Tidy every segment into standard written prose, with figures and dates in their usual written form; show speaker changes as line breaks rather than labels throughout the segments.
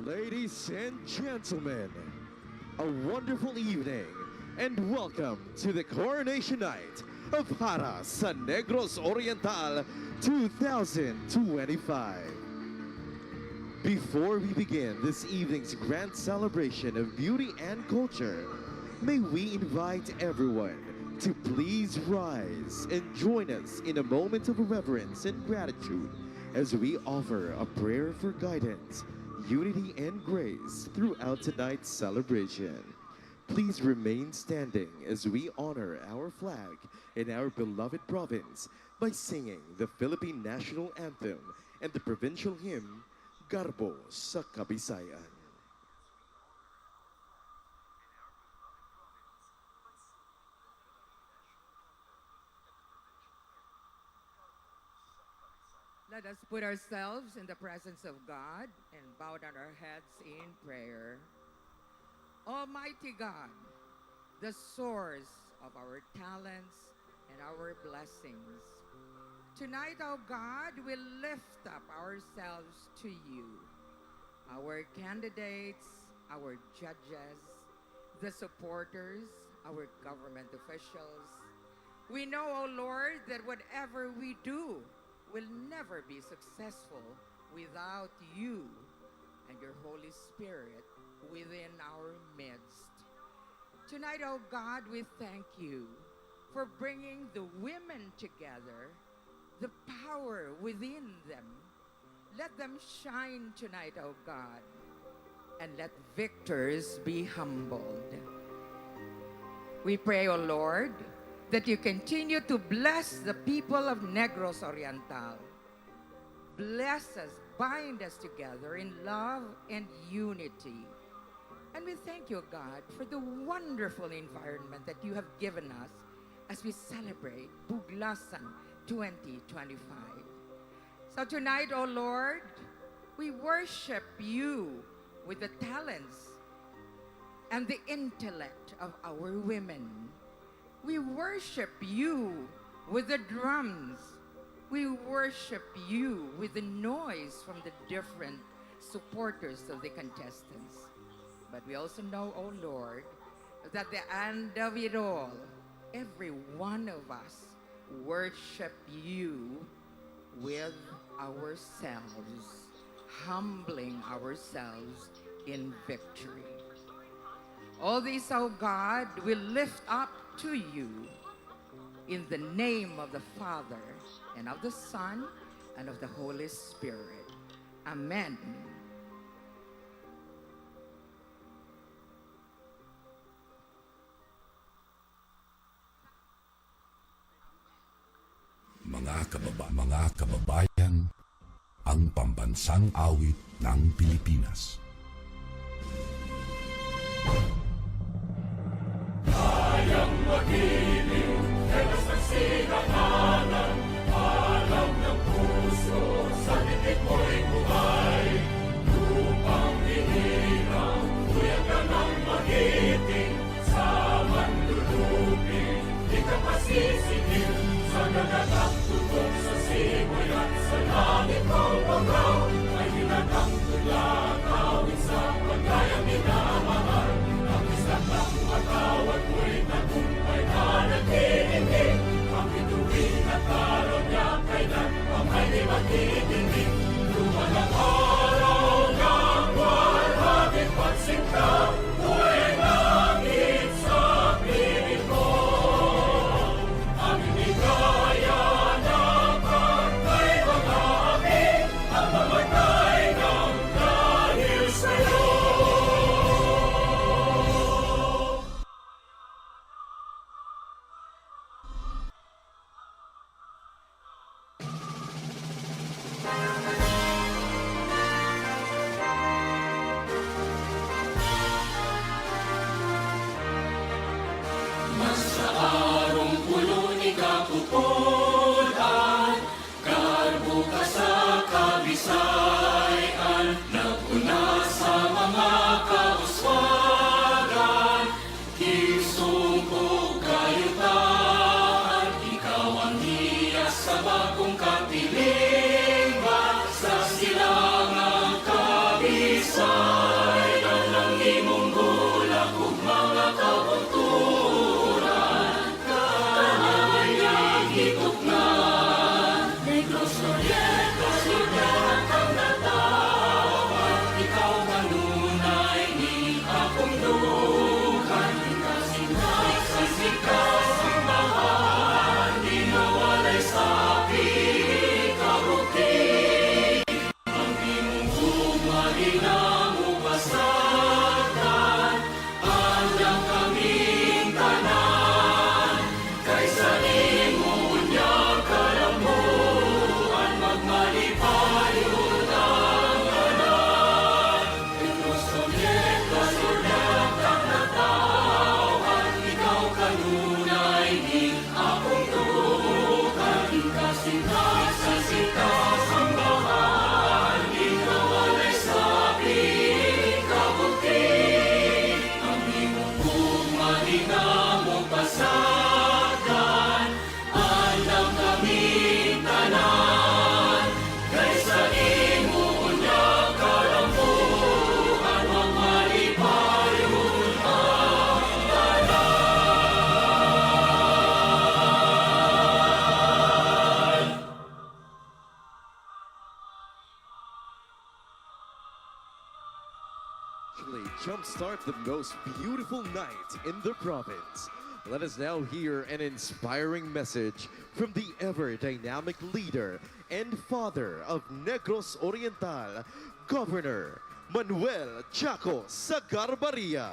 Ladies and gentlemen, a wonderful evening and welcome to the Coronation Night of Hara sa Negros Oriental 2025. Before we begin this evening's grand celebration of beauty and culture, may we invite everyone to please rise and join us in a moment of reverence and gratitude as we offer a prayer for guidance, unity, and grace throughout tonight's celebration. Please remain standing as we honor our flag in our beloved province by singing the Philippine National Anthem and the provincial hymn, Garbo sa Kabisayan.
Let us put ourselves in the presence of God and bow down our heads in prayer. Almighty God, the source of our talents and our blessings, tonight, O God, we lift up ourselves to you, our candidates, our judges, the supporters, our government officials. We know, O Lord, that whatever we do will never be successful without you and your Holy Spirit within our midst. Tonight, oh God, we thank you for bringing the women together, the power within them. Let them shine tonight, oh God, and let victors be humbled. We pray, oh Lord, that you continue to bless the people of Negros Oriental. Bless us, bind us together in love and unity. And we thank you, God, for the wonderful environment that you have given us as we celebrate Buglasan 2025. So tonight, oh Lord, we worship you with the talents and the intellect of our women. We worship you with the drums. We worship you with the noise from the different supporters of the contestants. But we also know, oh Lord, that at the end of it all, every one of us worship you with ourselves, humbling ourselves in victory. All these, oh God, we lift up to you in the name of the Father and of the Son and of the Holy Spirit. Amen.
Mga kababayan, ang pambansang awit ng Pilipinas.
Kayang magiliw, helas ng sinakanan, alam ng puso, sa titik mo'y buhay. Lupang hinirang, tuyag ka ng magiting, sa manluluping, di ka pasisigil, sa gagatak tutok sa simoy at sa langit mong pagaw, ay hinatang tulad, awit sa pagkayang minamahal. Ang isang ng matawad mo'y tagumpay na naghihingi. Ang bituin at araw niya kailan ang hindi magtitingin. Lumalang araw ng walhagin pagsinta, mo'y langit sa piling ko. Ang hindi kaya ng pagkay mga api, ang mamatay ng dahil sa'yo. Sa arong pulong ikapupunan, garbo ka sa kabisayan, naguna sa mga kauswagan, isumpog kayutaan, ikaw ang hiyas sa bagong kapiling, sa silangang kabisayan.
jumpstart the most beautiful night in the province. Let us now hear an inspiring message from the ever-dynamic leader and father of Negros Oriental, Governor Manuel Chaco Sagarbarria.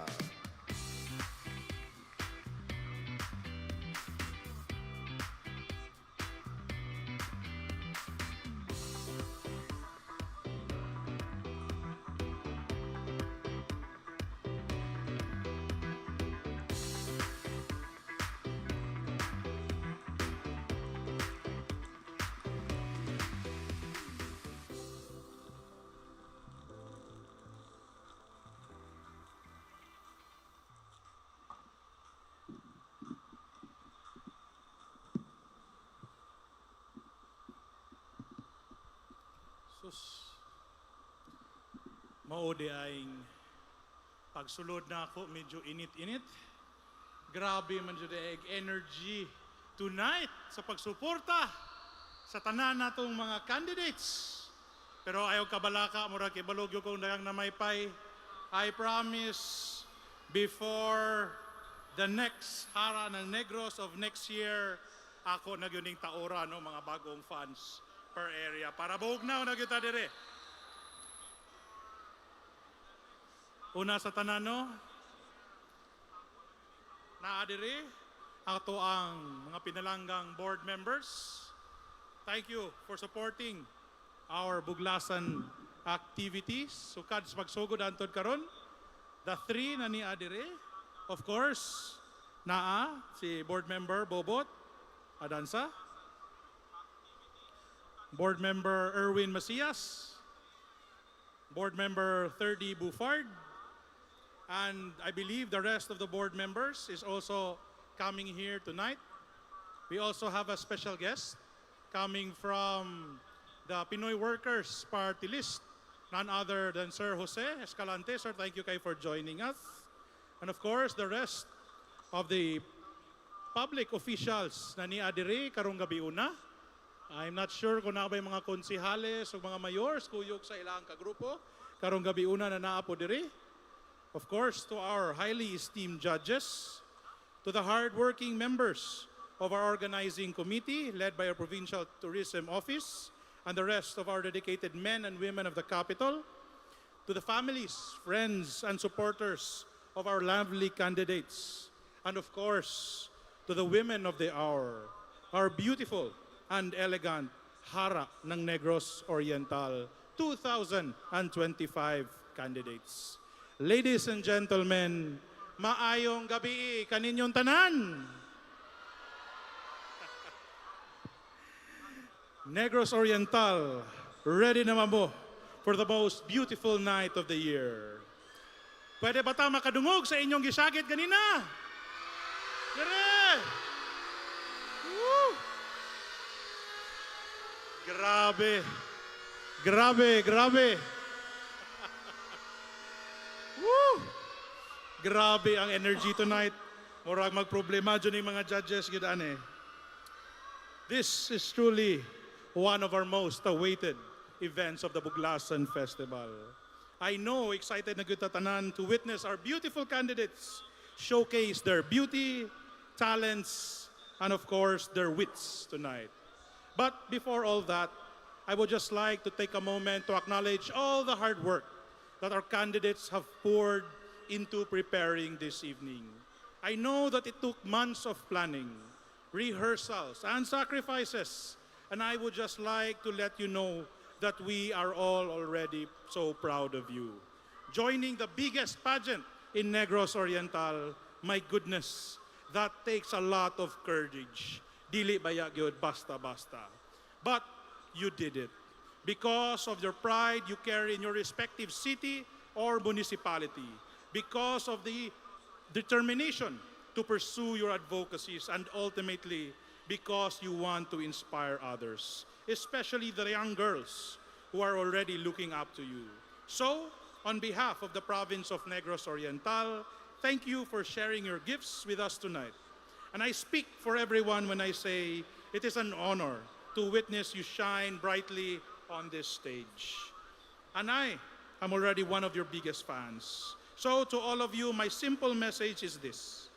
Sus, maudi aing pagsulod na ako, medyo init-init. Grabe man jud ang energy tonight sa pagsuporta sa tanan natong mga candidates. Pero ayaw kabalaka, mura kay balogyo kong dagang namaypay. I promise before the next Hara ng Negros of next year, ako nagyuning taora no mga bagong fans per area. Para buhog na na kita dire. Una sa tanan no, naa dire ato ang mga pinalanggang board members. Thank you for supporting our Buglasan activities. Sukad sa pagsugod antod karon. The three na ni adire. Of course, naa si board member Bobot Adansa, Board Member Erwin Macias, Board Member 30 Bufard, and I believe the rest of the board members is also coming here tonight. We also have a special guest coming from the Pinoy Workers Party List, none other than Sir Jose Escalante. Sir, thank you kayo for joining us. And of course, the rest of the public officials na ni adire karong gabi una. I'm not sure kung na ba yung mga konsihales o mga mayors kuyog sa ilang kagrupo karong gabi una na naapo diri. Of course, to our highly esteemed judges, to the hard-working members of our organizing committee led by our Provincial Tourism Office and the rest of our dedicated men and women of the capital, to the families, friends, and supporters of our lovely candidates, and of course, to the women of the hour, our beautiful and elegant Hara ng Negros Oriental 2025 candidates. Ladies and gentlemen, maayong gabi kaninyong tanan. Negros Oriental, ready naman mo for the most beautiful night of the year. Pwede ba ta makadungog sa inyong gisagit ganina? Dire! Woo! Grabe. Grabe, grabe. Woo! Grabe ang energy tonight. Murag magproblema dyan yung mga judges. Gidaan eh. This is truly one of our most awaited events of the Buglasan Festival. I know excited na kita tanan to witness our beautiful candidates showcase their beauty, talents, and of course, their wits tonight. But before all that, I would just like to take a moment to acknowledge all the hard work that our candidates have poured into preparing this evening. I know that it took months of planning, rehearsals, and sacrifices, and I would just like to let you know that we are all already so proud of you. Joining the biggest pageant in Negros Oriental, my goodness, that takes a lot of courage. Dili baya gyud basta-basta. But you did it. Because of your pride you carry in your respective city or municipality. Because of the determination to pursue your advocacies, and ultimately because you want to inspire others, especially the young girls who are already looking up to you. So, on behalf of the province of Negros Oriental, thank you for sharing your gifts with us tonight. And I speak for everyone when I say it is an honor to witness you shine brightly on this stage. And I am already one of your biggest fans. So to all of you, my simple message is this.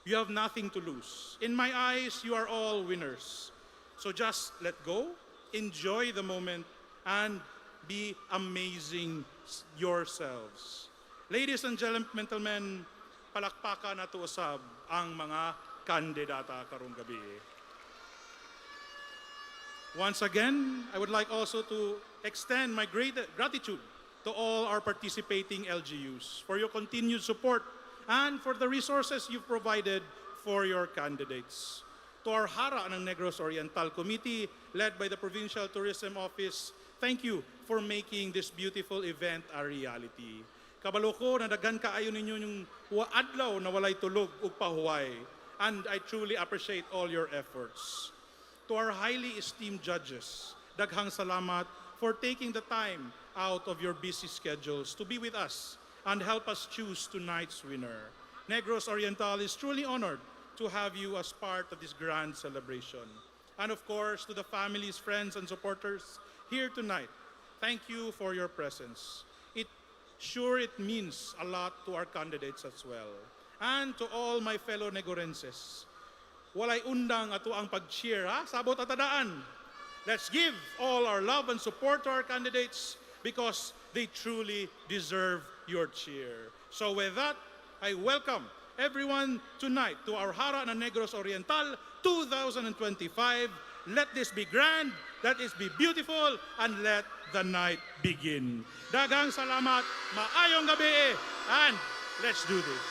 You have nothing to lose. In my eyes, you are all winners. So just let go, enjoy the moment, and be amazing yourselves. Ladies and gentlemen, palakpakan at usab ang mga kandidata karong gabi. Once again, I would like also to extend my great gratitude to all our participating LGUs for your continued support and for the resources you've provided for your candidates. To our Hara ng Negros Oriental Committee, led by the Provincial Tourism Office, thank you for making this beautiful event a reality. Kabalo ko na daghan kaayo ninyo yung adlaw na walay tulog ug pahuway, and I truly appreciate all your efforts. To our highly esteemed judges, daghang salamat for taking the time out of your busy schedules to be with us and help us choose tonight's winner. Negros Oriental is truly honored to have you as part of this grand celebration. And of course, to the families, friends, and supporters here tonight, thank you for your presence. It means a lot to our candidates as well. And to all my fellow Negorenses, walay undang ato ang pag-cheer, ha? Sabot at tadaan. Let's give all our love and support to our candidates because they truly deserve your cheer. So with that, I welcome everyone tonight to our Hara ng Negros Oriental 2025. Let this be grand, let this be beautiful, and let the night begin. Daghang salamat, maayong gabi, and let's do this.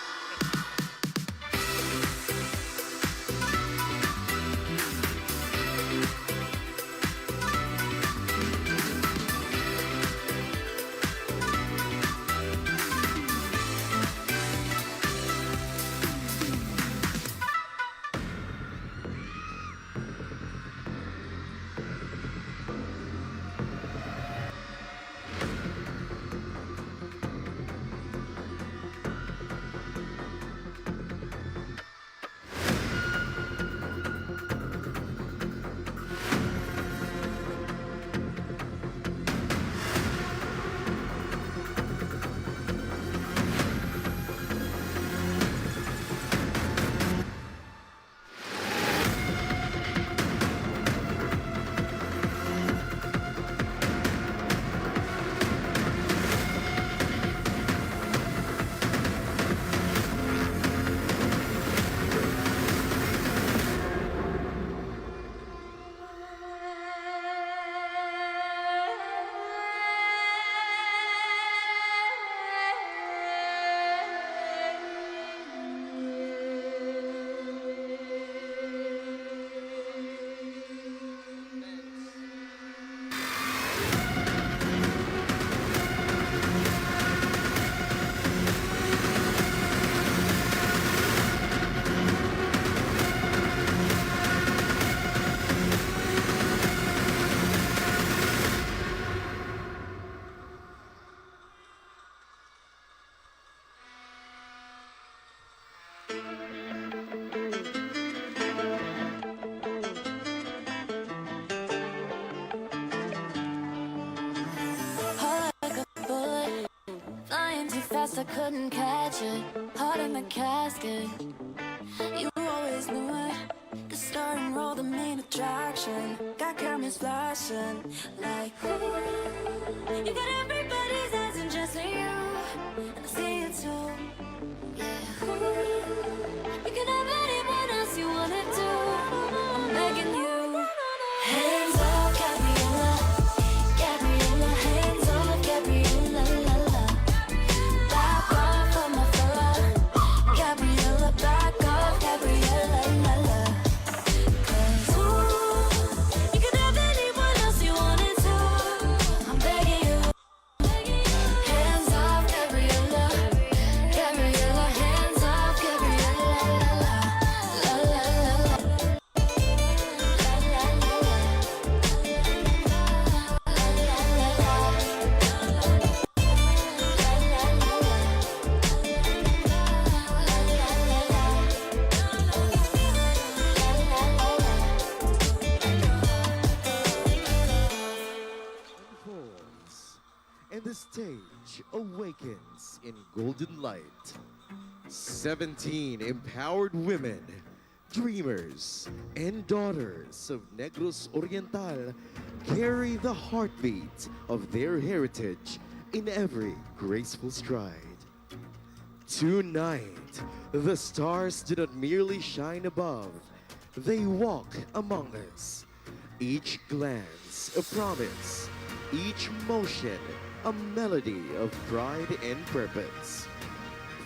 I couldn't catch it, heart in the casket. You always knew it, the star and roll the main attraction. Got cameras flashing like, ooh. You got everybody's eyes and just you, and I see it too. Yeah, ooh. You can have anyone else you wanted to. I'm begging you, hands up, Gabriella, Gabriella, hands up, Gabriella, la la. Back off of my fella, Gabriella, back off, Gabriella, la la. 'Cause ooh, you can have anyone else you wanted to. I'm begging you, hands off, Gabriella, Gabriella, hands off, Gabriella, la la la la la la.
stage awakens in golden light. 17 empowered women, dreamers, and daughters of Negros Oriental carry the heartbeat of their heritage in every graceful stride. Tonight, the stars do not merely shine above, they walk among us. Each glance a promise, each motion a melody of pride and purpose.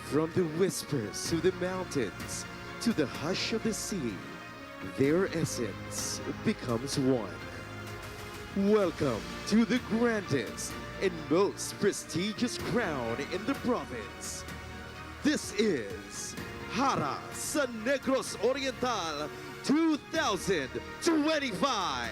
From the whispers of the mountains to the hush of the sea, their essence becomes one. Welcome to the grandest and most prestigious crown in the province. This is Hara sa Negros Oriental 2025.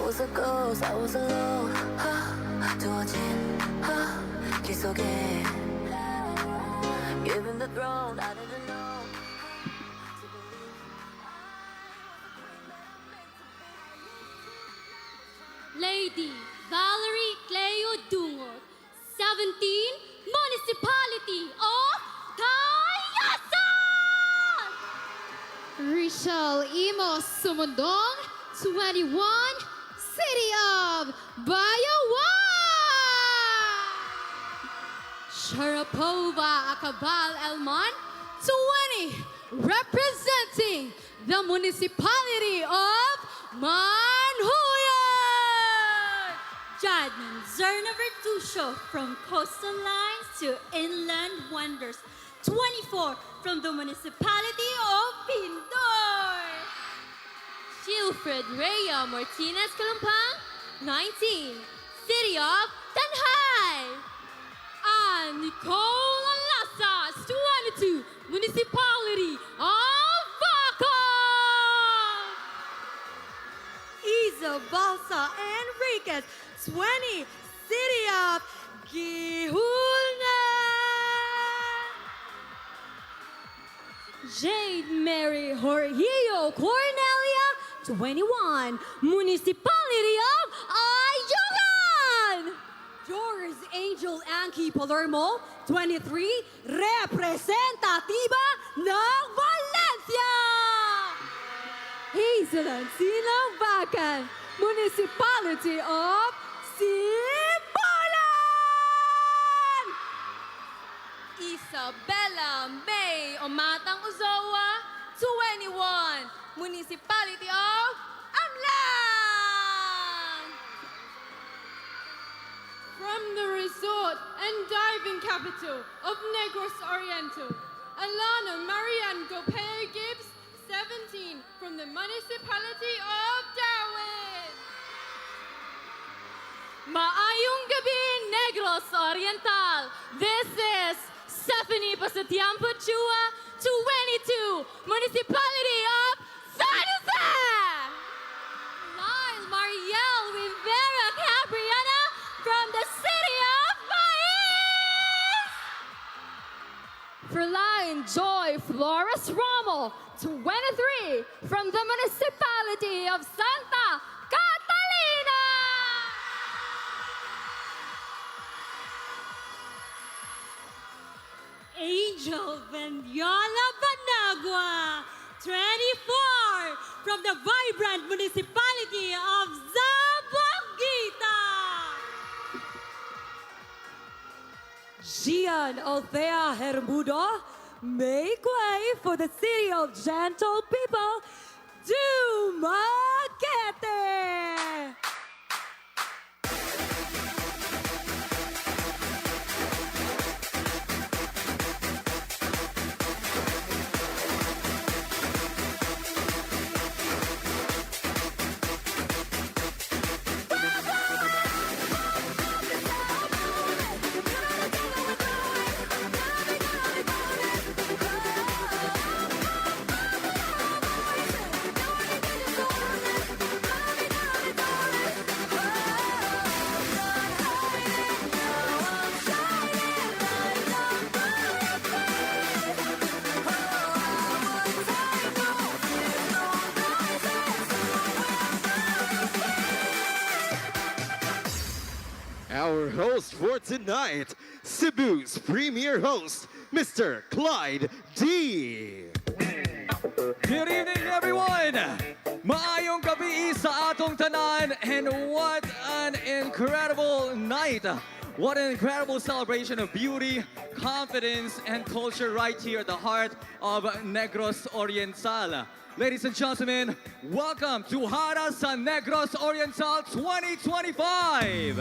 was a ghost, I was alone. 두어진 길 속에 given the throne, I didn't know.
Lady Valerie Cleo Dungot, 17, Municipality of Tayasan! Rachel Imo Sumundong, 21, City of Bayawan! Sharapova Akabal Elman, 20, representing the Municipality of Manhuyan!
Jadman Zerna Vertusho from coastal lines to inland wonders. 24 from the municipality of Pindor.
Gilfred Rhea Martinez Calumpang, 19, City of Tanhay. And Nicole Alasas, 22, Municipality of Bacol.
Isa Balsa Enriquez, 20, City of Gihulna. Jade Mary Jorgillo Cornelia, 21, Municipality of Ayugan. Doris Angel Anki Palermo, 23, Representativa ng Valencia. Hazel Silang Bacan, Municipality of Sibulan.
Isabella May Omatang Uzoa, 21, Municipality of Amlang. From the resort and diving capital of Negros Oriental, Alana Marianne Gopea Gibbs, 17, from the Municipality of Darwin. Maayong gabi, Negros Oriental. This is Stephanie Pasatiampo Chua, 22, Municipality of San Jose. Lyle Mariel Rivera Cabriana from the City of Mais. Fraulein Joy Flores Romo, 23, from the Municipality of Santa Catalina.
Angel Vendiola Banagua, 24, from the vibrant municipality of Zamboanga. Gian Althea Hermudo, make way for the city of gentle people, Dumaguete.
Our host for tonight, Cebu's premier host, Mr. Clyde D.
Good evening, everyone! Maayong gabi sa atong tanan, and what an incredible night! What an incredible celebration of beauty, confidence, and culture right here at the heart of Negros Oriental. Ladies and gentlemen, welcome to Hara sa Negros Oriental 2025!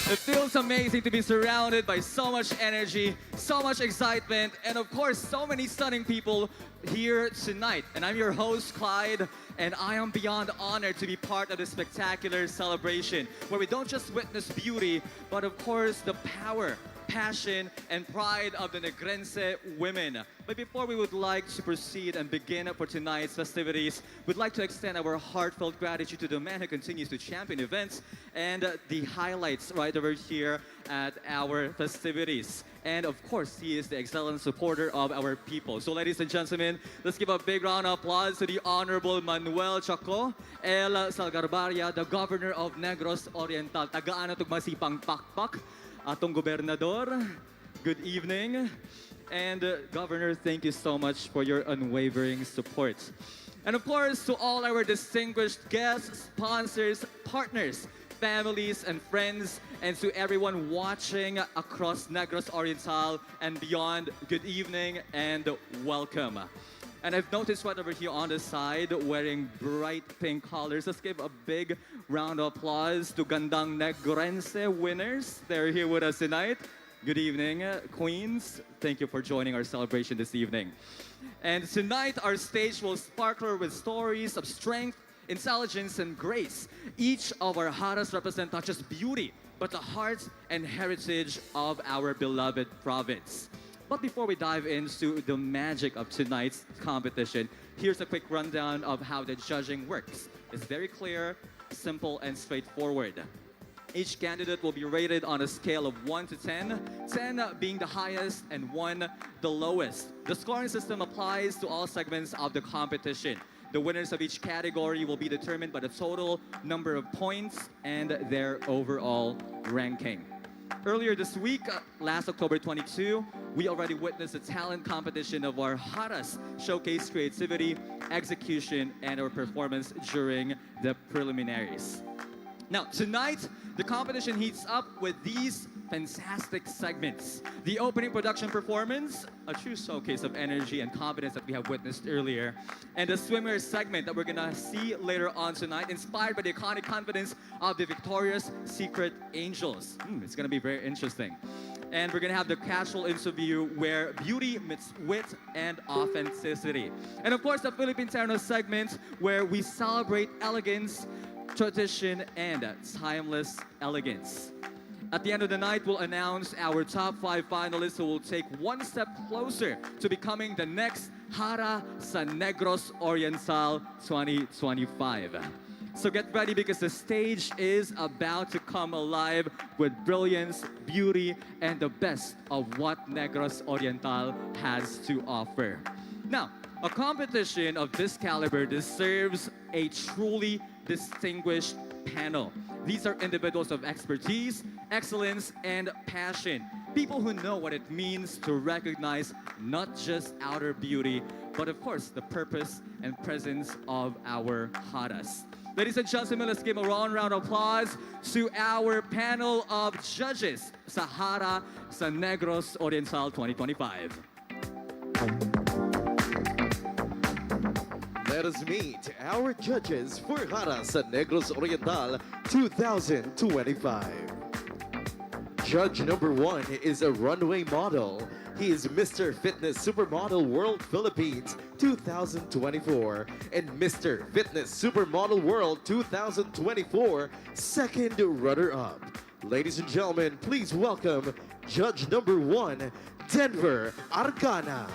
It feels amazing to be surrounded by so much energy, so much excitement, and of course, so many stunning people here tonight. And I'm your host, Clyde, and I am beyond honored to be part of this spectacular celebration where we don't just witness beauty, but of course, the power passion, and pride of the Negrense women. But before we would like to proceed and begin for tonight's festivities, we'd like to extend our heartfelt gratitude to the man who continues to champion events and the highlights right over here at our festivities. And of course, he is the excellent supporter of our people. So ladies and gentlemen, let's give a big round of applause to the Honorable Manuel Chaco El Salgarbaria, the Governor of Negros Oriental. Tagaan atong masipang pakpak, atong gobernador. Good evening. And Governor, thank you so much for your unwavering support. And of course, to all our distinguished guests, sponsors, partners, families and friends, and to everyone watching across Negros Oriental and beyond, good evening and welcome. And I've noticed right over here on the side wearing bright pink colors. Let's give a big round of applause to Gandang Negrense winners. They're here with us tonight. Good evening, Queens. Thank you for joining our celebration this evening. And tonight, our stage will sparkle with stories of strength, intelligence, and grace. Each of our Haras represent not just beauty, but the heart and heritage of our beloved province. But before we dive into the magic of tonight's competition, here's a quick rundown of how the judging works. It's very clear, simple, and straightforward. Each candidate will be rated on a scale of 1 to 10, 10 being the highest and 1 the lowest. The scoring system applies to all segments of the competition. The winners of each category will be determined by the total number of points and their overall ranking. Earlier this week, last October 22, we already witnessed a talent competition of our Haras showcase creativity, execution, and our performance during the preliminaries. Now, tonight, the competition heats up with these fantastic segments. The opening production performance, a true showcase of energy and confidence that we have witnessed earlier. And the swimmer segment that we're gonna see later on tonight, inspired by the iconic confidence of the victorious Secret Angels. It's gonna be very interesting. And we're gonna have the casual interview where beauty meets wit and authenticity. And of course, the Philippine Terno segment where we celebrate elegance, tradition, and timeless elegance. At the end of the night, we'll announce our top 5 finalists who will take one step closer to becoming the next Hara sa Negros Oriental 2025. So get ready because the stage is about to come alive with brilliance, beauty, and the best of what Negros Oriental has to offer. Now, a competition of this caliber deserves a truly distinguished panel. These are individuals of expertise, excellence, and passion. People who know what it means to recognize not just outer beauty, but of course, the purpose and presence of our Haras. Ladies and gentlemen, let's give a round of applause to our panel of judges sa Hara sa Negros Oriental 2025.
Let us meet our judges for Hara sa Negros Oriental 2025. Judge number 1 is a runway model. He is Mr. Fitness Supermodel World Philippines 2024 and Mr. Fitness Supermodel World 2024 second runner-up. Ladies and gentlemen, please welcome Judge number 1, Denver Arcana.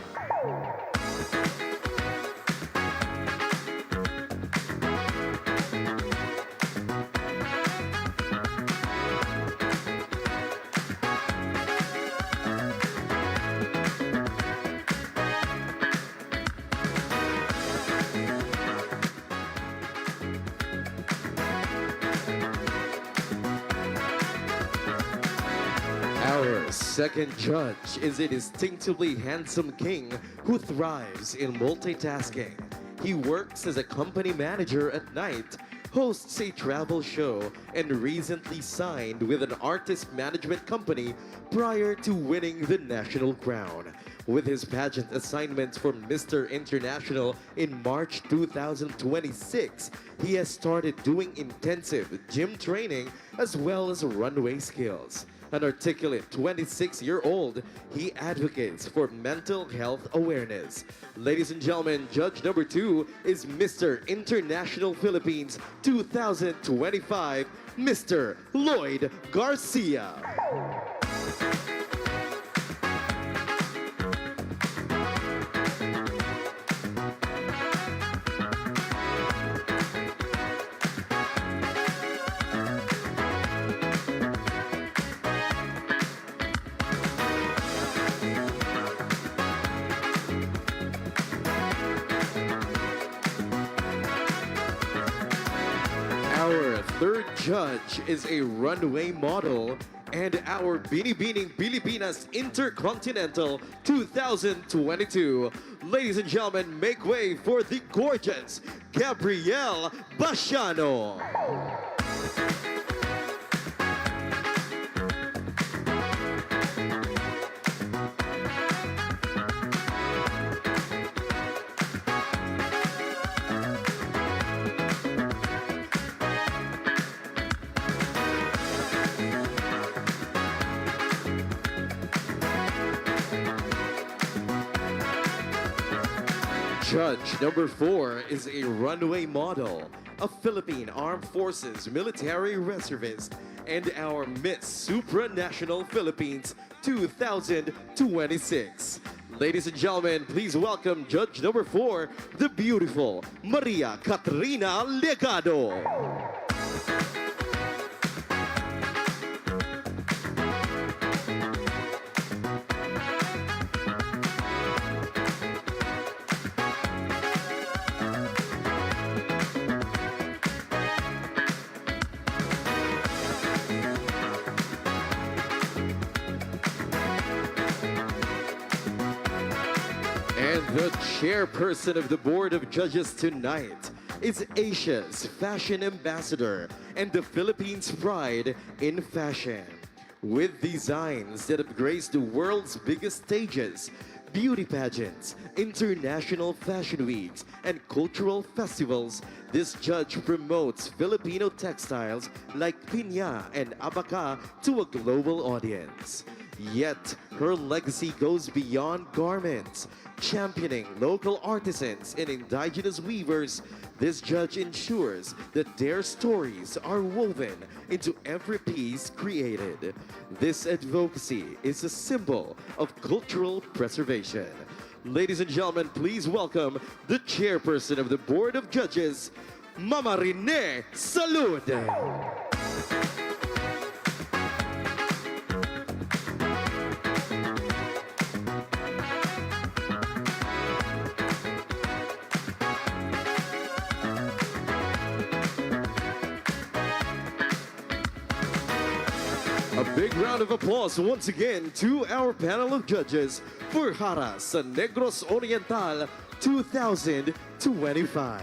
Our second judge is a distinctively handsome king who thrives in multitasking. He works as a company manager at night, hosts a travel show, and recently signed with an artist management company prior to winning the national crown. With his pageant assignments for Mr. International in March 2026, he has started doing intensive gym training as well as runway skills. An articulate 26-year-old, he advocates for mental health awareness. Ladies and gentlemen, judge number 2 is Mr. International Philippines 2025, Mr. Lloyd Garcia. third judge is a runway model and our Binibining Pilipinas Intercontinental 2022. Ladies and gentlemen, make way for the gorgeous Gabrielle Basiano. Judge number 4 is a runway model, a Philippine Armed Forces military reservist, and our Miss Supranational Philippines 2026. Ladies and gentlemen, please welcome Judge number 4, the beautiful Maria Catrina Legado. And the chairperson of the Board of Judges tonight is Asia's fashion ambassador and the Philippines' pride in fashion. With designs that have graced the world's biggest stages, beauty pageants, international fashion weeks, and cultural festivals, this judge promotes Filipino textiles like piña and abaca to a global audience. Yet, her legacy goes beyond garments. Championing local artisans and indigenous weavers, this judge ensures that their stories are woven into every piece created. This advocacy is a symbol of cultural preservation. Ladies and gentlemen, please welcome the chairperson of the Board of Judges, Mama Rene Salud. A big round of applause once again to our panel of judges for Hara sa Negros Oriental 2025.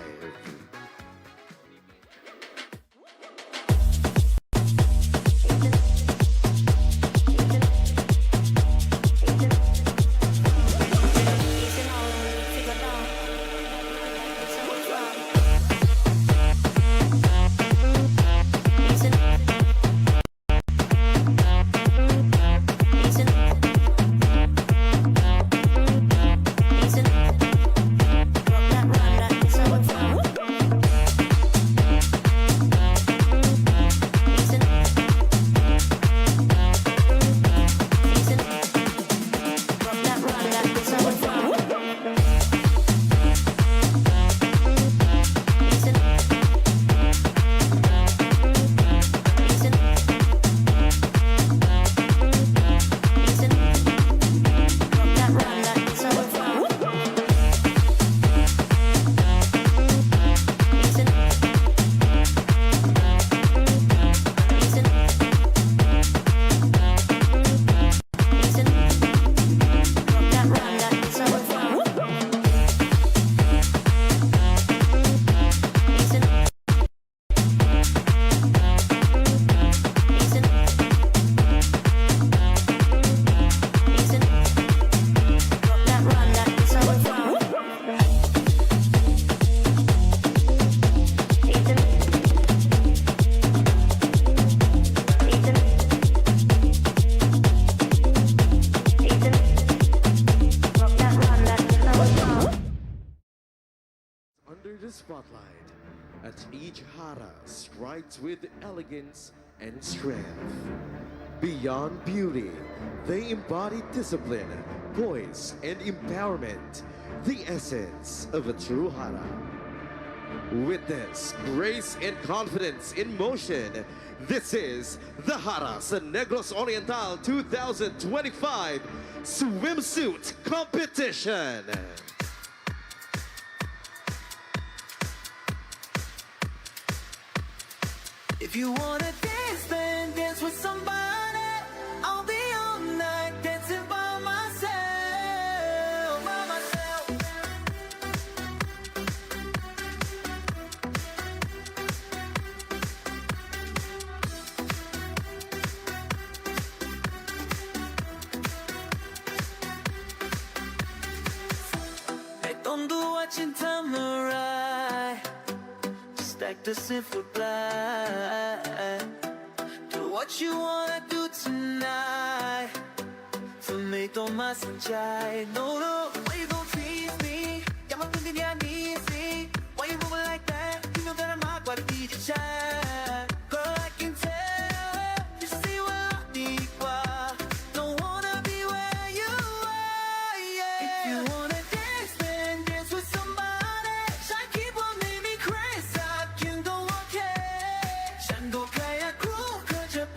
Spotlight as each Hara strikes with elegance and strength. Beyond beauty, they embody discipline, poise, and empowerment, the essence of a true Hara. Witness grace and confidence in motion. This is the Hara sa Negros Oriental 2025 Swimsuit Competition.
If you wanna dance, then dance with somebody. I'll be all night dancing by myself, by myself. Hey, don't do watching time right. Just act as if we're blind. Do what you wanna do tonight. Tomato masanjay. No, no, why you gon' tease me? Yaman kung ganyan easy. Why you moving like that? You know that I'm not what I need you shine. Girl, I can tell. You see what I need, why? Don't wanna be where you are, yeah. If you wanna dance, then dance with somebody. Shine keep on make me crazy. You don't want care. Shango kaya groove, cause you're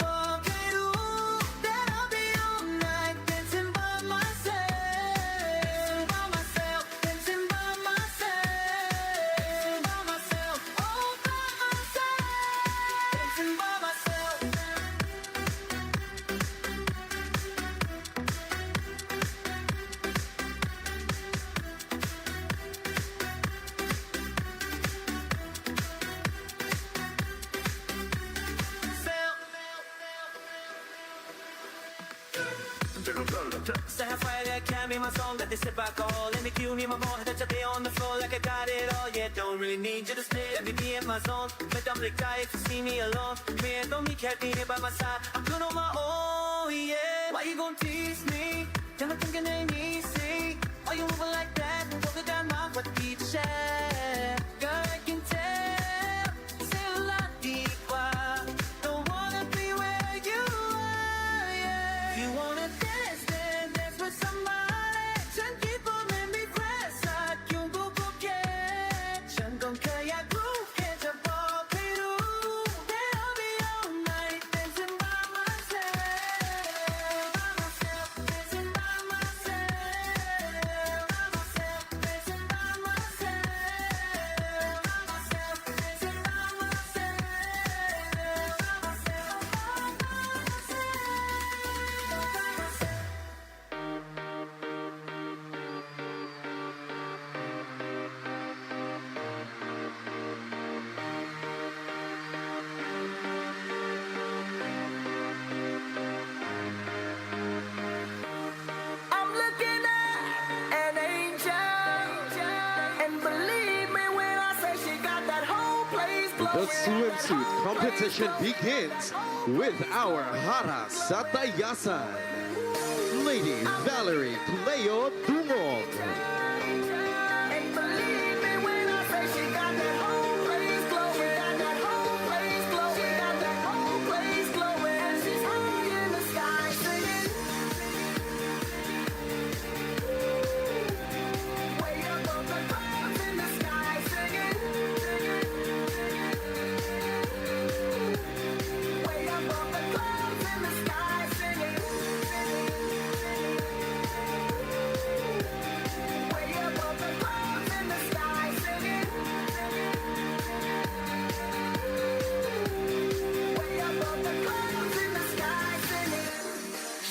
that I'll be all night dancing by myself, by myself, dancing by myself, by myself, all by myself, dancing by myself. Sapphire that can be my song, let this sip alcohol. Let me cue me my ball, touch up on the floor like I got it all. Yeah, don't really need you to stay, let me be in my zone. But I'm like, die if you see me alone. Man, don't be cat needed by my side. I'm good on my own, yeah. Why you gon' tease me? You're not thinking ain't easy. Why you moving like that? Hold it down, my what beat the share. Girl, I can tell. Say a lot deeper. Don't wanna be where you are, yeah. If you wanna dance, then dance with somebody.ฉันคิดว่ามันไม่แคร์สักอยู่ก็โอเคฉันก็แค่อยากรู้แค่จะบอกให้รู้ that I'll be all night dancing by myself, by myself, dancing by myself, by myself, dancing by myself, by myself, dancing by myself, by myself, by myself. I'm looking at an angel, and believe me when I say she got that whole place
The
glowing.
swimsuit competition begins with our Hara Satayasan. Lady Valerie Cleo Dumong.
And believe me when I say she got that whole place glowing, got that whole place glowing, got that whole place glowing. And she's high in the sky singing, way above the clouds in the sky singing, way above the clouds in the sky singing. Way above the clouds in the sky singing. Way above the clouds in the sky singing.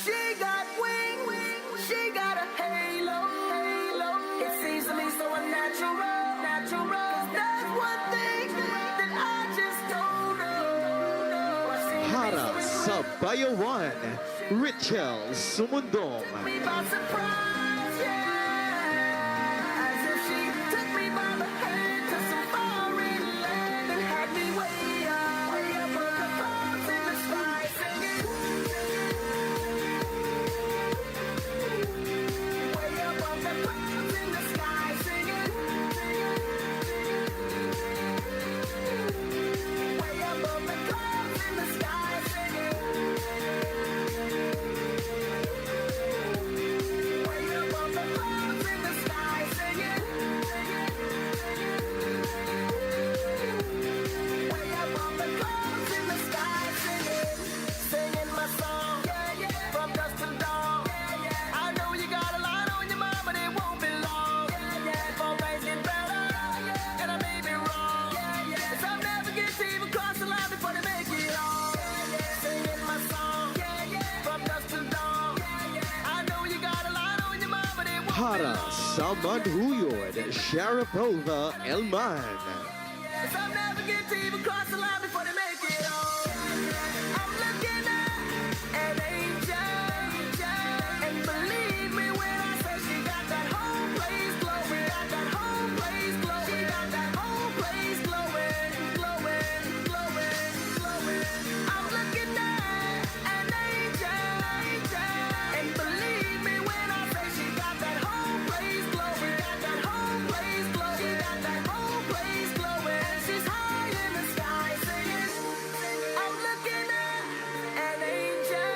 She got wings, she got a halo, halo. It seems to me so unnatural, natural. There's one thing that I just don't know.
Hara Sabayawan. Richel Sumundong.
Me by surprise, yeah. As if she took me by the hand to some foreign land and had me way above the clouds in the sky singing. Way above the clouds in the sky singing. Way above the clouds in the sky singing. Way
Hara sa Manhuyod, Sharapova, Elman.
Some never get to even cross the line before they make it home. I'm looking at an angel, and believe me when I say she got that whole place glowing, got that whole place glowing, she got that whole place glowing, glowing, glowing, glowing. I'm looking at an angel, and believe me when I say she got that whole place glowing, got that whole place glowing, she got that whole place glowing. She's high in the sky singing. I'm looking at an angel,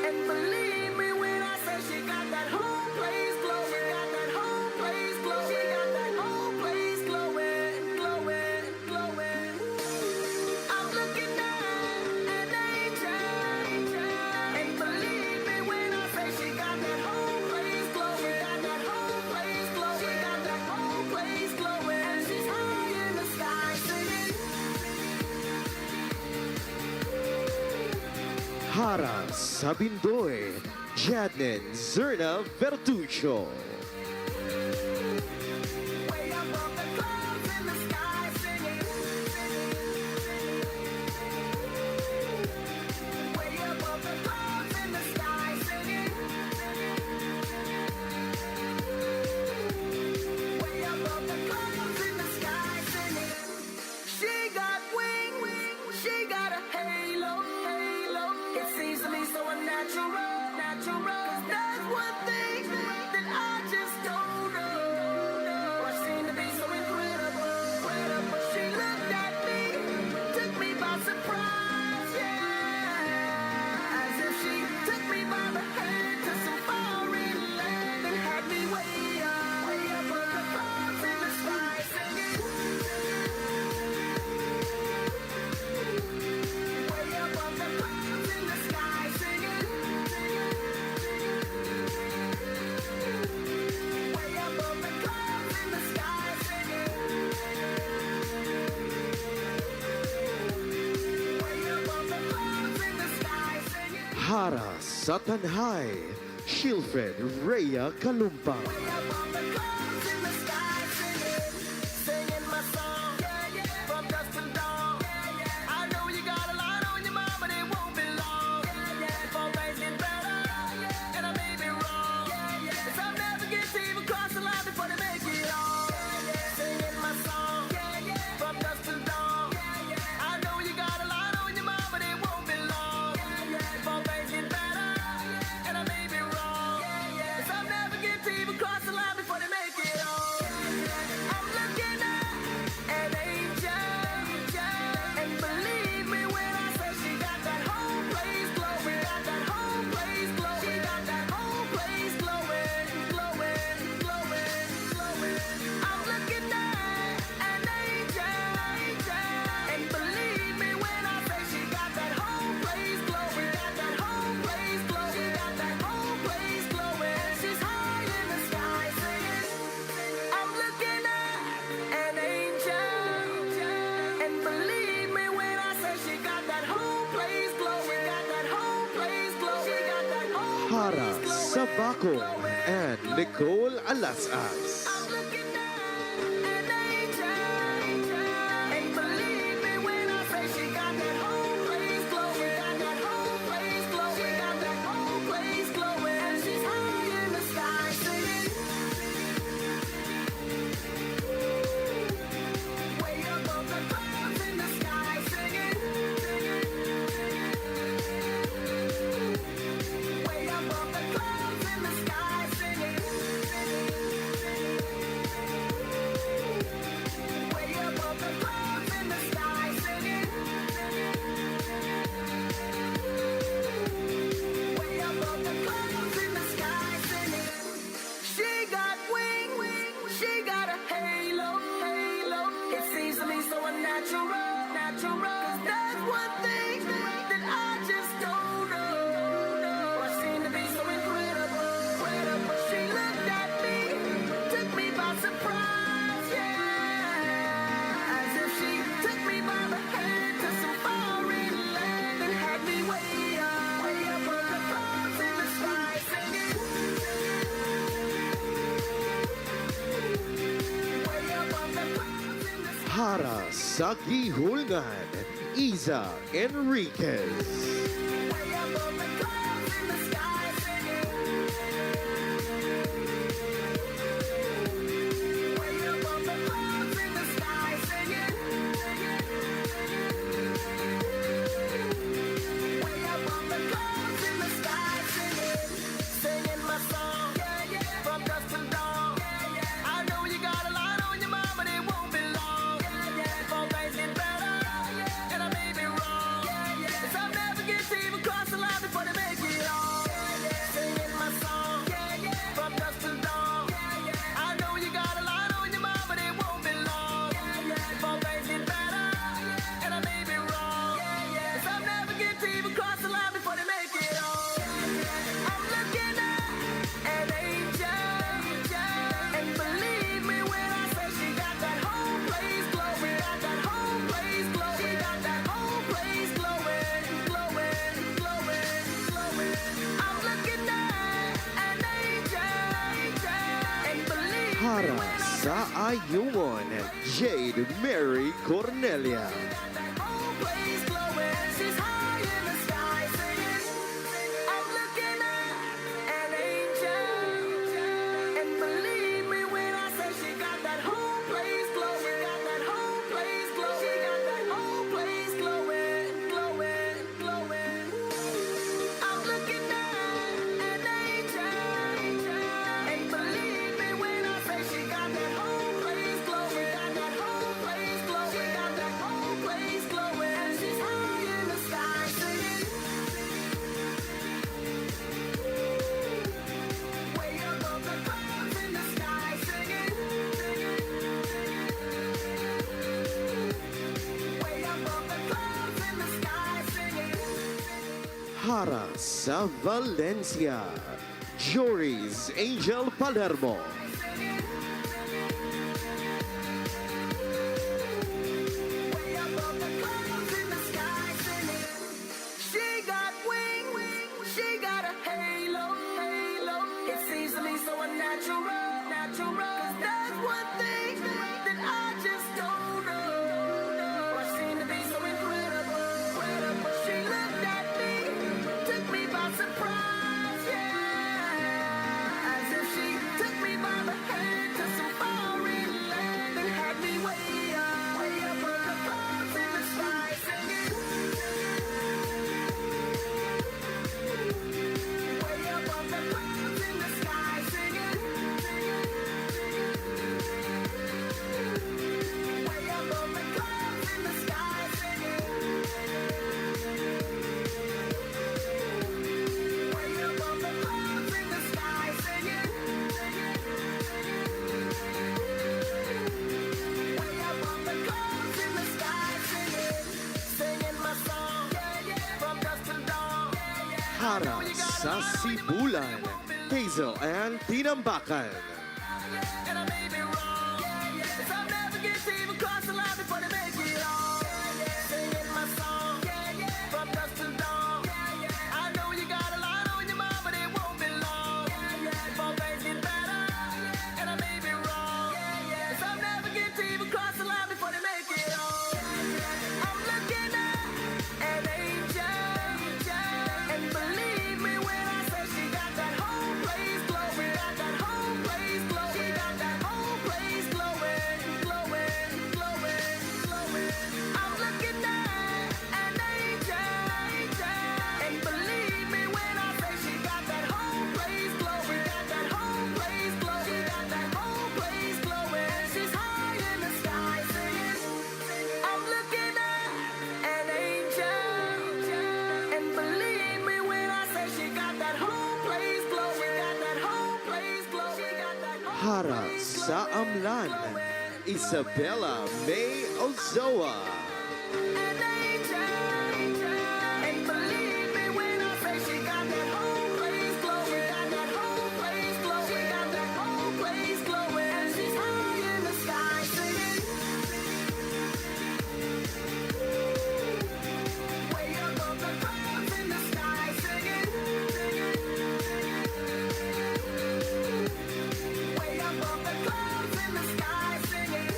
and believe me when I say she got that whole place glowing, got that whole place glowing, she got that whole place glowing, glowing, glowing. I'm looking at an angel, and believe me when I say she got that whole place glowing, got that whole place glowing, she got that whole place glowing. And she's high in the sky singing.
Hara sa Bindoy, Jadnin Zerna Vertucho.
Way above the clouds in the sky singing. Way above the clouds in the sky singing. Way above the clouds in the sky singing. She got wings, she got a halo, halo. It seems to me so unnatural, natural. 'Cause there's one thing that I just don't know. I seem to be so incredible, incredible. She looked at me, took me by surprise, yeah. As if she took me by the hand to some foreign land and had me way above the clouds in the sky singing. Way above the clouds in the sky singing. Way above the clouds in the sky singing. Way above the clouds in the sky singing.
Hara sa Tanhay, Shilfred Rhea Kalumpa.
Way above the clouds in the sky singing. Singing my song, from dusk till dawn. I know you got a lot on your mind, but it won't be long. Before things get better, and I may be wrong. Some never get to even cross the line before they make it home. Singing my song, from dusk till dawn. I know you got a lot on your mind, but it won't be long. Before things get better, and I may be wrong. Some never get to even cross the line before they make it home. I'm looking at an angel, and believe me when I say she got that whole place glowing, got that whole place glowing, she got that whole place glowing, glowing, glowing, glowing. I'm looking at an angel, and believe me when I say she got that whole place glowing, got that whole place glowing, she got that whole place glowing. And she's high in the sky singing. I'm looking at an angel, and believe me when I say she got that whole place glowing, got that whole place glowing, she got that whole
Hara
place glowing,
sa Bacong
glowing.
and Nicole Alasas.
I'm looking at an angel, and believe me when I say she got that whole place glowing, got that whole place glowing, she got that whole place glowing. And she's high in the sky singing. Way above the clouds in the sky singing. Way above the clouds in the sky singing.
sa Gihulngan, Isa Enriquez.
Way above the clouds in the sky singing. Way above the clouds in the sky singing. Way above the clouds in the sky singing. Singing my song from dusk till dawn. I know you got a lot on your mind, but it won't be long. Before things get better, and I may be wrong. 'Cause I'll never get to even cross the line before they make it on. Singing my song from dusk till dawn. I know you got a lot on your mind, but it won't be long. Before things get better, and I may be wrong. 'Cause I'll never get to even cross the line before they make it on. I'm looking at an angel, and believe me when I say she got that whole place glowing, got that whole place glowing, she got that whole place glowing, glowing, glowing, glowing. I'm looking at an angel, and believe me
Hara
when I say
sa Ayungon, Jade Mary Cornelia.
that whole place glowing. She's high in the sky singing. I'm looking at an angel, and believe me when I say she got that whole place glowing, got that whole place glowing, she got that whole place glowing, glowing, glowing. I'm looking at an angel, and believe me when I say she got that whole place glowing, got that whole place glowing, she got that whole place glowing. And she's high in the sky singing. Way above the clouds in the sky singing. Way above the clouds in the sky singing.
Hara sa Valencia, Jory's Angel Palermo.
Way above the clouds in the sky singing. She got wings, she got a halo, halo. It seems to me so unnatural, natural. 'Cause that's one thing that I just don't know. I seem to be so incredible, incredible. She looked at me, took me by surprise, yeah. As if she took me by the hand to some foreign land and had me way above the clouds in the sky singing. Way above the clouds in the sky singing. Way above the clouds in the sky singing. Way above the clouds in the sky singing. Way above the clouds in the sky singing. Singing my song from dusk till dawn.
Hara sa Sibulan, Hazel and Tinambakan.
And I may be wrong, 'cause I'll never get to even cross the line before they make it on. Singing my song from dusk till dawn. I know you got a lot on your mind, but it won't be long. Before things get better, and I may be wrong, 'cause I'll never get to even cross the line before they make it on. I'm looking at an angel, and believe me when I say she got that whole place glowing, got that whole place glowing, she got that whole place glowing, glowing, glowing, glowing. I'm looking at an angel, and believe me when I say she got that whole place glowing, got that whole place glowing, she got that whole place glowing. She's high in the sky singing. I'm looking at an angel, and believe me when I say she got that whole place glowing, got that whole place glowing, she got that whole
Hara
place
sa Amlan, Isabella May Ozoa.
an angel, and believe me when I say she got that whole place glowing, got that whole place glowing, she got that whole place glowing. And she's high in the sky singing. Way above the clouds in the sky singing. Way above the clouds in the sky singing.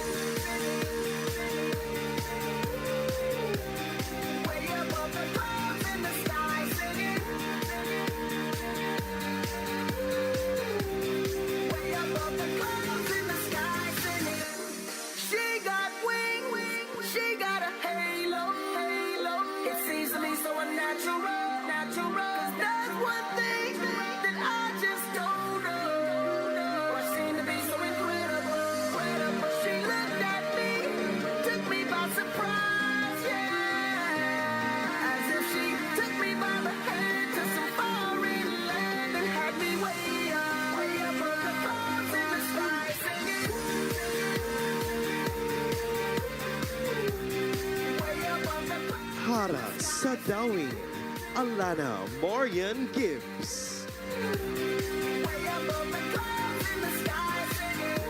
natural, natural. 'Cause there's one thing that I just don't know. She seemed to be so incredible, incredible. She looked at me, took me by surprise, yeah. As if she took me by the hand to some foreign land and had me way up on the clouds in the sky singing. Way up on the clouds.
Hara sa dawing, Alana Marian Gibbs.
Way up on the clouds in the sky singing.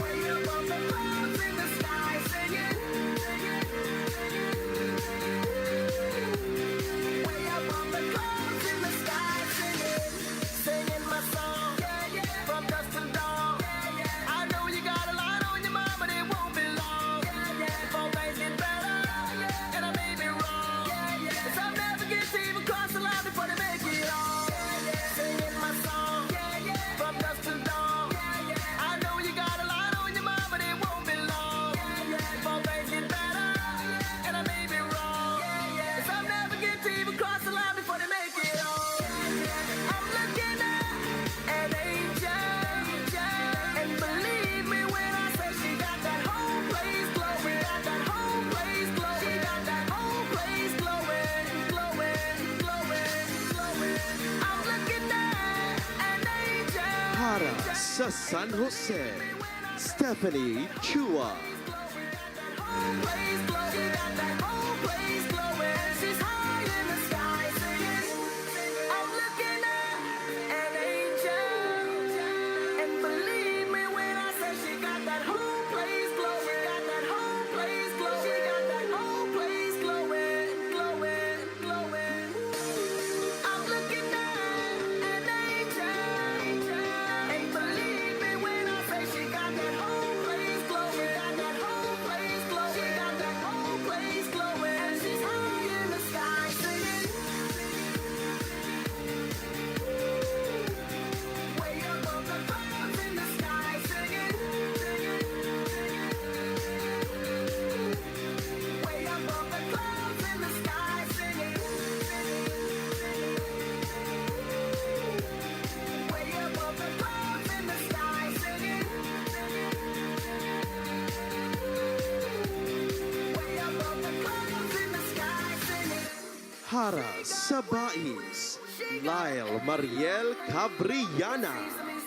Way up on the clouds in the sky singing. Way up on the clouds in the sky singing. Singing my song from dusk till dawn. I know you got a lot on your mind, but it won't be long. Before things get better, and I may be wrong. 'Cause I'll never get to even cross the line before they make it on. Singing my song from dusk till dawn. I know you got a lot on your mind, but it won't be long. Before things get better, and I may be wrong. 'Cause I'll never get to even cross the line before they make it on. I'm looking at an angel, and believe me when I say she got that whole place glowing, got that whole place glowing, she got that whole place glowing, glowing, glowing, glowing. I'm looking at an angel.
Hara sa San Jose, Stephanie Chua.
Whole place glowing, she got that whole place glowing. She's high in the sky singing. I'm looking at an angel, and believe me when I say she got that whole place glowing, she got that whole place glowing, she got that whole place glowing, glowing, glowing. I'm looking at an angel, and believe me when I say she got that whole place glowing, got that whole place glowing, she got that whole place glowing. And she's high in the sky singing. Way up on the clouds in the sky singing. Way up on the clouds in the sky singing. Way up on the clouds in the sky singing. Way up on the clouds in the sky singing.
Hara sa Bais, Lyle Mariel Cabriana.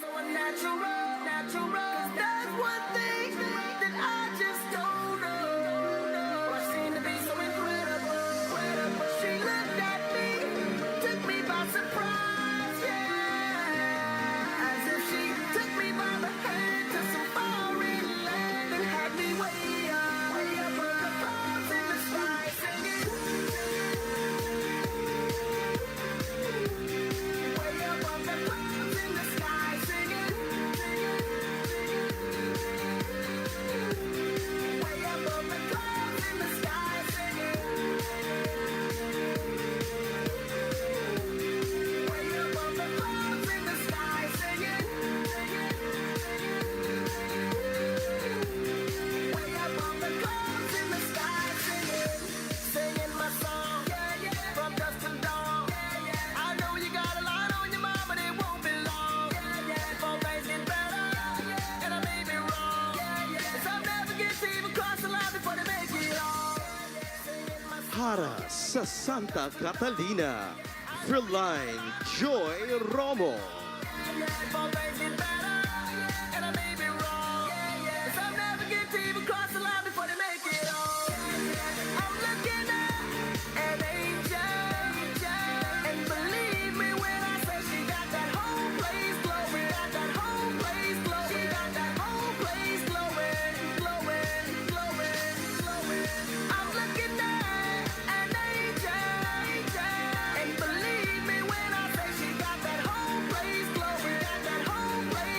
So unnatural, natural. 'Cause there's one thing that I just don't know. She seemed to be so incredible, incredible. She looked at me, took me by surprise, yeah. As if she took me by the hand to some foreign land and had me way up on the clouds in the sky singing. Way up on the clouds in the sky singing. Way up on the clouds in the sky singing. Way up on the clouds in the sky singing. Way up on the clouds in the sky singing. Singing my song from dusk till dawn. I know you got a lot on your mind, but it won't be long. Before things get better, and I may be wrong. 'Cause I'll never get to even cross the line before they make it on. Singing my song.
Hara sa Santa Catalina, Freeline Joy Romo.
Before things get better, and I may be wrong. 'Cause I'll never get to even cross the line before they make it on. I'm looking at an angel, and believe me when I say she got that whole place glowing, got that whole place glowing, she got that whole place glowing, glowing, glowing, glowing. I'm looking at an angel, and believe me when I say she got that whole place glowing, got that whole place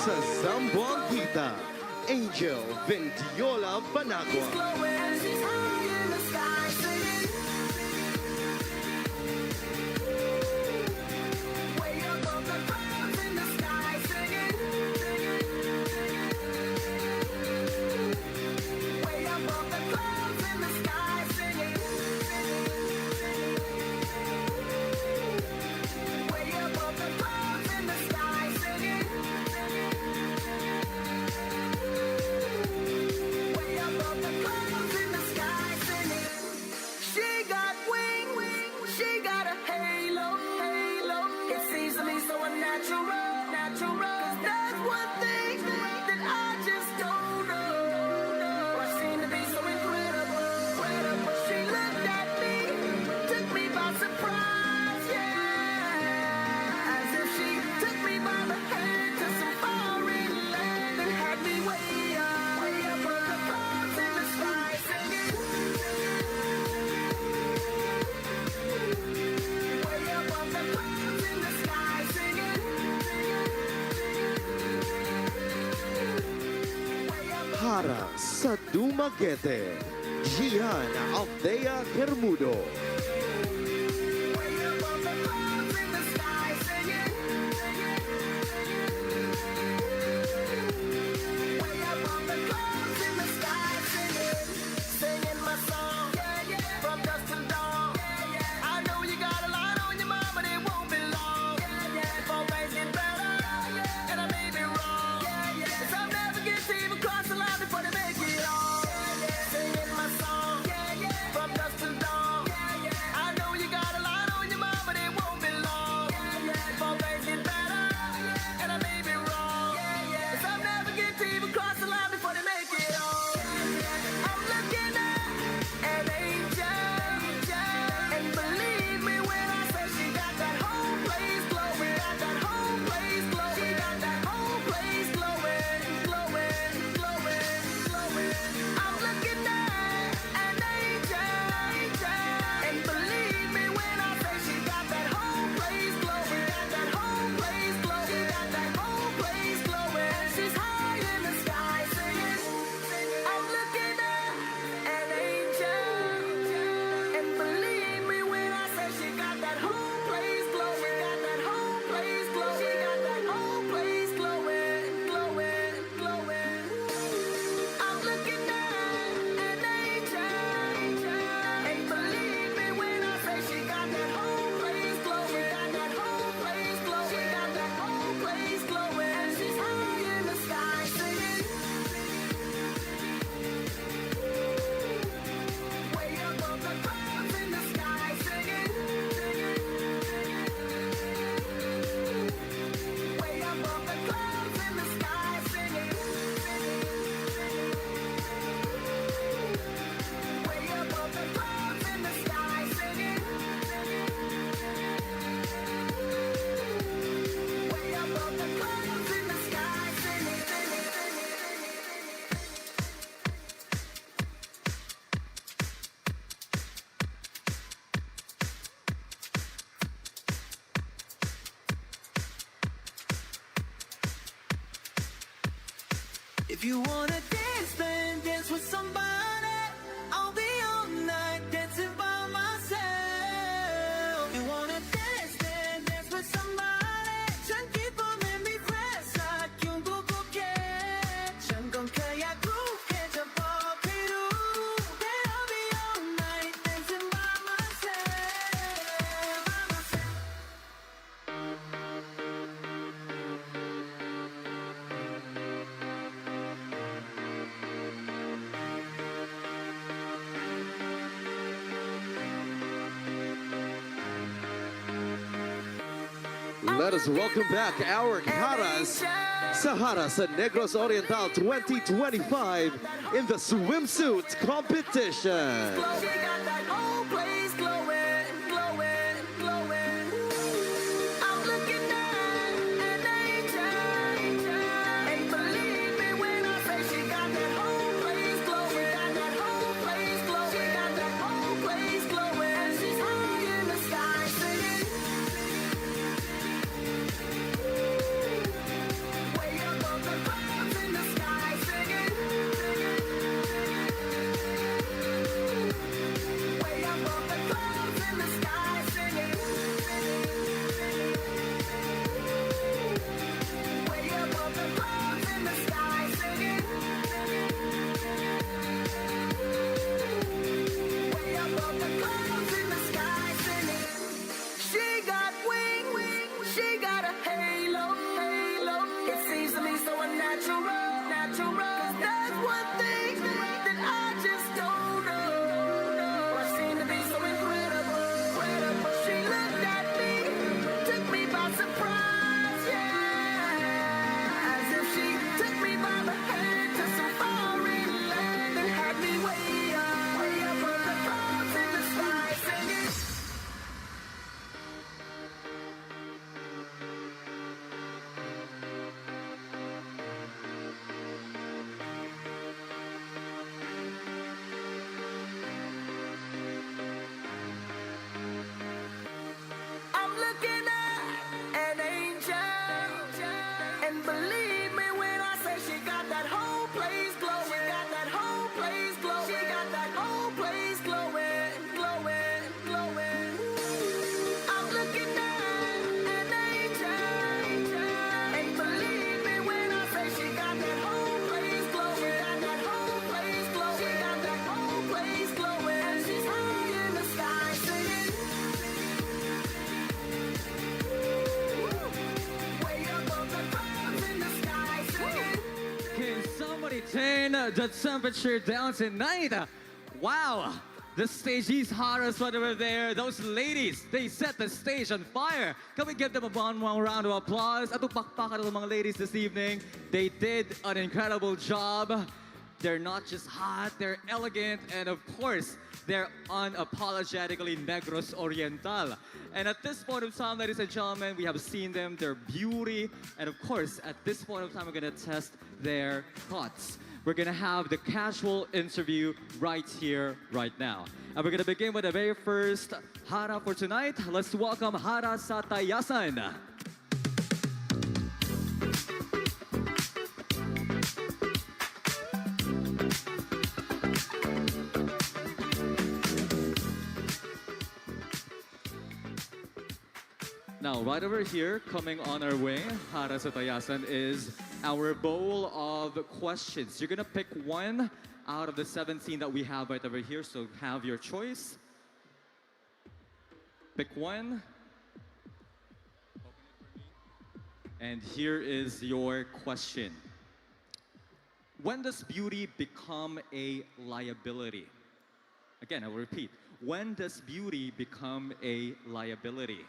sa Zamboanguita, Angel Vendiola Banagua.
She's high in the sky singing. Way above the clouds in the sky singing. Way above the clouds in the sky singing. Way above the clouds in the sky singing. Way above the clouds in the sky singing. She got wings, she got a halo, halo. It seems to me so unnatural, natural. 'Cause that's one thing that I just don't know. I seem to be so incredible, incredible. She looked at me, took me by surprise, yeah. As if she took me by the hand to some foreign land and had me way above the clouds in the sky singing. Way above the clouds in the sky singing.
Hara sa Dumaguete, Gian Aldea Bermudo.
Way above the clouds in the sky singing. Way above the clouds in the sky singing. Singing my song, from dusk till dawn. I know you got a lot on your mind, but it won't be long. Before things get better, and I may be wrong. 'Cause I'll never get to even cross the line before they make it on. Singing my song, from dusk till dawn. I know you got a lot on your mind, but it won't be long. Before things get better, and I may be wrong. 'Cause I'll never get to even cross the line before they make it on. I'm looking at an angel, and believe me when I say she got that whole place glowing, got that whole place glowing, she got that whole place glowing, glowing, glowing, glowing. I'm looking at an angel, and believe me when I say she got that whole place glowing, got that whole place glowing, she got that whole place glowing. She's high in the sky singing. I'm looking at an angel, and believe me when I say she got that whole place glowing, got that whole place glowing, she got that whole place glowing, glowing, glowing. I'm looking at an angel, and believe me when I say she got that whole place glowing, got that whole place glowing, she got that whole place glowing. She's high in the sky singing. Way above the clouds in the sky singing. Way above the clouds in the sky singing. Way above the clouds in the sky singing. Way above the clouds in the sky singing. If you wanna dance, then dance with somebody. I'll be all night dancing by myself. You wanna dance, then dance with somebody. ฉันคิดว่ามันมีแค่สักyung bubuke. ฉันคงแค่อยากรู้แค่จะบอกให้รู้ that I'll be all night dancing by myself, by myself.
Let us welcome back our Haras sa Hara sa Negros Oriental 2025 in the swimsuit competition.
She got that whole place glowing, glowing, glowing. I'm looking at an angel, and believe me when I say she got that whole place glowing, got that whole place glowing, she got that whole place glowing. She's high in the sky singing. Way above
bring the temperature down tonight. Wow, the stage is hottest right over there. Those ladies, they set the stage on fire. Can we give them a one round of applause? At pakpakan ng mga ladies this evening. They did an incredible job. They're not just hot, they're elegant, and of course, they're unapologetically Negros Oriental. And at this point of time, ladies and gentlemen, we have seen them, their beauty, and of course, at this point of time, we're gonna test their thoughts. We're gonna have the casual interview right here, right now. And we're gonna begin with the very first Hara for tonight. Let's welcome Hara sa Tayasan. Now, right over here, coming on our way, Hara sa Tayasan, is our bowl of questions. You're gonna pick one out of the 17 that we have right over here, so have your choice. Pick one. And here is your question. When does beauty become a liability? Again, I will repeat. When does beauty become a liability?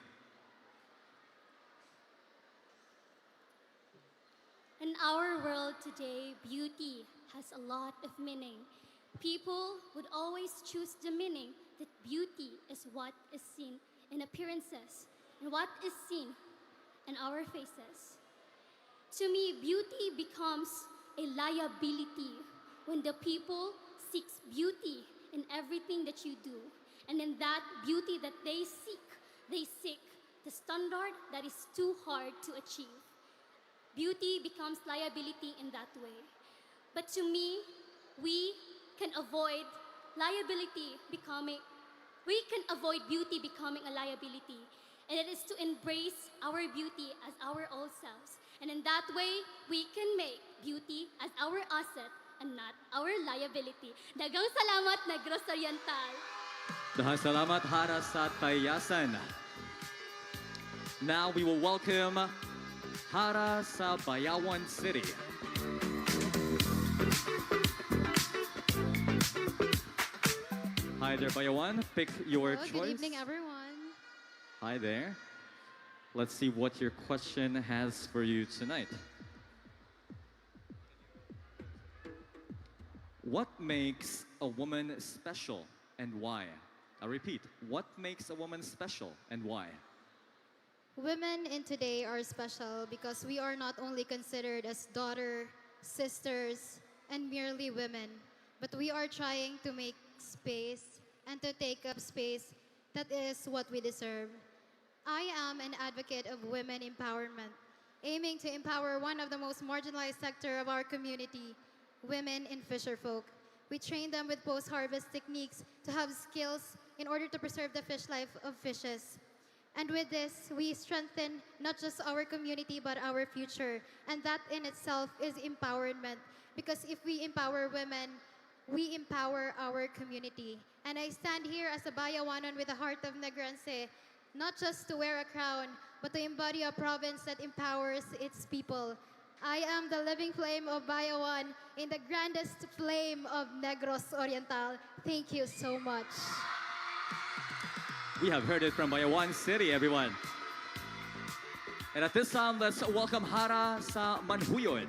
In our world today, beauty has a lot of meaning. People would always choose the meaning that beauty is what is seen in appearances and what is seen in our faces. To me, beauty becomes a liability when the people seeks beauty in everything that you do. And in that beauty that they seek the standard that is too hard to achieve. Beauty becomes liability in that way. But to me, we can avoid beauty becoming a liability. And it is to embrace our beauty as our old selves. And in that way, we can make beauty as our asset and not our liability. Dagang salamat, Negros Oriental.
Daghang salamat, Hara sa Tayasan. Now we will welcome Hara sa Bayawan City. Hi there, Bayawan. Pick your choice.
Good evening, everyone.
Hi there. Let's see what your question has for you tonight. What makes a woman special and why? I repeat, what makes a woman special and why?
Women in today are special because we are not only considered as daughter, sisters, and merely women, but we are trying to make space and to take up space that is what we deserve. I am an advocate of women empowerment, aiming to empower one of the most marginalized sector of our community, women in fisherfolk. We train them with post-harvest techniques to have skills in order to preserve the fish life of fishes. And with this, we strengthen not just our community, but our future. And that in itself is empowerment. Because if we empower women, we empower our community. And I stand here as a Bayawanon with the heart of Negrense, not just to wear a crown, but to embody a province that empowers its people. I am the living flame of Bayawan in the grandest flame of Negros Oriental. Thank you so much.
We have heard it from Bayawan City, everyone. And at this time, let's welcome Hara sa Manhuyod.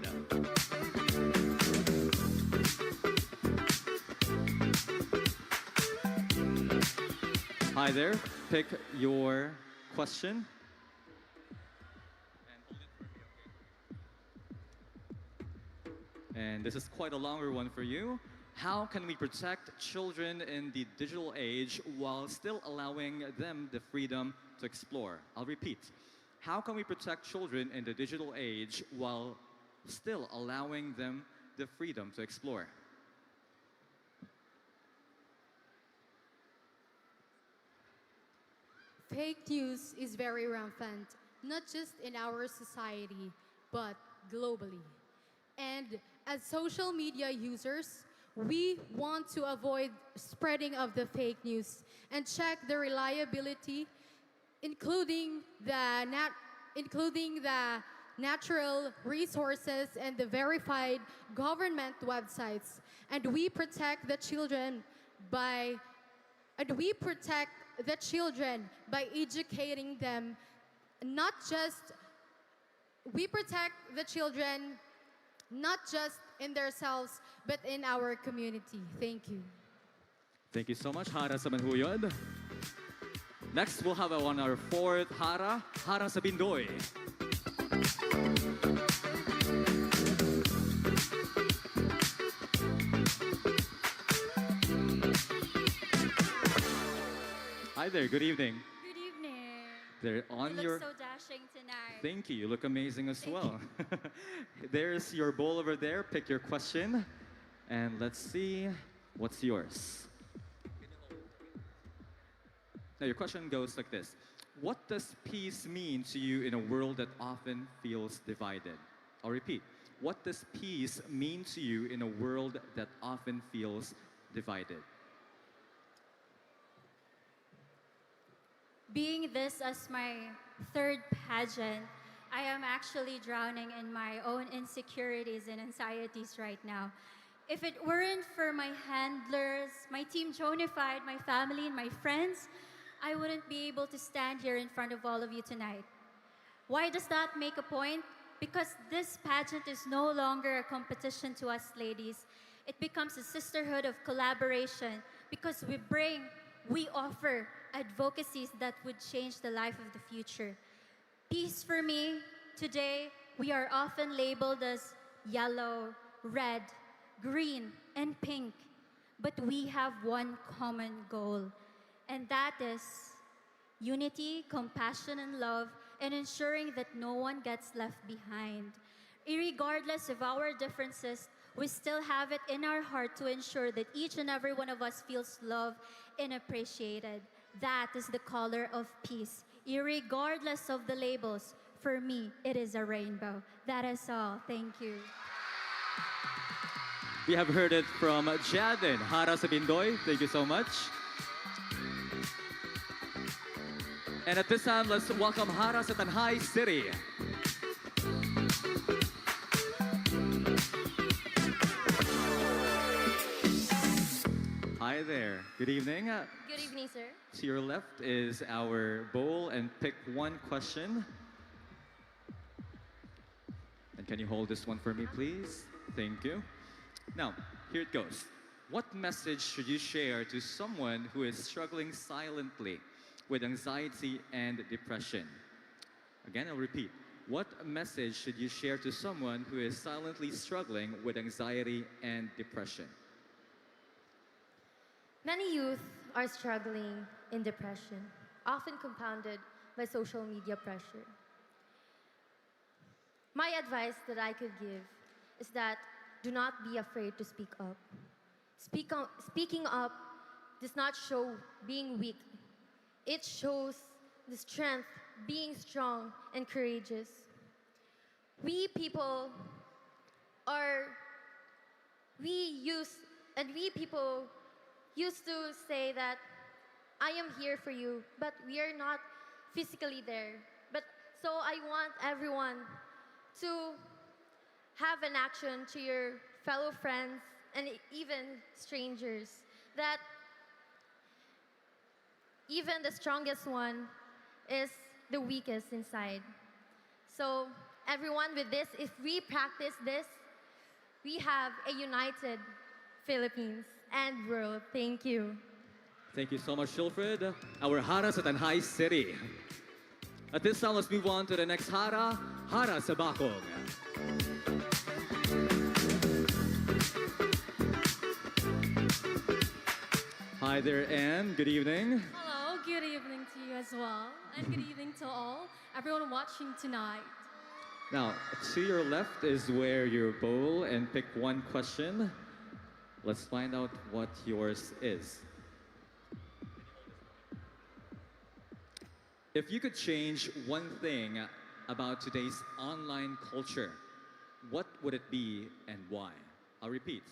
Hi there. Pick your question. And this is quite a longer one for you. How can we protect children in the digital age while still allowing them the freedom to explore? I'll repeat. How can we protect children in the digital age while still allowing them the freedom to explore?
Fake news is very rampant, not just in our society, but globally. And as social media users, we want to avoid spreading of the fake news and check the reliability, including the natural resources and the verified government websites. And we protect the children by educating them. Not just we protect the children not just in themselves but in our community. Thank you.
Thank you so much, Hara sa Manhuyod. Next, we'll have on our fourth Hara, Hara sa Bindoy. Hi there, good evening.
Good evening.
They're on
You
your...
look so dashing tonight.
Thank you, you look amazing as well. There's your bowl over there, pick your question. And let's see, what's yours? Now your question goes like this. What does peace mean to you in a world that often feels divided? I'll repeat. What does peace mean to you in a world that often feels divided?
Being this as my third pageant, I am actually drowning in my own insecurities and anxieties right now. If it weren't for my handlers, my team Jonified, my family, and my friends, I wouldn't be able to stand here in front of all of you tonight. Why does that make a point? Because this pageant is no longer a competition to us ladies. It becomes a sisterhood of collaboration because we offer advocacies that would change the life of the future. Peace for me, today, we are often labeled as yellow, red, green, and pink. But we have one common goal, and that is unity, compassion, and love, and ensuring that no one gets left behind. Irregardless of our differences, we still have it in our heart to ensure that each and every one of us feels loved and appreciated. That is the color of peace. Irregardless of the labels, for me, it is a rainbow. That is all. Thank you.
We have heard it from Jaden, Hara sa Bindoy. Thank you so much. And at this time, let's welcome Hara sa Tanjay City. Hi there. Good evening.
Good evening, sir.
To your left is our bowl and pick one question. And can you hold this one for me, please? Thank you. Now, here it goes. What message should you share to someone who is struggling silently with anxiety and depression? Again, I'll repeat. What message should you share to someone who is silently struggling with anxiety and depression?
Many youth are struggling in depression, often compounded by social media pressure. My advice that I could give is that do not be afraid to speak up. Speaking up does not show being weak. It shows the strength, being strong and courageous. We people used to say that I am here for you, but we are not physically there. But so I want everyone to have an action to your fellow friends and even strangers that even the strongest one is the weakest inside. So everyone with this, if we practice this, we have a united Philippines and world. Thank you.
Thank you so much, Shilfred. Our Hara sa Tanjay City. At this time, let's move on to the next Hara, Hara sa Bacong. Hi there, Anne. Good evening.
Hello, good evening to you as well. And good evening to all, everyone watching tonight.
Now, to your left is where your bowl and pick one question. Let's find out what yours is. If you could change one thing about today's online culture, what would it be and why? I'll repeat.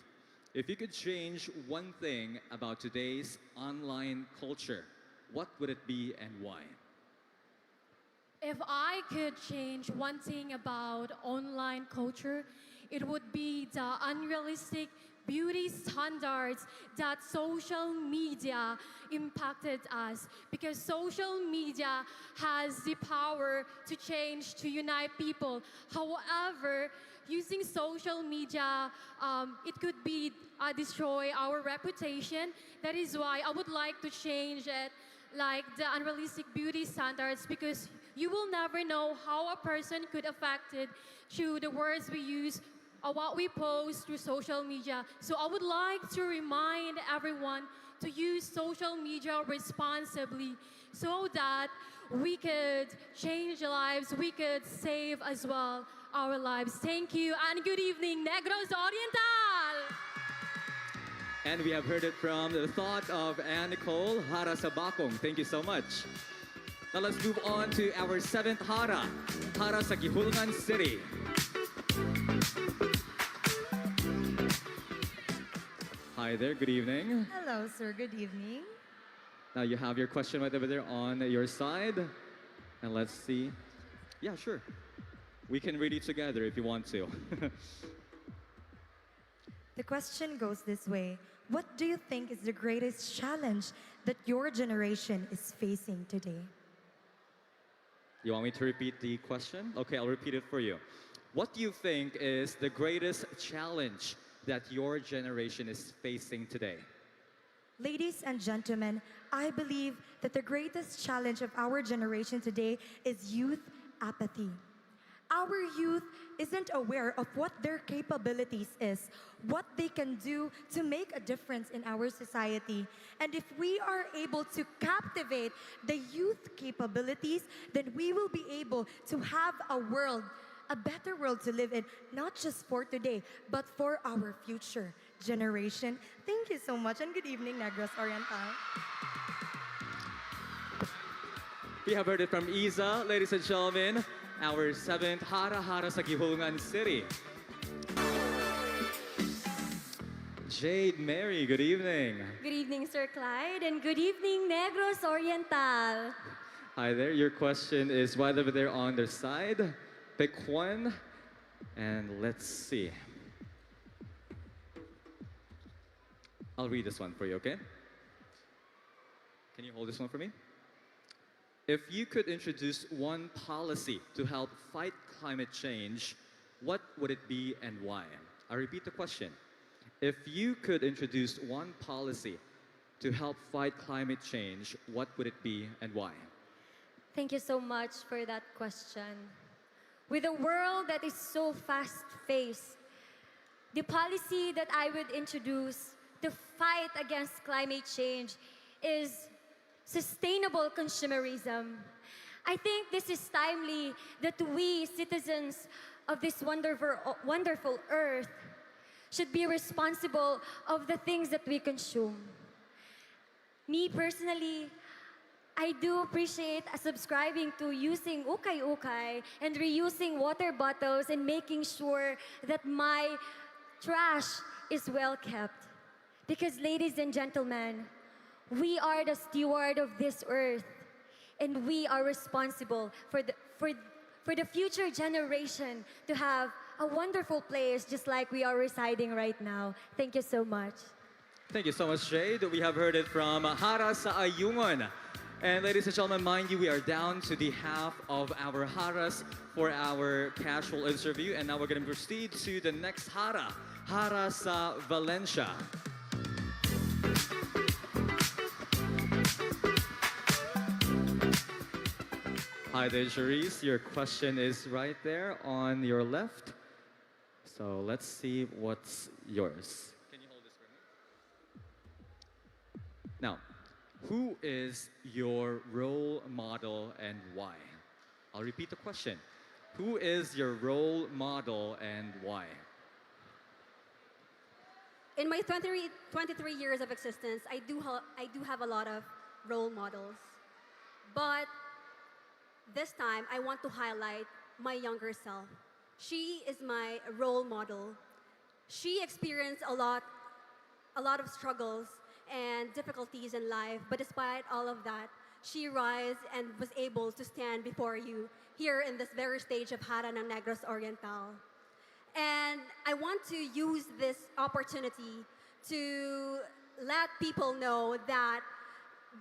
If you could change one thing about today's online culture, what would it be and why?
If I could change one thing about online culture, it would be the unrealistic beauty standards that social media impacted us, because social media has the power to change, to unite people. However, using social media, it could be destroy our reputation. That is why I would like to change it, like the unrealistic beauty standards, because you will never know how a person could affect it through the words we use or what we post through social media. So I would like to remind everyone to use social media responsibly so that we could change lives, we could save as well our lives. Thank you and good evening, Negros Oriental!
And we have heard it from the thought of Anne Nicole, Hara sa Bakong. Thank you so much. Now let's move on to our seventh Hara, Hara sa Gihulngan City. Hi there, good evening.
Hello, sir. Good evening.
Now you have your question right over there on your side. And let's see. Yeah, sure. We can read it together if you want to.
The question goes this way. What do you think is the greatest challenge that your generation is facing today?
You want me to repeat the question? Okay, I'll repeat it for you. What do you think is the greatest challenge that your generation is facing today?
Ladies and gentlemen, I believe that the greatest challenge of our generation today is youth apathy. Our youth isn't aware of what their capabilities is, what they can do to make a difference in our society. And if we are able to captivate the youth capabilities, then we will be able to have a world, a better world to live in, not just for today, but for our future generation. Thank you so much and good evening, Negros Oriental.
We have heard it from Isa, ladies and gentlemen, our seventh Hara Hara sa Gihulngan City. Jade Mary, good evening.
Good evening, Sir Clyde, and good evening, Negros Oriental.
Hi there, your question is right over there on their side. Pick one, and let's see. I'll read this one for you, okay? Can you hold this one for me? If you could introduce one policy to help fight climate change, what would it be and why? I repeat the question. If you could introduce one policy to help fight climate change, what would it be and why?
Thank you so much for that question. With a world that is so fast-paced, the policy that I would introduce to fight against climate change is sustainable consumerism. I think this is timely that we, citizens of this wonderful earth, should be responsible of the things that we consume. Me personally, I do appreciate subscribing to using ukay-ukay and reusing water bottles and making sure that my trash is well kept. Because ladies and gentlemen, we are the steward of this earth, and we are responsible for the future generation to have a wonderful place just like we are residing right now. Thank you so much.
Thank you so much, Jade. We have heard it from Hara sa Ayungon. And ladies and gentlemen, mind you, we are down to the half of our Haras for our casual interview. And now we're going to proceed to the next Hara, Hara sa Valencia. Hi there, Charisse. Your question is right there on your left. So let's see what's yours. Can you hold this for me? Now, who is your role model and why? I'll repeat the question. Who is your role model and why?
In my 23 years of existence, I do have a lot of role models. But this time, I want to highlight my younger self. She is my role model. She experienced a lot of struggles and difficulties in life, but despite all of that,
she rise and was able to stand before you here in this very stage of Hara ng Negros Oriental. And I want to use this opportunity to let people know that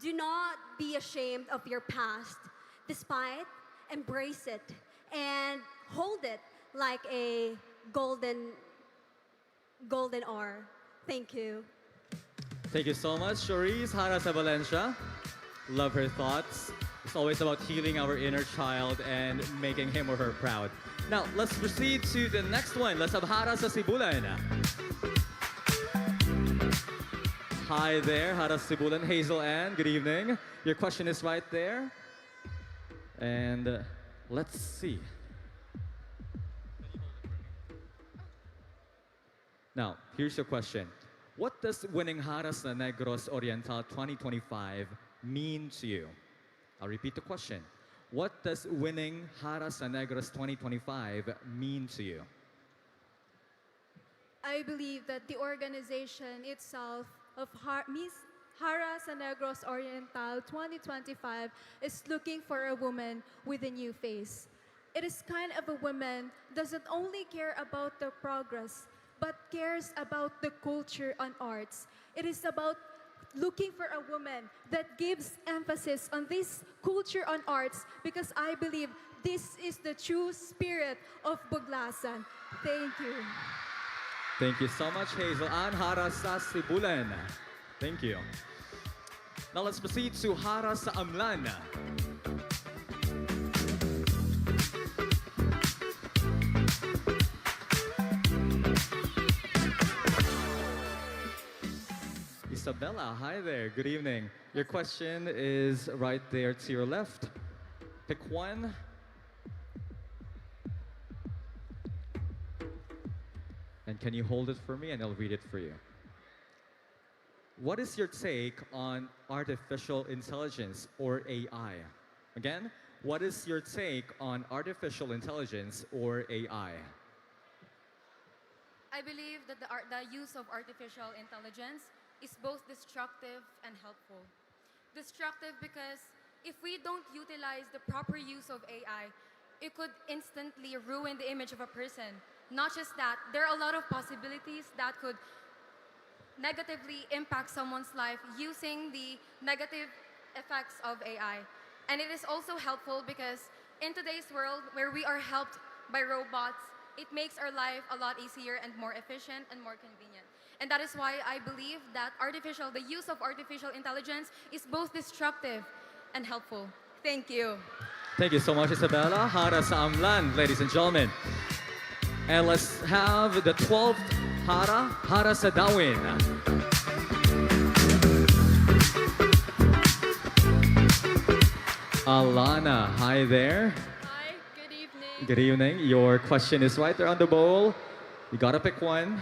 do not be ashamed of your past. Despite, embrace it and hold it like a golden ore. Thank you.
Thank you so much, Sharice Hara sa Valencia. Love her thoughts. It's always about healing our inner child and making him or her proud. Now, let's proceed to the next one. Let's have Hara sa Sibulan. Hi there, Hara Sibulan, Hazel Ann, good evening. Your question is right there. And let's see. Now, here's your question. What does winning Hara sa Negros Oriental 2025 mean to you? I'll repeat the question. What does winning Hara sa Negros 2025 mean to you?
I believe that the organization itself of Miss Hara sa Negros Oriental 2025 is looking for a woman with a new face. It is kind of a woman doesn't only care about the progress, but cares about the culture and arts. It is about looking for a woman that gives emphasis on this culture and arts because I believe this is the true spirit of Buglasan. Thank you.
Thank you so much, Hazel Ann. Hara sa Sibulan. Thank you. Now let's proceed to Hara sa Amlan. Isabella, hi there. Good evening. Your question is right there to your left. Pick one. And can you hold it for me and I'll read it for you. What is your take on artificial intelligence or AI? Again, what is your take on artificial intelligence or AI?
I believe that the use of artificial intelligence is both destructive and helpful. Destructive because if we don't utilize the proper use of AI, it could instantly ruin the image of a person. Not just that, there are a lot of possibilities that could negatively impact someone's life using the negative effects of AI. And it is also helpful because in today's world where we are helped by robots, it makes our life a lot easier and more efficient and more convenient. And that is why I believe that the use of artificial intelligence is both destructive and helpful. Thank you.
Thank you so much, Isabella. Hara sa Amlan, ladies and gentlemen. And let's have the 12th Hara, Hara sa Dawin. Alana, hi there.
Hi, good evening.
Good evening. Your question is right there on the bowl. You gotta pick one.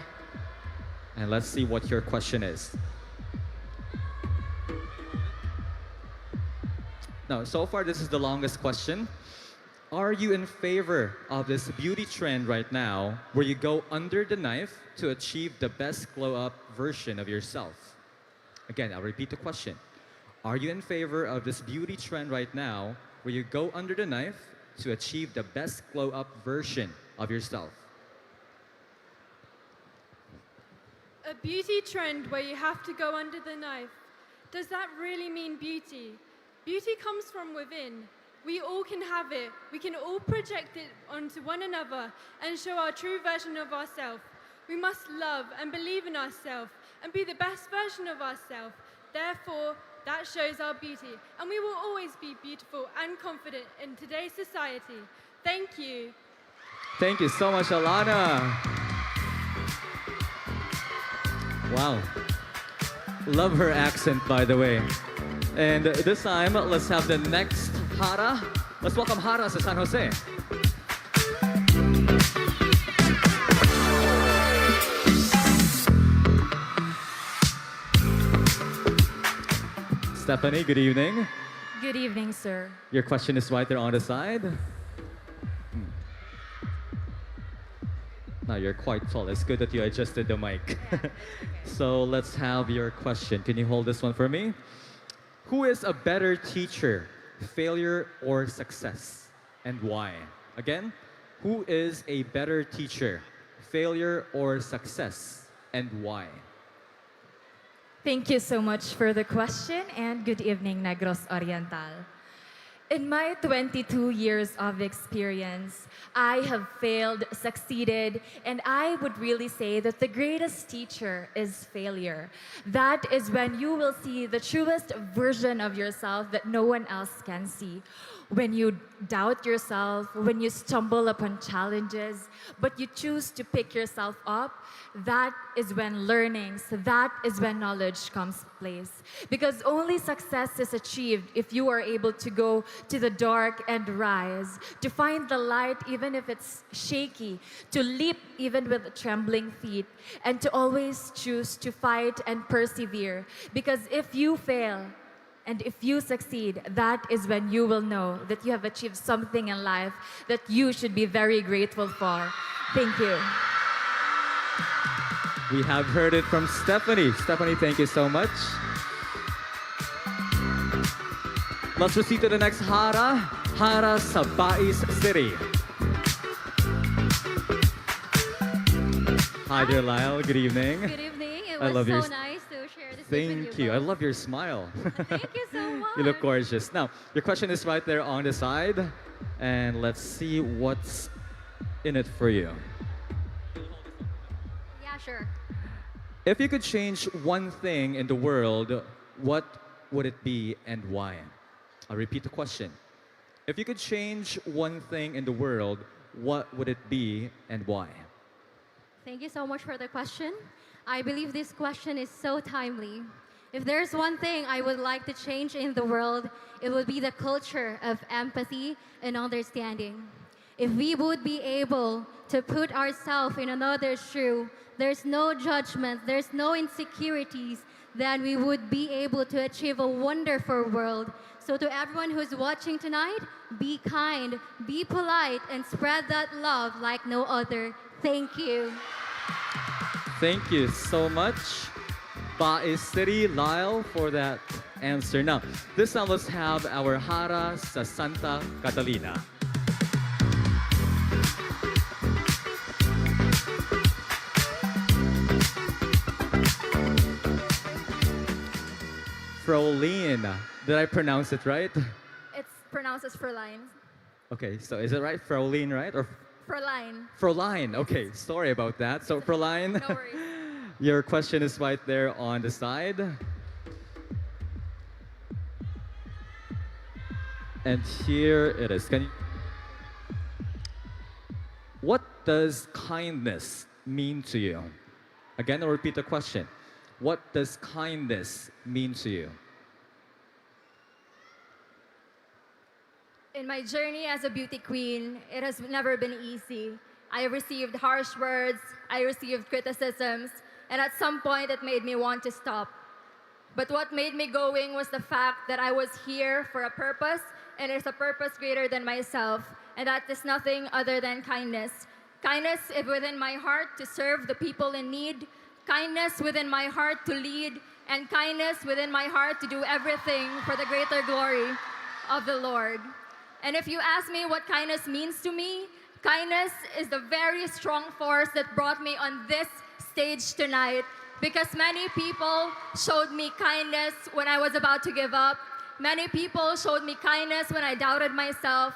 And let's see what your question is. Now, so far, this is the longest question. Are you in favor of this beauty trend right now where you go under the knife to achieve the best glow-up version of yourself? Again, I'll repeat the question. Are you in favor of this beauty trend right now where you go under the knife to achieve the best glow-up version of yourself?
A beauty trend where you have to go under the knife. Does that really mean beauty? Beauty comes from within. We all can have it. We can all project it onto one another and show our true version of ourselves. We must love and believe in ourselves and be the best version of ourselves. Therefore, that shows our beauty. And we will always be beautiful and confident in today's society. Thank you.
Thank you so much, Alana. Wow. Love her accent, by the way. And this time, let's have the next Hara. Let's welcome Hara sa San Jose. Stephanie, good evening.
Good evening, sir.
Your question is right there on the side. Now you're quite tall. It's good that you adjusted the mic. So let's have your question. Can you hold this one for me? Who is a better teacher, failure or success, and why? Again, who is a better teacher, failure or success, and why?
Thank you so much for the question, and good evening, Negros Oriental. In my 22 years of experience, I have failed, succeeded, and I would really say that the greatest teacher is failure. That is when you will see the truest version of yourself that no one else can see. When you doubt yourself, when you stumble upon challenges, but you choose to pick yourself up, that is when learnings, that is when knowledge comes place. Because only success is achieved if you are able to go to the dark and rise, to find the light even if it's shaky, to leap even with trembling feet, and to always choose to fight and persevere. Because if you fail, and if you succeed, that is when you will know that you have achieved something in life that you should be very grateful for. Thank you.
We have heard it from Stephanie. Stephanie, thank you so much. Let's proceed to the next Hara. Hara sa Bais City. Hi there, Lyle. Good evening.
Good evening. It
I
was
love
so
your
nice to share this week with
Thank
you
you. I
both.
love your smile.
Thank you so much.
You look gorgeous. Now, your question is right there on the side. And let's see what's in it for you.
Yeah, sure.
If you could change one thing in the world, what would it be and why? I'll repeat the question. If you could change one thing in the world, what would it be and why?
Thank you so much for the question. I believe this question is so timely. If there's one thing I would like to change in the world, it would be the culture of empathy and understanding. If we would be able to put ourselves in another's shoe, there's no judgment, there's no insecurities, then we would be able to achieve a wonderful world. So to everyone who's watching tonight, be kind, be polite, and spread that love like no other. Thank you.
Thank you so much, Bais City, Lyle, for that answer. Now, this time let's have our Hara sa Santa Catalina. Frolene, did I pronounce it right?
It's pronounced as Fräulein.
Okay, so is it right? Frolene, right? Or
Fräulein.
Fräulein, okay, sorry about that. So Fräulein,
No worries.
your question is right there on the side. And here it is. What does kindness mean to you? Again, I'll repeat the question. What does kindness mean to you?
In my journey as a beauty queen, it has never been easy. I received harsh words, I received criticisms, and at some point it made me want to stop. But what made me going was the fact that I was here for a purpose, and it's a purpose greater than myself, and that is nothing other than kindness. Kindness is within my heart to serve the people in need, kindness within my heart to lead, and kindness within my heart to do everything for the greater glory of the Lord. And if you ask me what kindness means to me, kindness is the very strong force that brought me on this stage tonight, because many people showed me kindness when I was about to give up. Many people showed me kindness when I doubted myself,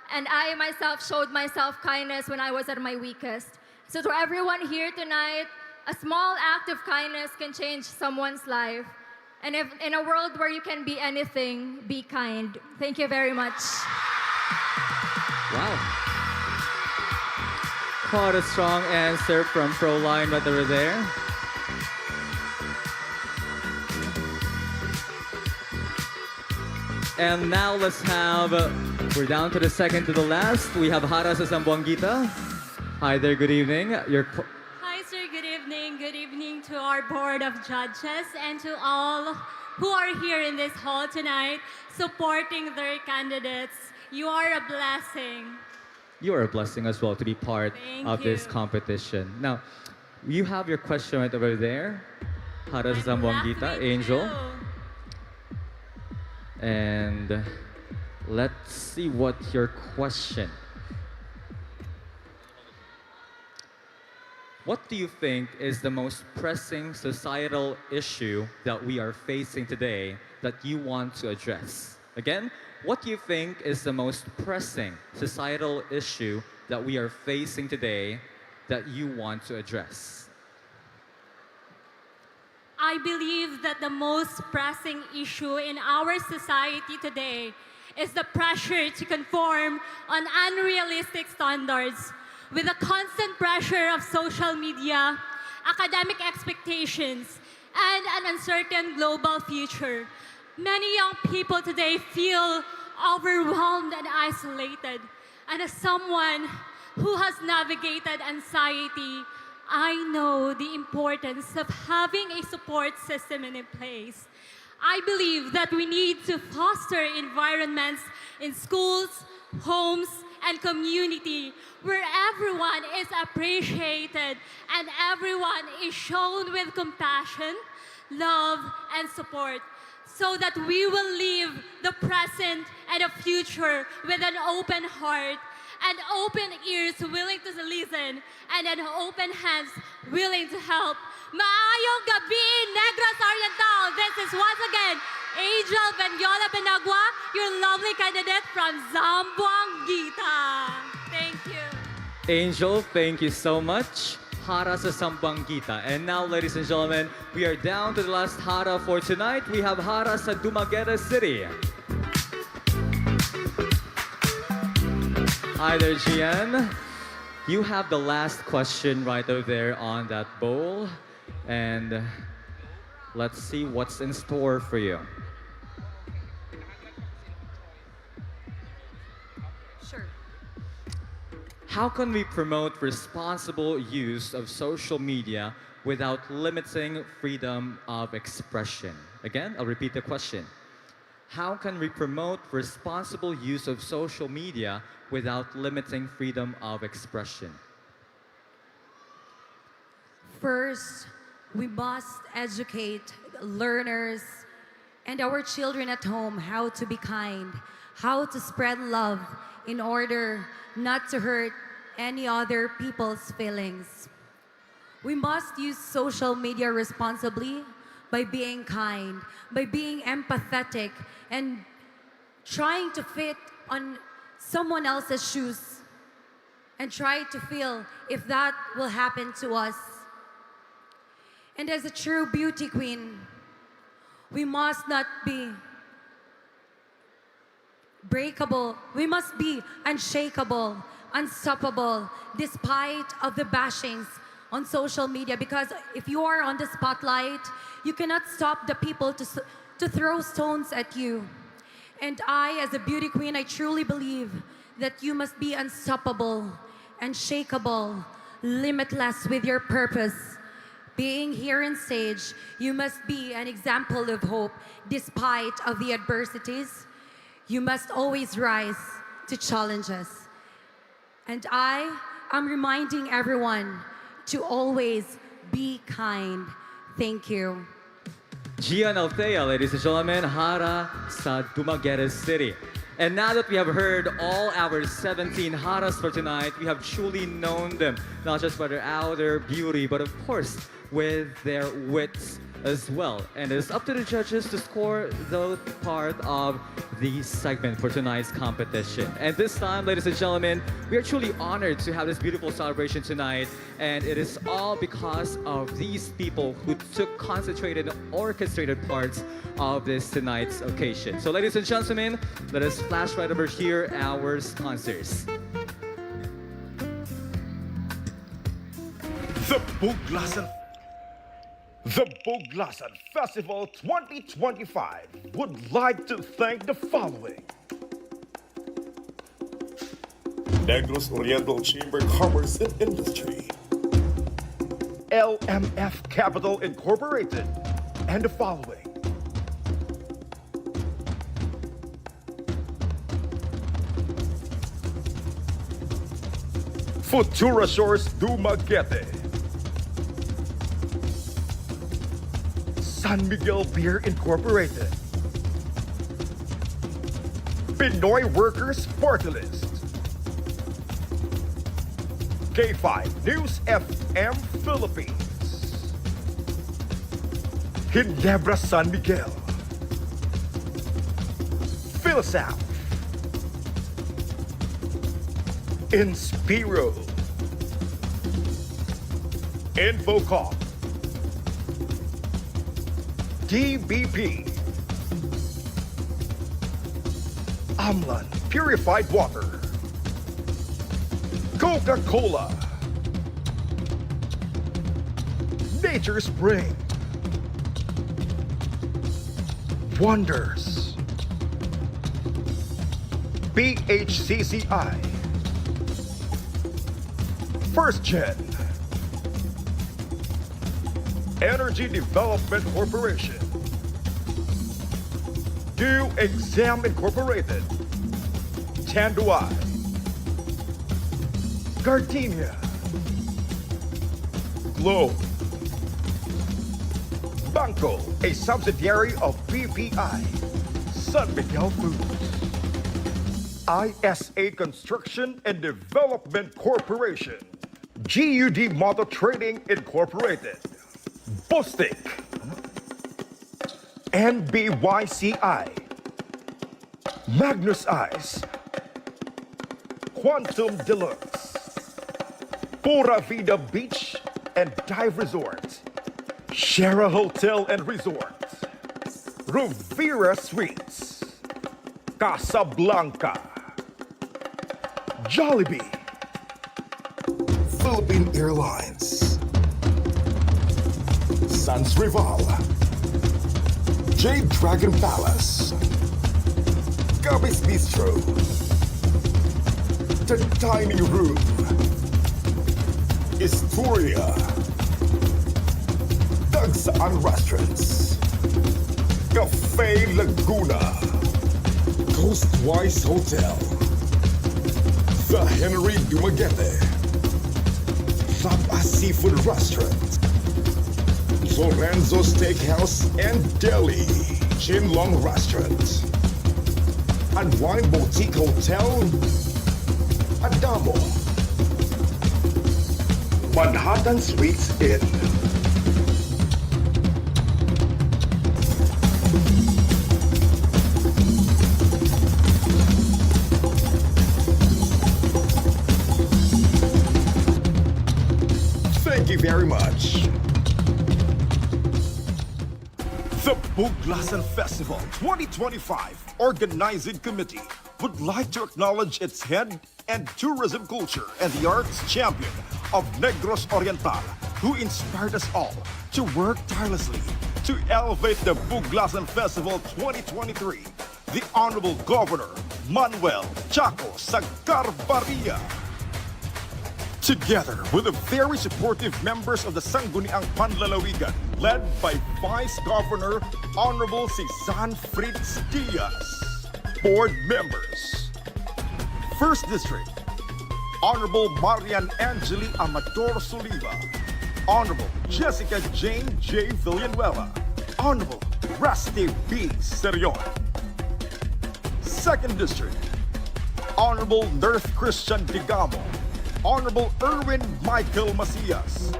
and I myself showed myself kindness when I was at my weakest. So to everyone here tonight, a small act of kindness can change someone's life. And if in a world where you can be anything, be kind. Thank you very much.
Wow. Quite a strong answer from Fräulein right over there. And now let's have, we're down to the second to the last. We have Hara sa Zamboanguita. Hi there, good evening.
Hi, sir. Good evening. Good evening to our board of judges and to all who are here in this hall tonight supporting their candidates. You are a blessing.
You are a blessing as well to be part
Thank
of this
you.
competition. Now, you have your question right over there. Hara sa Zamboanguita, Angel. And let's see what your question. What do you think is the most pressing societal issue that we are facing today that you want to address? Again, what do you think is the most pressing societal issue that we are facing today that you want to address?
I believe that the most pressing issue in our society today is the pressure to conform on unrealistic standards with the constant pressure of social media, academic expectations, and an uncertain global future. Many young people today feel overwhelmed and isolated. And as someone who has navigated anxiety, I know the importance of having a support system in place. I believe that we need to foster environments in schools, homes, and community where everyone is appreciated and everyone is shown with compassion, love, and support, so that we will live the present and the future with an open heart and open ears willing to listen and an open hands willing to help. Maayong gabi, Negros Oriental! This is once again Angel Benyola Penagua, your lovely candidate from Zamboanguita. Thank you.
Angel, thank you so much. Hara sa Zamboanguita. And now, ladies and gentlemen, we are down to the last Hara for tonight. We have Hara sa Dumaguete City. Hi there, Gian. You have the last question right over there on that bowl. And let's see what's in store for you.
Sure.
How can we promote responsible use of social media without limiting freedom of expression? Again, I'll repeat the question. How can we promote responsible use of social media without limiting freedom of expression?
First, we must educate learners and our children at home how to be kind, how to spread love in order not to hurt any other people's feelings. We must use social media responsibly by being kind, by being empathetic, and trying to fit on someone else's shoes and try to feel if that will happen to us. And as a true beauty queen, we must not be breakable. We must be unshakable, unstoppable, despite of the bashings on social media. Because if you are on the spotlight, you cannot stop the people to throw stones at you. And I, as a beauty queen, I truly believe that you must be unstoppable, unshakable, limitless with your purpose. Being here on stage, you must be an example of hope despite of the adversities. You must always rise to challenges. And I am reminding everyone to always be kind. Thank you.
Gian Althea, ladies and gentlemen, Hara sa Dumaguete City. And now that we have heard all our 17 Haras for tonight, we have truly known them, not just by their outer beauty, but of course, with their wits as well. And it's up to the judges to score the part of the segment for tonight's competition. And this time, ladies and gentlemen, we are truly honored to have this beautiful celebration tonight. And it is all because of these people who took concentrated and orchestrated parts of this tonight's occasion. So ladies and gentlemen, let us flash right over here our sponsors.
The Buglasan Festival 2025 would like to thank the following:
Negros Oriental Chamber Commerce and Industry,
LMF Capital Incorporated, and the following: Futura Shores Dumaguete, San Miguel Beer Incorporated, Pinoy Workers Party List. K5 News FM Philippines. Ginebra San Miguel. PhilSouth. Inspiro. Infocom. DBP. Amlan Purified Water. Coca-Cola. Nature Spring. Wonders. BHCCI. First Gen. Energy Development Corporation. Do Exam Incorporated. Tanduay. Gardenia. Globe. Banco, a subsidiary of BPI. San Miguel Foods. ISA Construction and Development Corporation. GUD Motor Trading Incorporated. Bostik. NBYCI. Magnus Ice. Quantum Deluxe. Pura Vida Beach and Dive Resort. Shera Hotel and Resort. Rivera Suites. Casablanca. Jollibee.
Philippine Airlines. Sans Rival. Jade Dragon Palace. Gabby's Bistro. The Tiny Room. Historia. Dagsaan Restaurants. Cafe Laguna. Coastwise Hotel. The Henry Dumaguete. Fapa Seafood Restaurant. Lorenzo Steakhouse and Deli. Chinlong Restaurant. Unwind Boutique Hotel. Adamo. Manhattan Suites Inn. Thank you very much.
The Buglasan Festival 2025 Organizing Committee would like to acknowledge its head and tourism culture and the arts champion of Negros Oriental, who inspired us all to work tirelessly to elevate the Buglasan Festival 2023, the Honorable Governor Manuel Chaco Sagarbarria. Together with the very supportive members of the Sangguniang Panlalawigan, led by Vice Governor Honorable Cesar Fritz Diaz. Board members. First District, Honorable Marian Angeli Amador Soliva. Honorable Jessica Jane J. Villanueva. Honorable Rusty B. Serion. Second District, Honorable Nurse Christian Digamo. Honorable Erwin Michael Macias.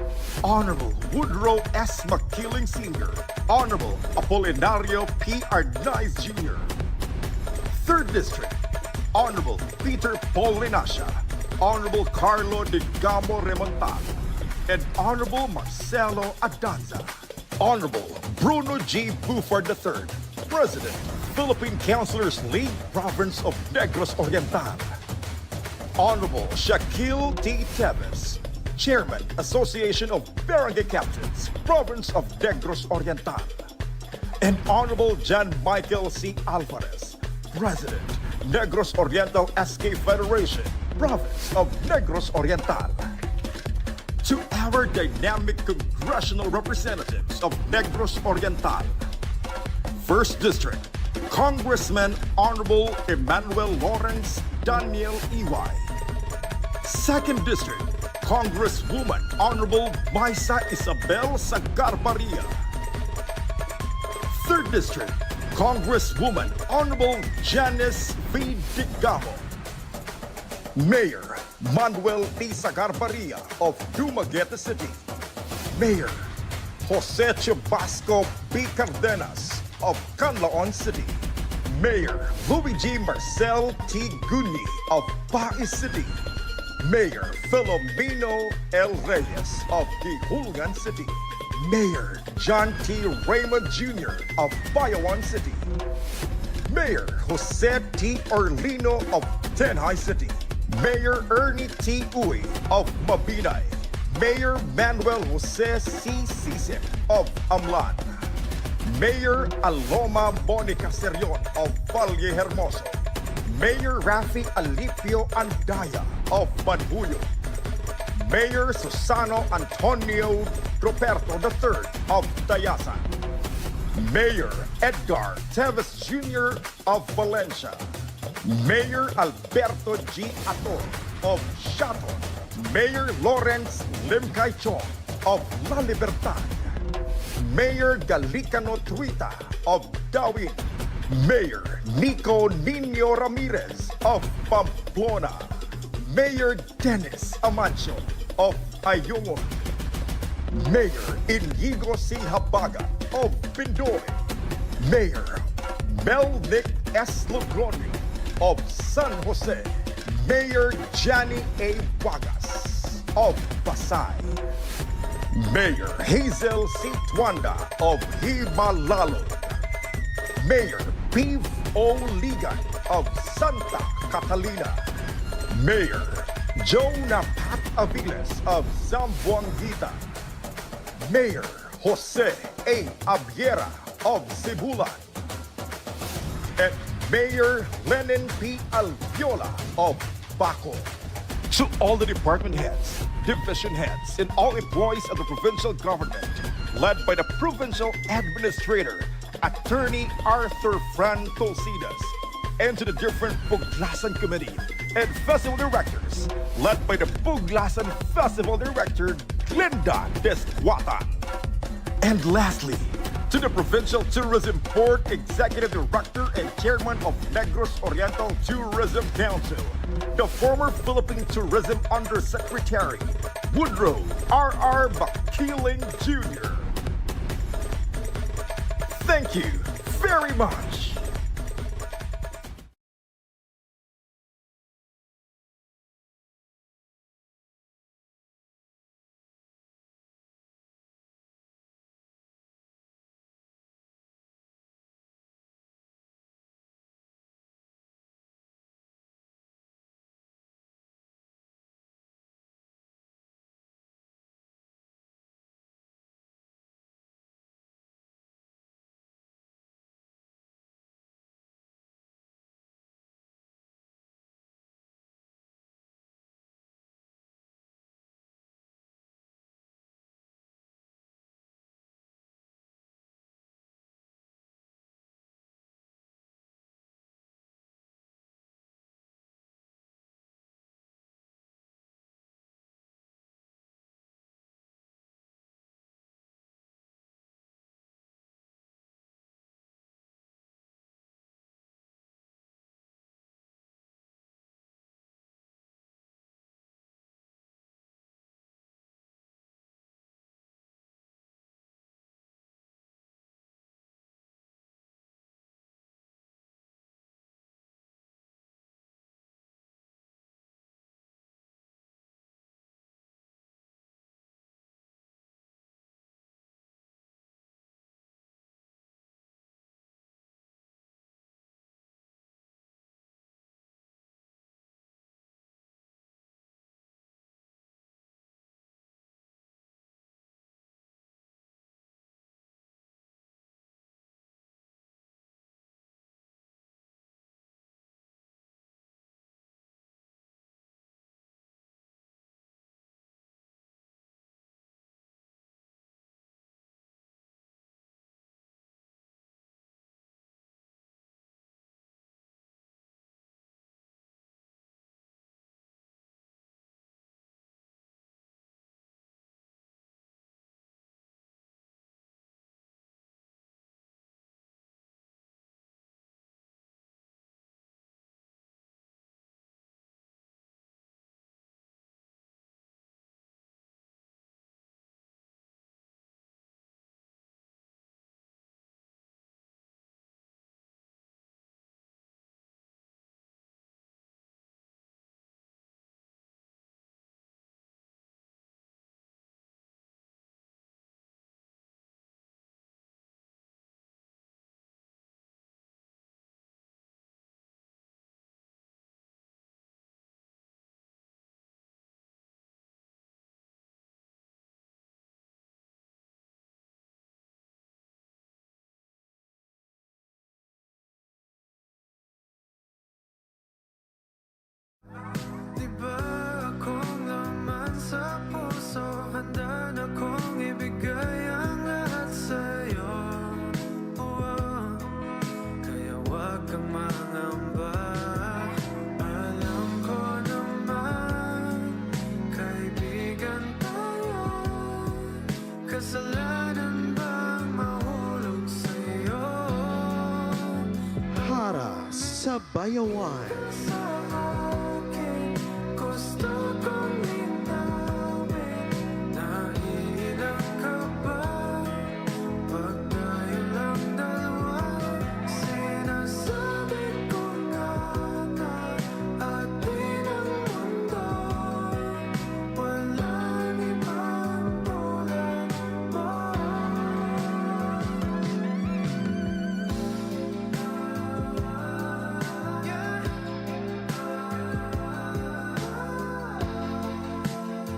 Honorable Woodrow S. McKilling Sr. Honorable Apolinario P. Arnaiz Jr. Third District, Honorable Peter Paul Renasha. Honorable Carlo Digamo Remontal. And Honorable Marcelo Adanza. Honorable Bruno G. Buford III, President, Philippine Councilors League, Province of Negros Oriental. Honorable Shaquille T. Teves, Chairman, Association of Barangay Captains, Province of Negros Oriental. And Honorable John Michael C. Alvarez, President, Negros Oriental SK Federation, Province of Negros Oriental. To our dynamic congressional representatives of Negros Oriental. First District, Congressman Honorable Emmanuel Lawrence Daniel Iway. Second District, Congresswoman Honorable Maisa Isabel Sagarbarria. Third District, Congresswoman Honorable Janice V. Digamo, Mayor Manuel T. Sagarbaria of Dumaguete City, Mayor Jose Chubasco B. Cardenas of Canlaon City, Mayor Luigi Marcel T. Guni of Pai City, Mayor Filomeno L. Reyes of Gihulgan City, Mayor John T. Raymond Jr. of Bayawan City, Mayor Jose T. Orlino of Tenhay City, Mayor Ernie T. Uy of Mabinay, Mayor Manuel Jose C. Sisip of Amlan, Mayor Aloma Monica Serion of Valle Hermoso, Mayor Rafi Alipio Andaya of Banbuyo, Mayor Susano Antonio Roberto III of Tayasan, Mayor Edgar Teves Jr. of Valencia, Mayor Alberto G. Ator of Shato, Mayor Lawrence Limcay Chong of La Libertad, Mayor Galicano Truita of Dawin, Mayor Nico Nino Ramirez of Pamplona, Mayor Dennis Amancio of Ayungon, Mayor Inigo C. Habaga of Pindoy, Mayor Melnick S. Logroño of San Jose, Mayor Johnny A. Wagas of Pasay, Mayor Hazel C. Tuanda of Himalalo, Mayor Piv O. Ligan of Santa Catalina, Mayor Jonah Pat Aviles of Zamboanguita, Mayor Jose A. Abiera of Sibulan, and Mayor Lenin P. Alviola of Baco. To all the department heads, division heads, and all employees of the provincial government, led by the provincial administrator, Attorney Arthur Fran Tolsidas, and to the different Buglasan committee and festival directors, led by the Buglasan Festival Director, Glinda Desguatan. And lastly, to the Provincial Tourism Board Executive Director and Chairman of Negros Oriental Tourism Council, the former Philippine Tourism Undersecretary, Woodrow R.R. Bakiling Jr. Thank you very much.
sayawan.
Gusto kong linawin, naiilang ka ba? Pag tayo lang dalawa, sinasabi ko nga na atin ang mundo. Walang ibang tulad mo.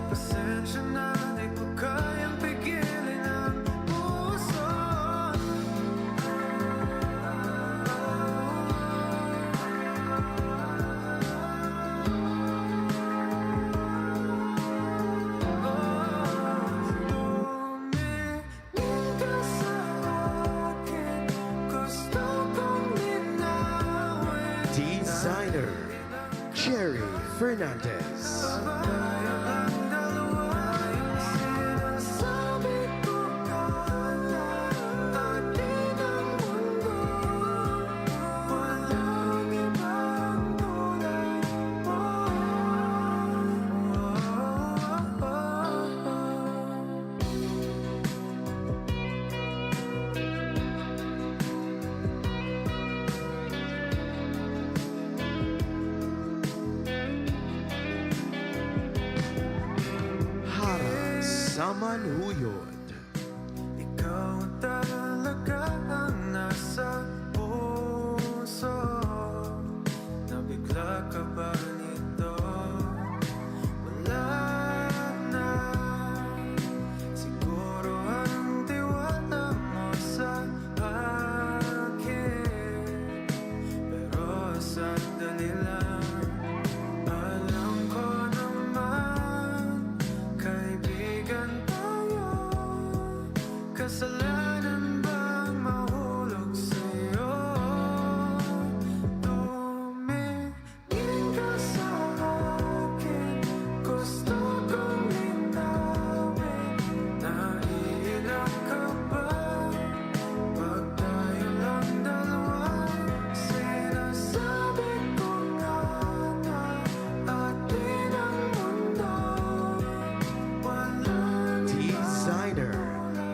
Pasensya na, di ko kayang pigilin ang puso. Tumingin ka sa akin, gusto kong linawin.
Designer Cherry Fernandez.
Sinasabi ko nga na atin ang mundo. Walang ibang tulad mo.
Hara Samanhuyod.
Ikaw talaga ang nasa puso. Nabigla ka ba nito? Wala na. Siguro ang tiwala mo sa akin. Pero sandali lang. Alam ko naman, kaibigan tayo. Kasalanan bang mahulog sa'yo? Tumingin ka sa akin, gusto kong linawin. Naiilang ka ba? Pag tayo lang dalawa, sinasabi ko nga na atin ang mundo. Walang
Designer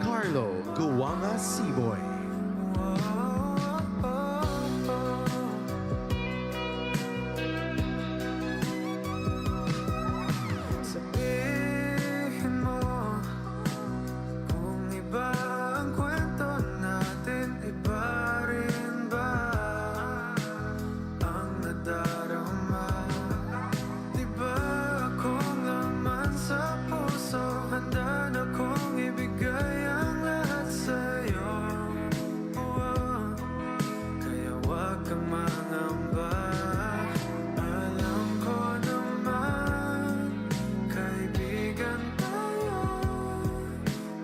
Carlo Guwanga Siboy.
Sabihin mo kung iba ang kwento natin, iba rin ba ang nadarama? Di ba akong laman sa puso, handa na kong ibigay ang lahat sa'yo. Kaya wag kang mangamba. Alam ko naman, kaibigan tayo.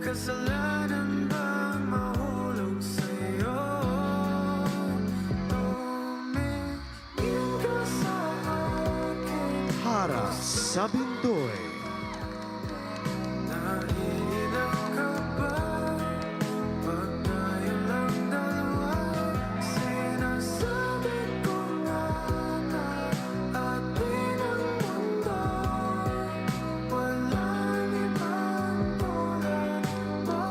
Kasalanan bang mahulog sa'yo? Tumingin ka sa akin.
Hara Sabindoy.
Naiilang ka ba? Pag tayo lang dalawa, sinasabi ko nga na atin ang mundo. Walang ibang tulad mo.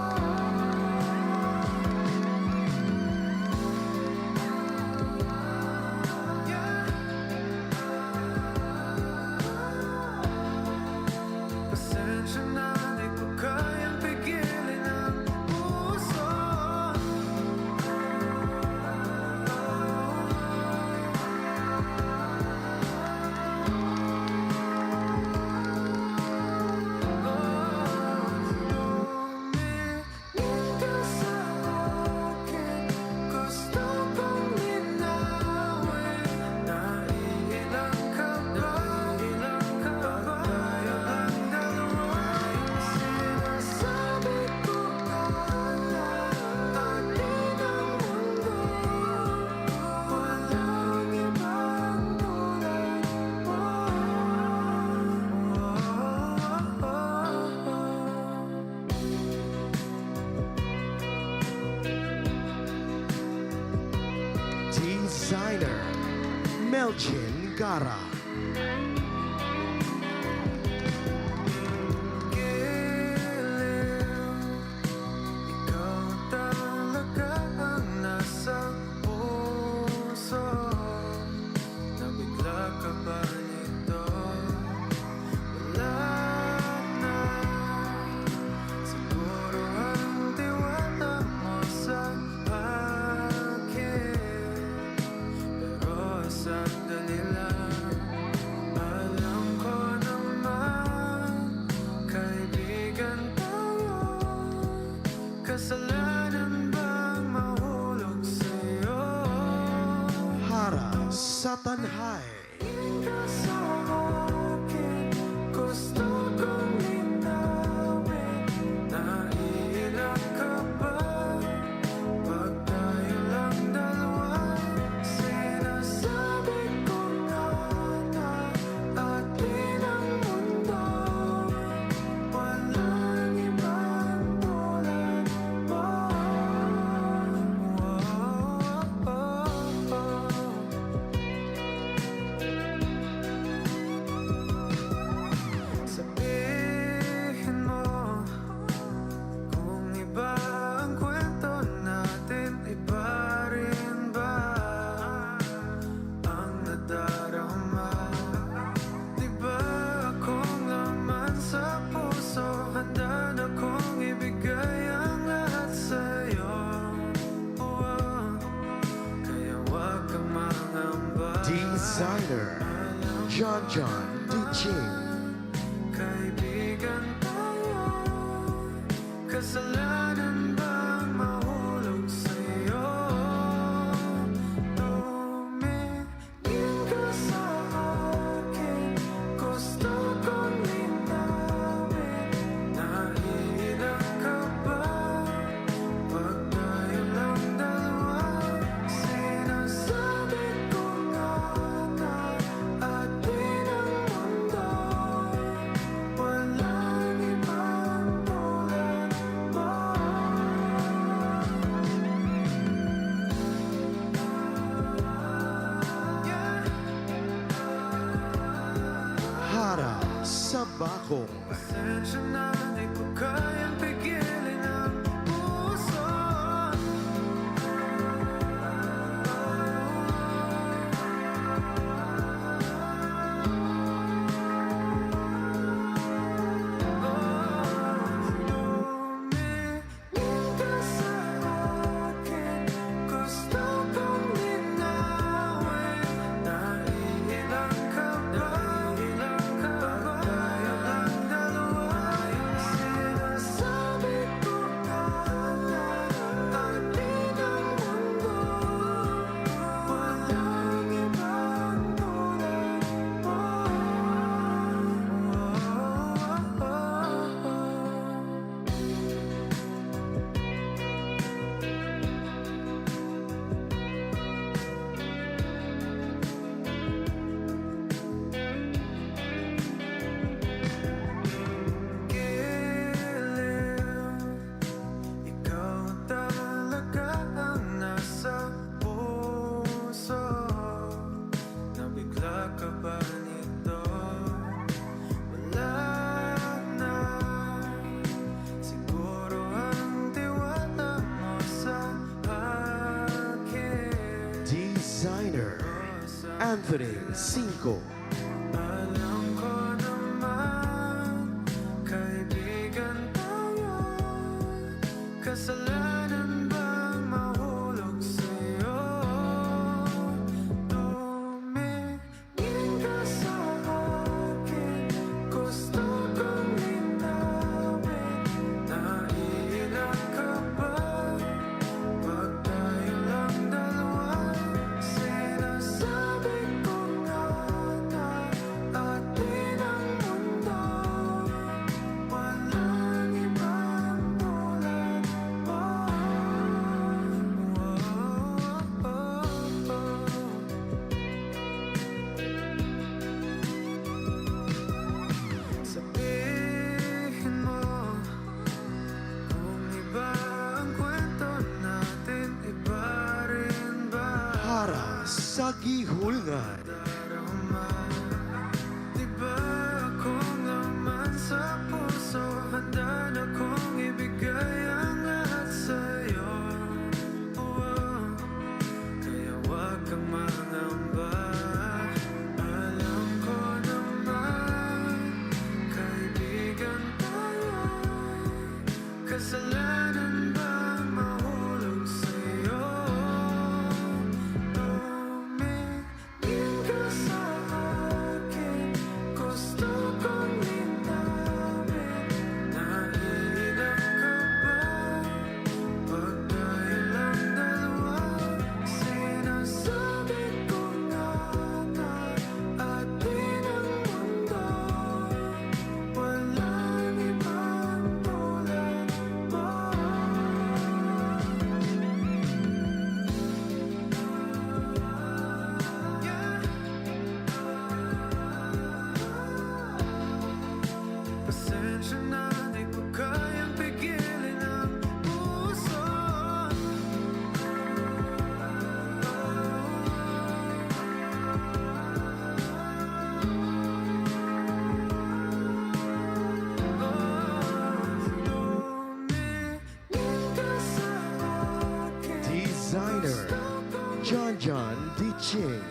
Elgin Gara. Hara sa tanhay. Designer John Dijing.
Kaibigan tayo, kasalanan bang mahulog sa'yo? Tumingin ka sa akin, gusto kong linawin. Naiilang ka ba pag tayo lang dalawa? Sinasabi ko nga na atin ang mundo. Walang ibang tulad mo.
Hara sa bakong.
Pasensya na, di ko kayang pigilin ang puso. Tumingin ka sa akin, gusto kong linawin. Naiilang ka ba? Pag tayo lang dalawa, sinasabi ko nga na atin ang mundo. Walang ibang tulad mo. Ikaw talaga ang nasa puso. Nabigla ka ba nito? Wala na. Siguro ang tiwala mo sa akin.
Designer Anthony Cinco.
Alam ko naman, kaibigan tayo. Kasalanan bang mahulog sa'yo? Tumingin ka sa akin, gusto kong linawin. Naiilang ka ba pag tayo lang dalawa? Sinasabi ko nga na
John D. Ching.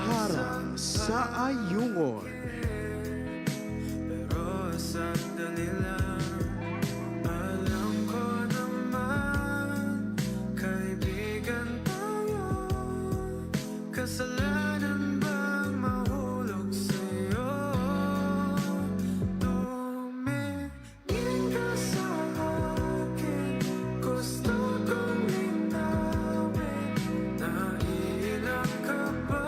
Hara sa ayungon.
Pero sandali lang, alam ko naman, kaibigan tayo. Kasalanan bang mahulog sa'yo? Tumingin ka sa akin, gusto kong linawin. Naiilang ka ba?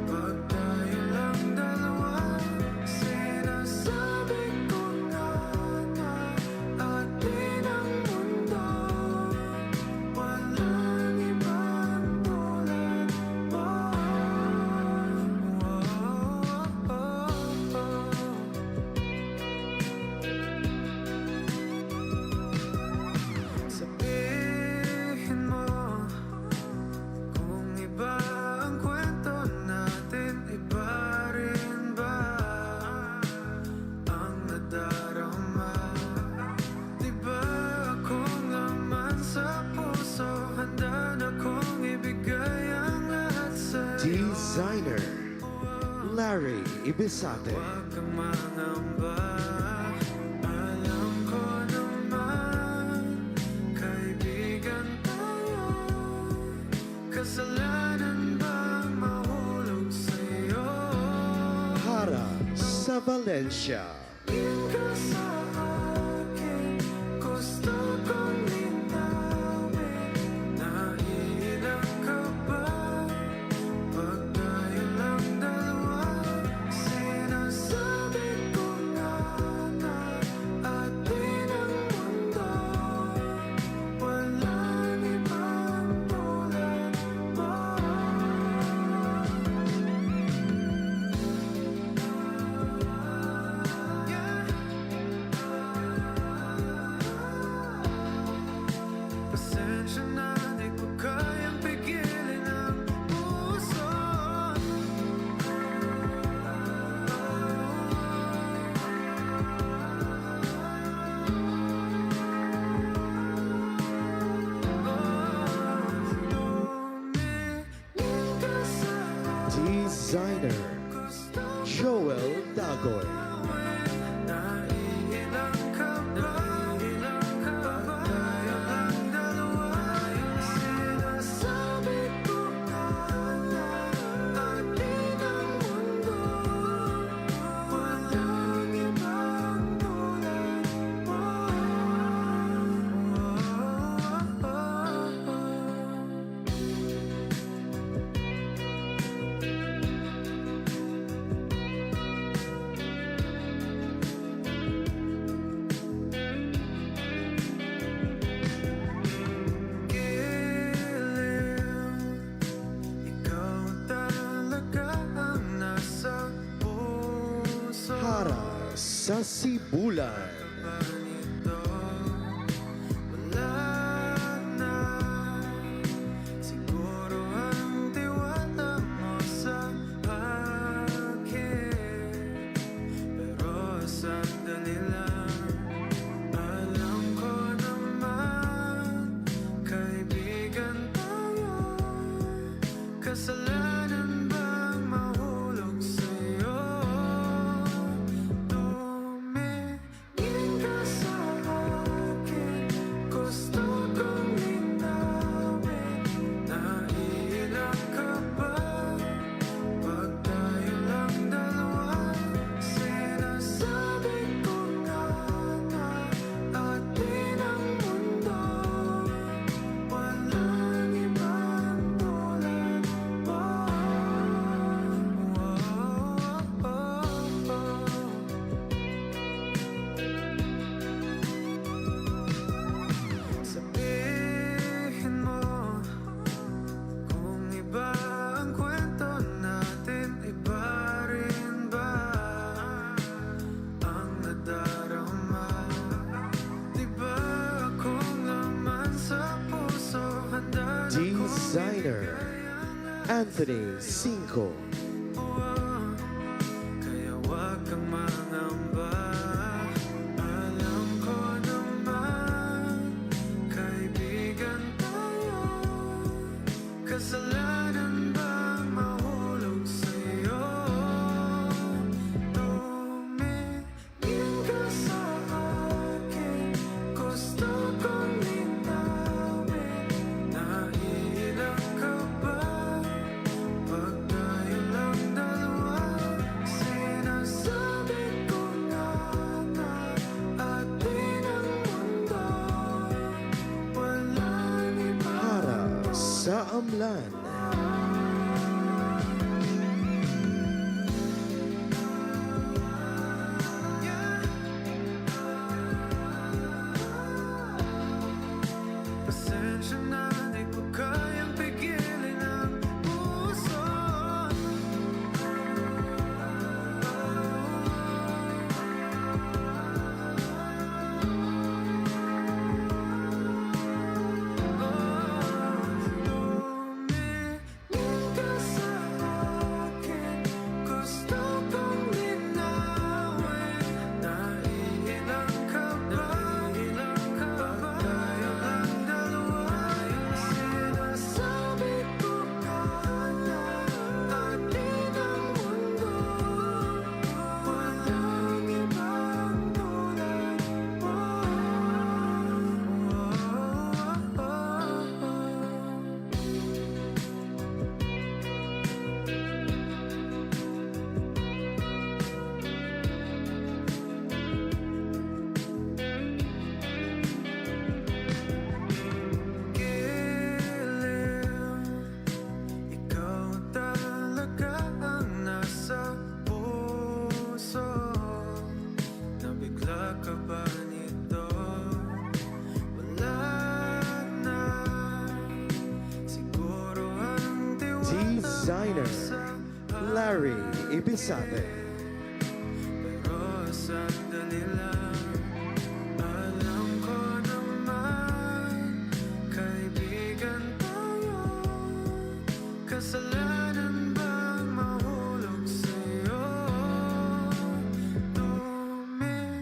Pag tayo lang dalawa, sinasabi ko nga na atin ang mundo. Walang ibang tulad mo. Sabihin mo kung iba ang kwento natin, iba rin ba ang nadarama? Di ba kung naman sa puso, handa na kong ibigay ang lahat sa'yo?
Designer Larry Ibisate.
Huwag kang mangamba, alam ko naman, kaibigan tayo. Kasalanan bang mahulog sa'yo?
Hara sa Valencia.
Tingin ka sa akin, gusto kong linawin. Naiilang ka ba? Pag tayo lang dalawa, sinasabi ko nga na atin ang mundo. Walang ibang tulad mo. Pasensya na, di ko kayang pigilin ang puso. Tumingin ka sa
Designer Joel Dagoy.
naiilang ka ba? Pag tayo lang dalawa, sinasabi ko nga na atin ang mundo. Walang ibang tulad mo. Ikaw talaga ang nasa puso.
Hara sa Sibulan.
Wala na siguro ang tiwala mo sa akin. Pero sandali lang, alam ko naman, kaibigan tayo. Kasalanan bang mahulog sa'yo? Tumingin
Anthony Cinco.
Kaya wag kang mangamba. Alam ko naman, kaibigan tayo. Kasalanan bang mahulog sa'yo? Tumingin ka sa akin, gusto kong linawin. Naiilang ka ba? Pag tayo lang dalawa, sinasabi ko nga na atin ang mundo. Walang iba.
Hara sa Amlan.
Pasensya na, di ko kayang pigilin ang puso. Tumingin ka sa akin, gusto kong linawin. Naiilang ka ba? Pag tayo lang dalawa, sinasabi ko nga na atin ang mundo. Walang ibang tulad mo. Ikaw talaga ang nasa puso. Nabigla ka ba nito? Wala na. Siguro ang
Designer Larry Ibisate.
pero sandali lang. Alam ko naman, kaibigan tayo. Kasalanan bang mahulog sa'yo? Tumingin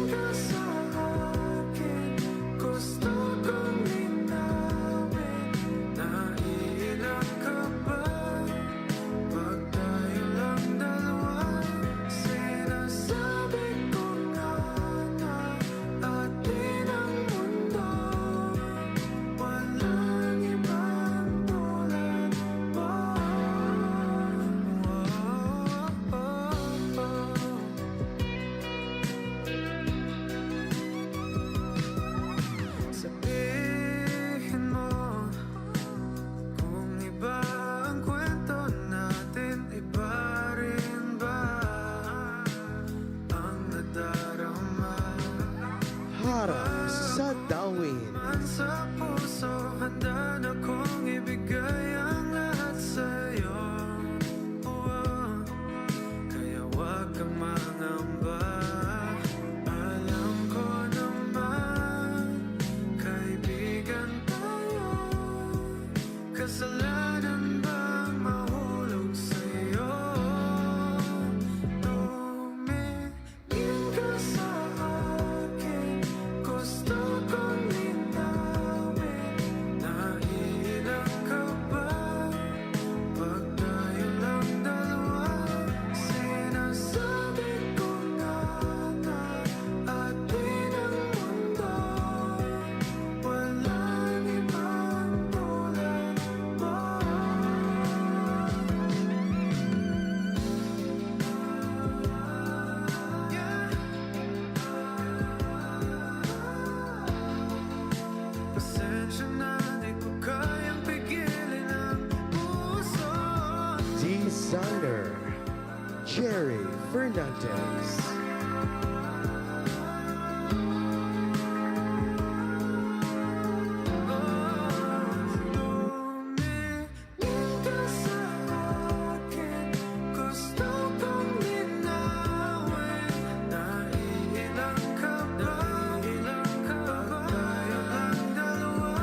ka sa akin, gusto kong linawin. Naiilang ka ba? Pag tayo lang dalawa, sinasabi ko nga na atin ang mundo. Walang ibang tulad mo. Sabihin mo kung iba ang kwento natin, iba rin ba ang nadarama?
Hara sa Dawin.
Man sa puso, handa na kong ibigay ang lahat sa'yo. Kaya wag kang mangamba. Alam ko naman, kaibigan tayo. Kasalanan bang mahulog sa'yo? Tumingin ka sa akin, gusto kong linawin. Naiilang ka ba? Pag tayo lang dalawa, sinasabi ko nga na atin ang mundo. Walang ibang tulad mo. Pasensya na, di ko kayang pigilin ang puso.
Designer Jerry Fernandez.
Tumingin ka sa akin, gusto kong linawin. Naiilang ka ba? Pag tayo lang dalawa,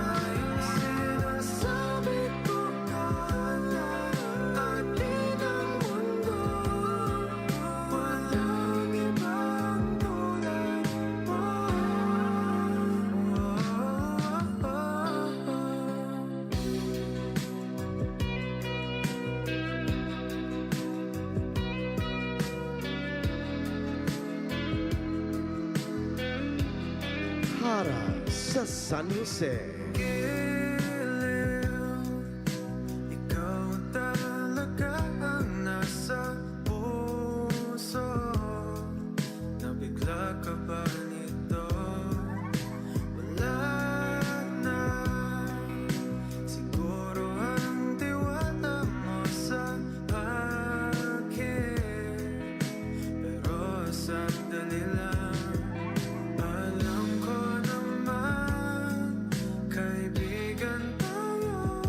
sinasabi ko nga na
Hara sa San Jose.
Ikaw talaga ang nasa puso. Nabigla ka ba nito? Wala na. Siguro ang tiwala mo sa akin. Pero sandali lang. Alam ko naman, kaibigan tayo.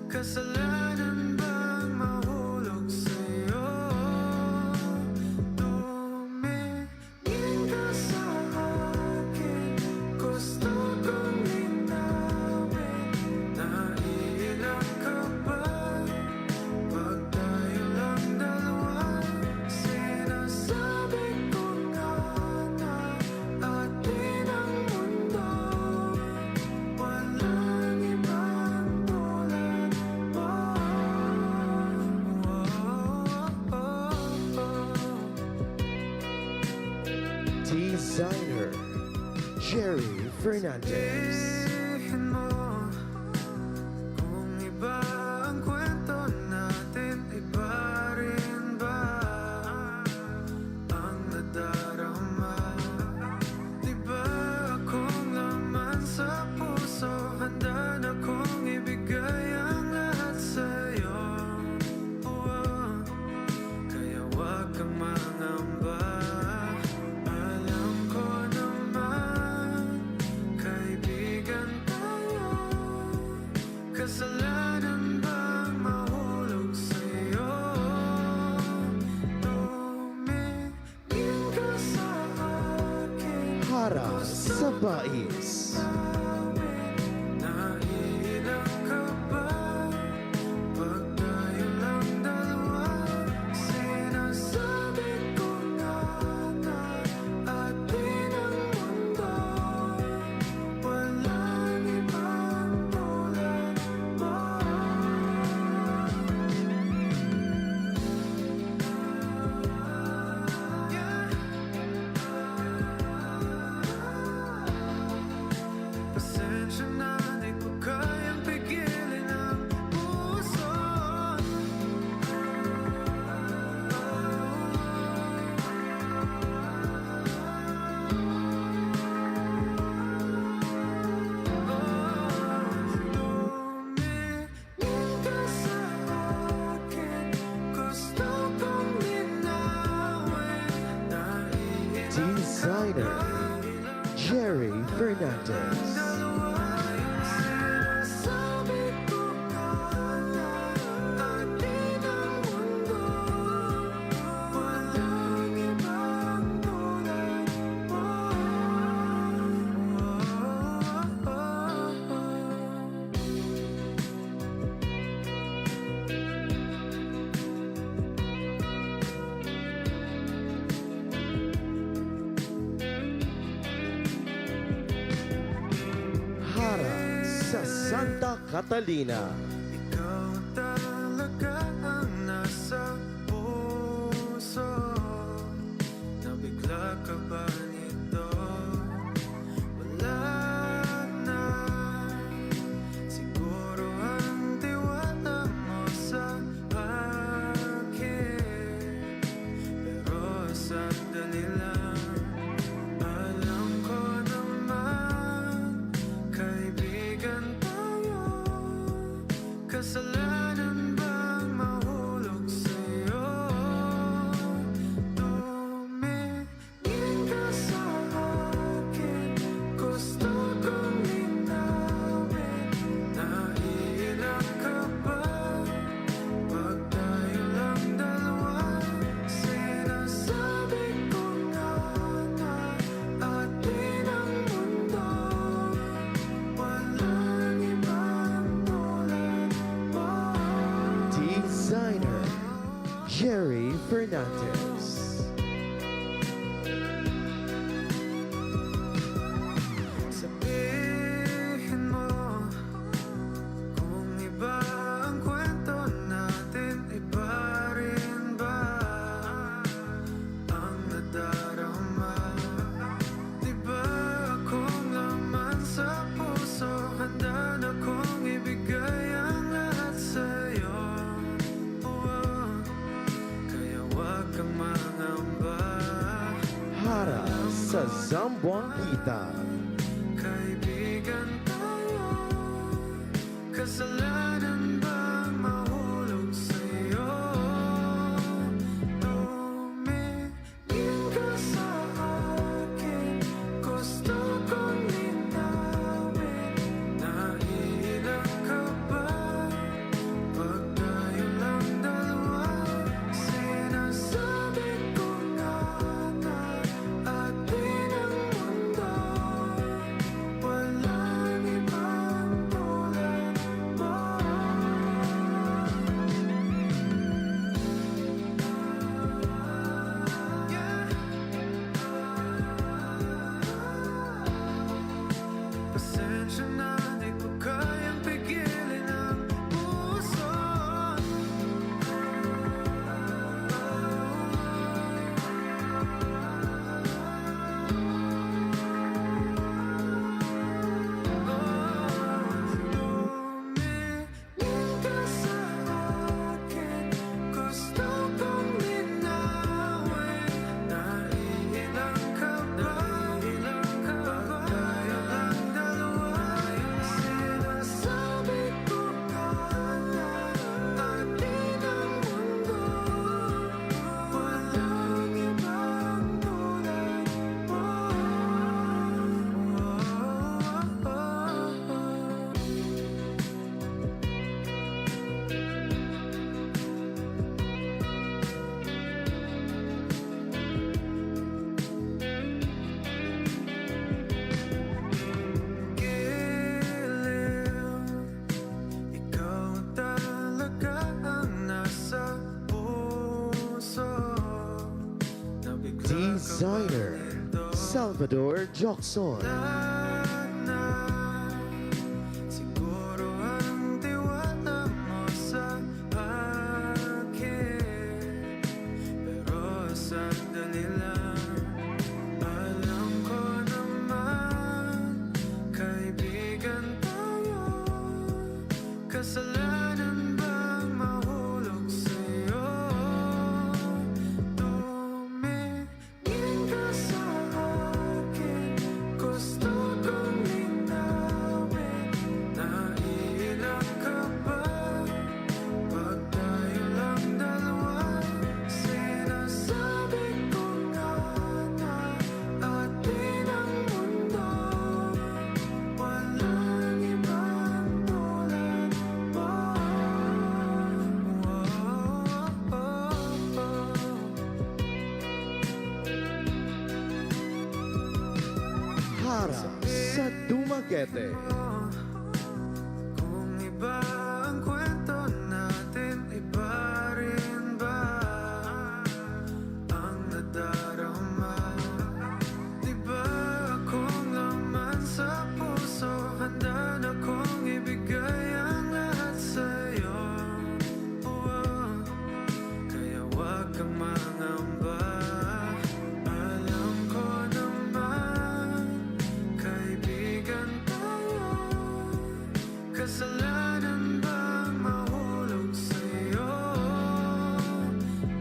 Kasalanan bang mahulog sa'yo? Tumingin ka sa akin, gusto kong linawin. Naiilang ka ba pag tayo lang dalawa? Sinasabi ko nga na atin ang mundo. Walang ibang tulad mo.
Designer Jerry Fernandez.
Sabihin mo kung iba ang kwento natin, iba rin ba ang nadarama? Di ba akong laman sa puso, handa na kong ibigay ang lahat sa'yo. Kaya wag kang mangamba. Alam ko naman, kaibigan tayo. Kasalanan bang mahulog sa'yo? Tumingin ka sa akin.
Hara sa Bais.
Naiilang ka ba pag tayo lang dalawa? Sinasabi ko nga na atin ang mundo. Walang ibang tulad mo. Pasensya na, di ko kayang pigilin ang puso. Tumingin ka sa akin, gusto kong linawin.
Designer Jerry Fernandez.
Sinasabi ko nga na atin ang mundo. Walang ibang tulad mo.
Hara sa Santa Catalina.
Ikaw talaga ang nasa puso. Nabigla ka ba nito? Wala na. Siguro ang tiwala mo sa akin. Pero sandali lang. Alam ko naman, kaibigan tayo. Kasalanan bang mahulog sa'yo? Tumingin ka sa akin, gusto kong linawin. Naiilang ka ba pag tayo lang dalawa? Sinasabi ko nga na atin ang mundo. Walang ibang tulad mo.
Designer Jerry Fernandez.
Sabihin mo kung iba ang kwento natin, iba rin ba ang nadarama? Di ba akong
sa Zamboanguita.
Kaibigan tayo, kasalanan bang mahulog sa'yo? Tumingin ka sa akin, gusto kong linawin. Naiilang ka ba pag tayo lang dalawa? Sinasabi ko nga na atin ang mundo, walang ibang tulad mo. Pasensya na, di ko kayang pigilin ang puso. Tumingin ka sa akin, gusto kong linawin. Naiilang ka ba pag tayo lang dalawa? Sinasabi ko nga na atin ang mundo, walang ibang tulad mo. Ikaw talaga ang nasa puso.
Designer Salvador Jocson.
Siguro ang tiwala mo sa akin, pero sandali lang. Alam ko naman, kaibigan tayo, kasalanan bang mahulog sa'yo? Tumingin ka sa akin, gusto kong linawin. Naiilang ka ba pag tayo lang dalawa? Sinasabi ko nga na atin ang mundo, walang ibang tulad mo.
Hara sa Dumaguete.
Kung iba ang kwento natin, iba rin ba ang nadarama? Di ba akong laman sa puso, handa na kong ibigay ang lahat sa'yo. Kaya wag kang mangamba. Alam ko naman, kaibigan tayo, kasalanan bang mahulog sa'yo?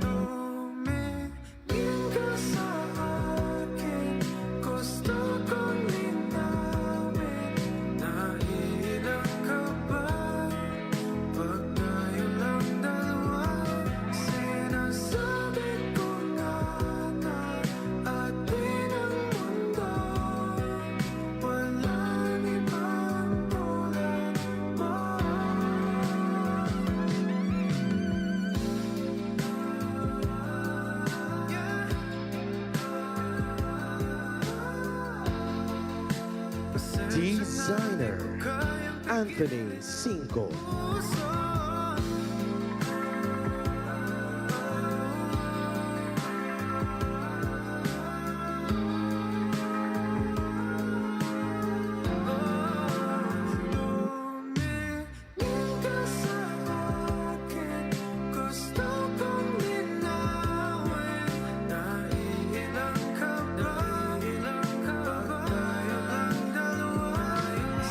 Tumingin ka sa akin, gusto kong linawin. Naiilang ka ba pag tayo lang dalawa? Sinasabi ko nga na atin ang mundo, walang ibang tulad mo.
Designer Anthony Cinco.
Tumingin ka sa akin, gusto kong linawin. Naiilang ka ba pag tayo lang dalawa?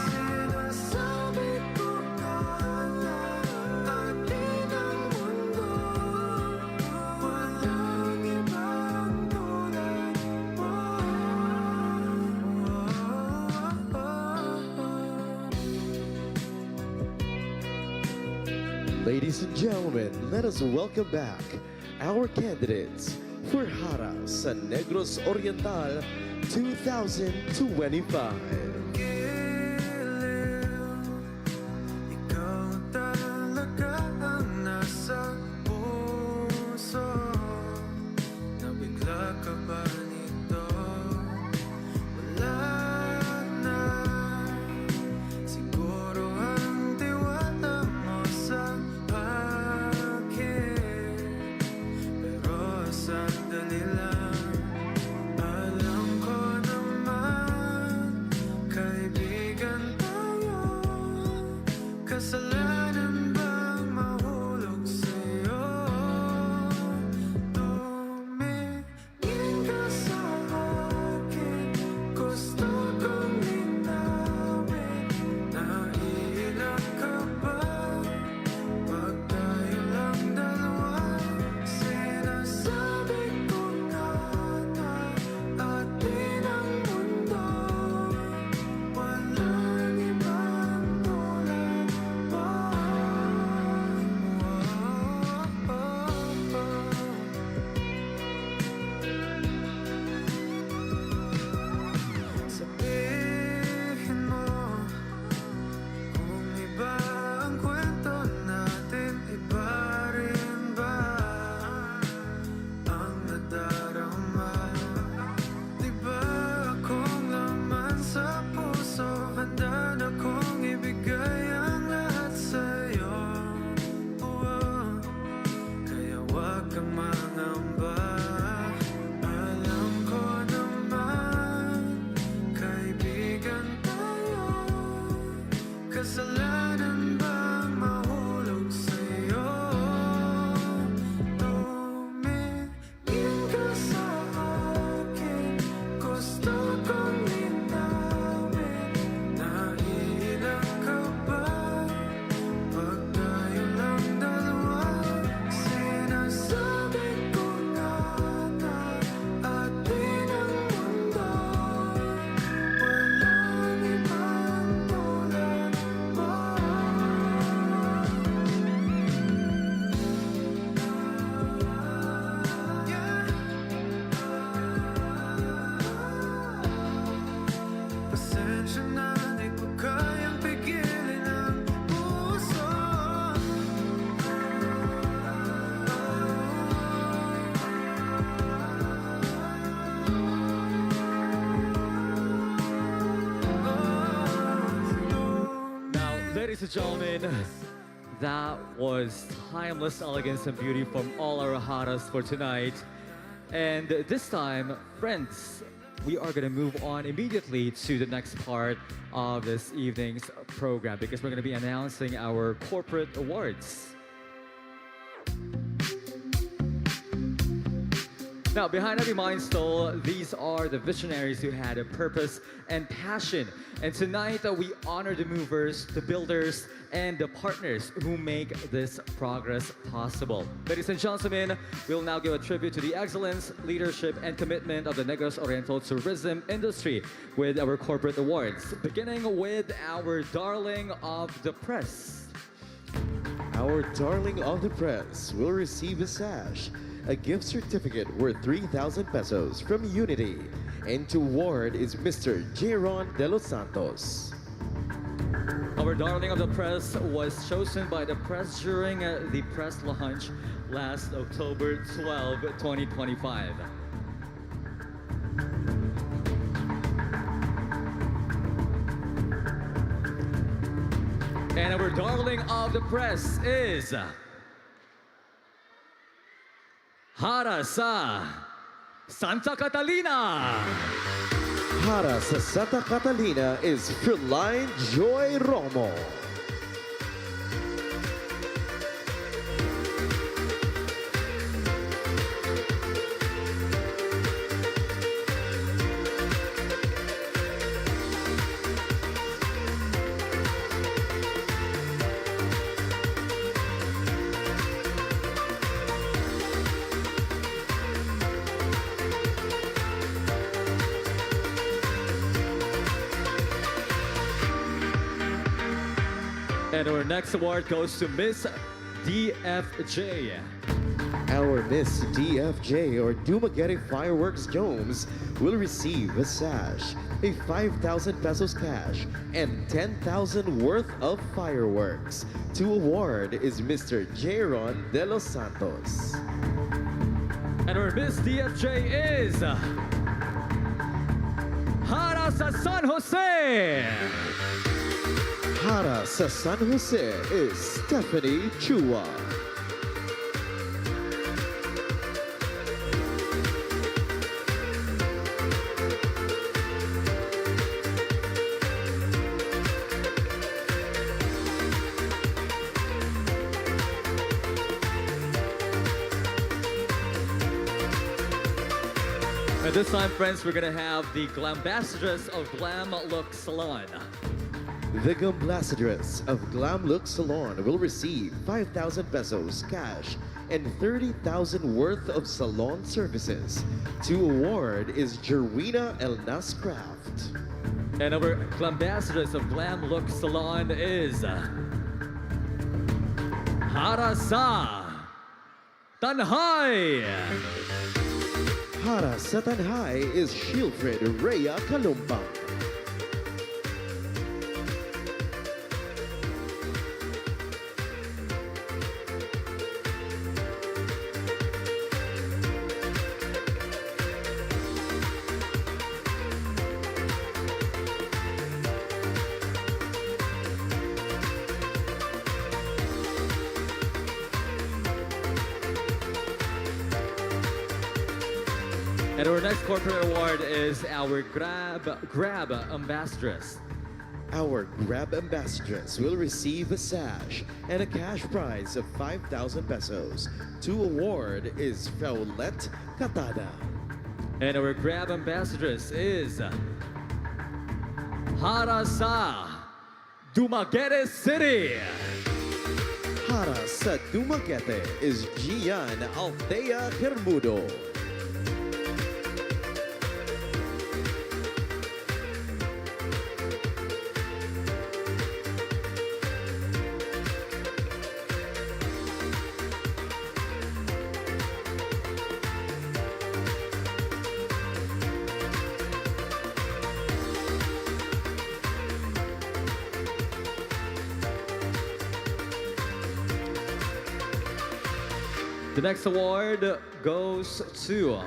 Sinasabi ko nga na
Ladies and gentlemen, let us welcome back our candidates for Hara sa Negros Oriental 2025.
Ikaw talaga ang nasa puso. Nabigla ka ba nito? Wala na. Siguro ang tiwala mo sa akin. Pero sandali lang. Alam ko naman, kaibigan tayo. Kasalanan bang mahulog sa'yo? Tumingin ka sa akin. Gusto kong linawin. Naiiyak ka ba? Pag tayo lang dalawa. Sinasabi ko na atin ang mundo. Walang ibang tulad mo. Sabihin mo kung iba ang kwento natin, iba rin ba ang nadarama? Di ba akong laman sa puso? Handa na kong ibigay ang lahat sa'yo. Kaya wag kang mangamba. Alam ko naman, kaibigan tayo. Kasalanan bang mahulog sa'yo? Tumingin ka sa akin. Gusto kong linawin. Naiiyak ka ba? Pag tayo lang dalawa. Sinasabi ko na atin ang mundo. Walang ibang tulad mo. Pasensya na, di ko kayang pigilin ang puso.
Now, ladies and gentlemen, that was timeless elegance and beauty from all our Haras for tonight. And this time, friends, we are going to move on immediately to the next part of this evening's program because we're going to be announcing our corporate awards. Now, behind every milestone, these are the visionaries who had a purpose and passion. And tonight, we honor the movers, the builders, and the partners who make this progress possible. Ladies and gentlemen, we'll now give a tribute to the excellence, leadership, and commitment of the Negros Oriental tourism industry with our corporate awards, beginning with our darling of the press.
Our darling of the press will receive a sash, a gift certificate worth 3,000 pesos from Unity. And to award is Mr. Jeron De Los Santos.
Our darling of the press was chosen by the press during the press launch last October 12, 2025. And our darling of the press is Hara sa Santa Catalina.
Hara sa Santa Catalina is Froline Joy Romo.
And our next award goes to Miss DFJ.
Our Miss DFJ or Dumaguete Fireworks Domes will receive a sash, a 5,000 pesos cash, and 10,000 worth of fireworks. To award is Mr. Jaron De Los Santos.
And our Miss DFJ is Hara sa San Jose.
Hara sa San Jose is Stephanie Chua.
And this time, friends, we're gonna have the Glambassadress of Glam Look Salon.
The Glambassadress of Glam Look Salon will receive 5,000 pesos cash and 30,000 worth of salon services. To award is Jerwina Elnas Craft.
And our Glambassadress of Glam Look Salon is Hara sa Tanhay.
Hara sa Tanhay is Shilfred Rhea Kalumpang.
And our next corporate award is our Grab Ambassadress.
Our Grab Ambassadress will receive a sash and a cash prize of 5,000 pesos. To award is Fraulet Katada.
And our Grab Ambassadress is Hara sa Dumaguete City.
Hara sa Dumaguete is Gian Althea Hermudo.
The next award goes to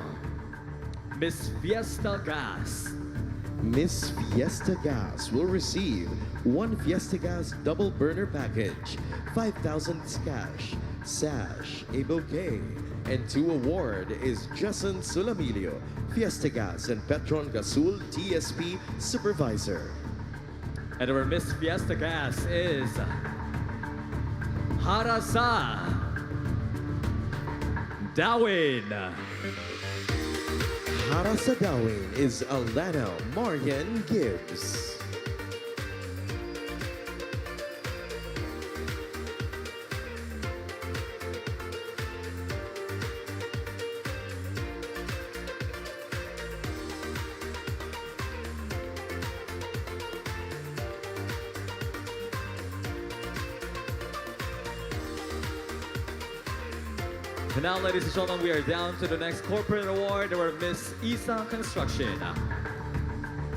Miss Fiesta Gas.
Miss Fiesta Gas will receive one Fiesta Gas double burner package, 5,000 cash, sash, a bouquet, and to award is Jason Sulamilio, Fiesta Gas and Petron Gasul TSP Supervisor.
And our Miss Fiesta Gas is Hara sa Dawin.
Hara sa Dawin is Alana Marian Gibbs.
And now, ladies and gentlemen, we are down to the next corporate award, our Miss Isa Construction.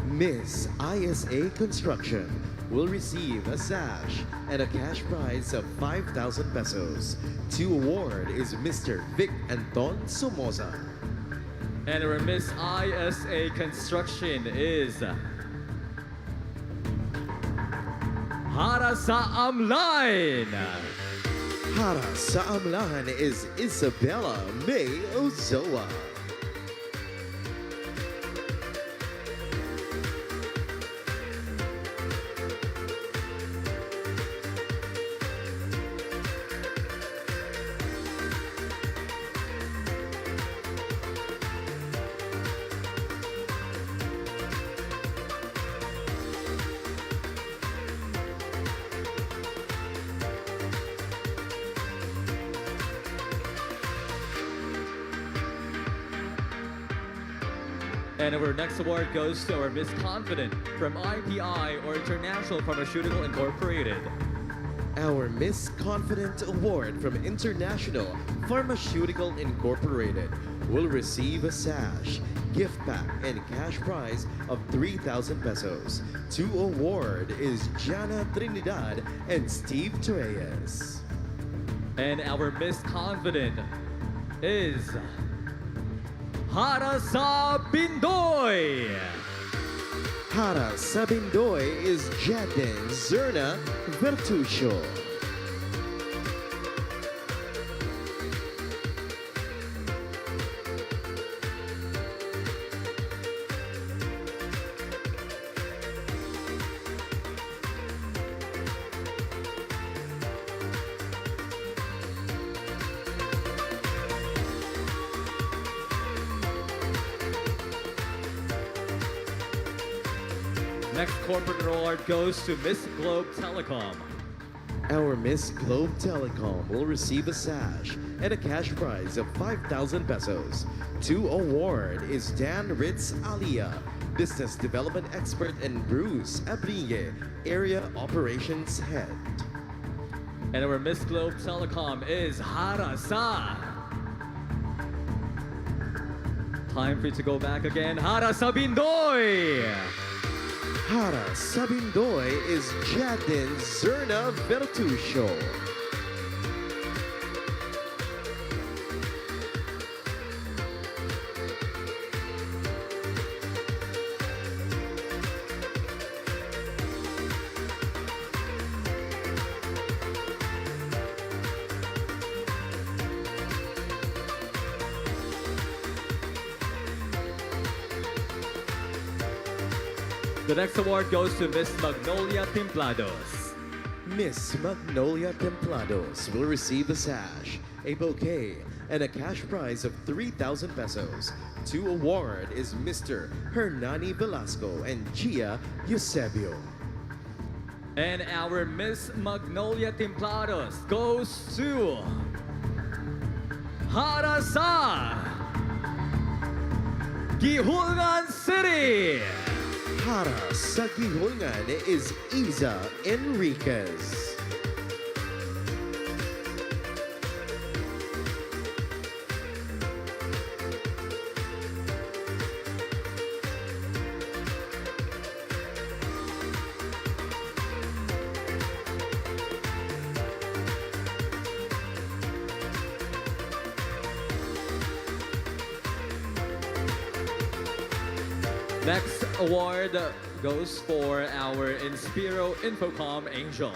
Miss ISA Construction will receive a sash and a cash prize of 5,000 pesos. To award is Mr. Vic Anton Somoza.
And our Miss ISA Construction is Hara sa Amlain.
Hara sa Amlahan is Isabella May Ozoa.
And our next award goes to our Miss Confident from IPI or International Pharmaceutical Incorporated.
Our Miss Confident Award from International Pharmaceutical Incorporated will receive a sash, gift pack, and cash prize of 3,000 pesos. To award is Jana Trinidad and Steve Torres.
And our Miss Confident is Hara sa Bindoy.
Hara sa Bindoy is Jaden Zerna Vertusio.
Next corporate award goes to Miss Globe Telecom.
Our Miss Globe Telecom will receive a sash and a cash prize of 5,000 pesos. To award is Dan Ritz Alia, Business Development Expert, and Bruce Abrigue, Area Operations Head.
And our Miss Globe Telecom is Hara sa. Time for you to go back again. Hara sa Bindoy.
Hara sa Bindoy is Jaden Zerna Vertusio.
The next award goes to Miss Magnolia Templados.
Miss Magnolia Templados will receive a sash, a bouquet, and a cash prize of 3,000 pesos. To award is Mr. Hernani Velasco and Gia Eusebio.
And our Miss Magnolia Templados goes to Hara sa Gihulgan City.
Hara sa Gihulgan is Isa Enriquez.
Next award goes for our Inspiro Infocom Angel.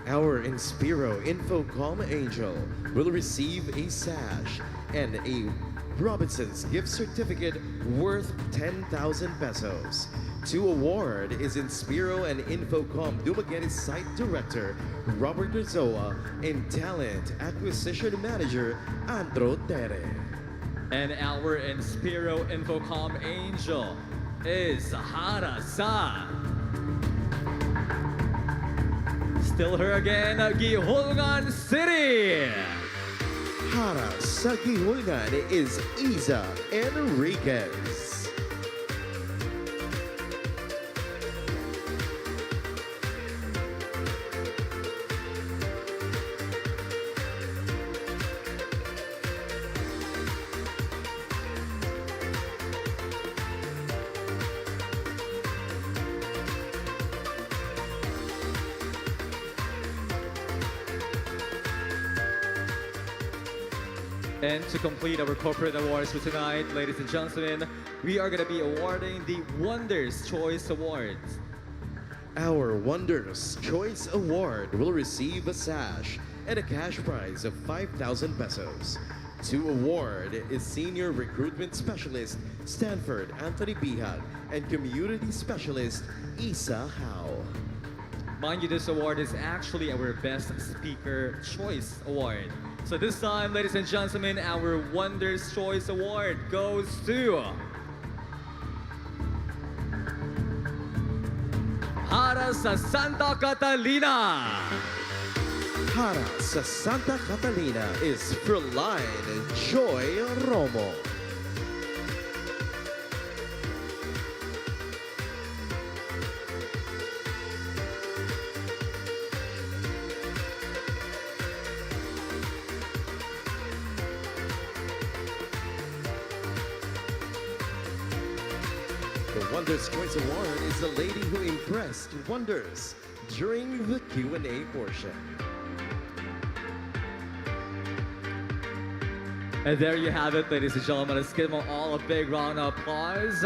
Our Inspiro Infocom Angel will receive a sash and a Robinson's gift certificate worth 10,000 pesos. To award is Inspiro and Infocom Dumaguete Site Director Robert Rizoa and Talent Acquisition Manager Andro Tere.
And our Inspiro Infocom Angel is Hara sa. Still her again, Gihulgan City.
Hara sa Gihulgan is Isa Enriquez.
And to complete our corporate awards for tonight, ladies and gentlemen, we are going to be awarding the Wonders Choice Awards.
Our Wonders Choice Award will receive a sash and a cash prize of 5,000 pesos. To award is Senior Recruitment Specialist Stanford Anthony Bihag and Community Specialist Isa Hao.
Mind you, this award is actually our Best Speaker Choice Award. So this time, ladies and gentlemen, our Wonders Choice Award goes to Hara sa Santa Catalina.
Hara sa Santa Catalina is Fräulein Joy Romo. Wonders Choice Award is the lady who impressed wonders during the Q&A portion.
And there you have it, ladies and gentlemen. Let's give them all a big round of applause.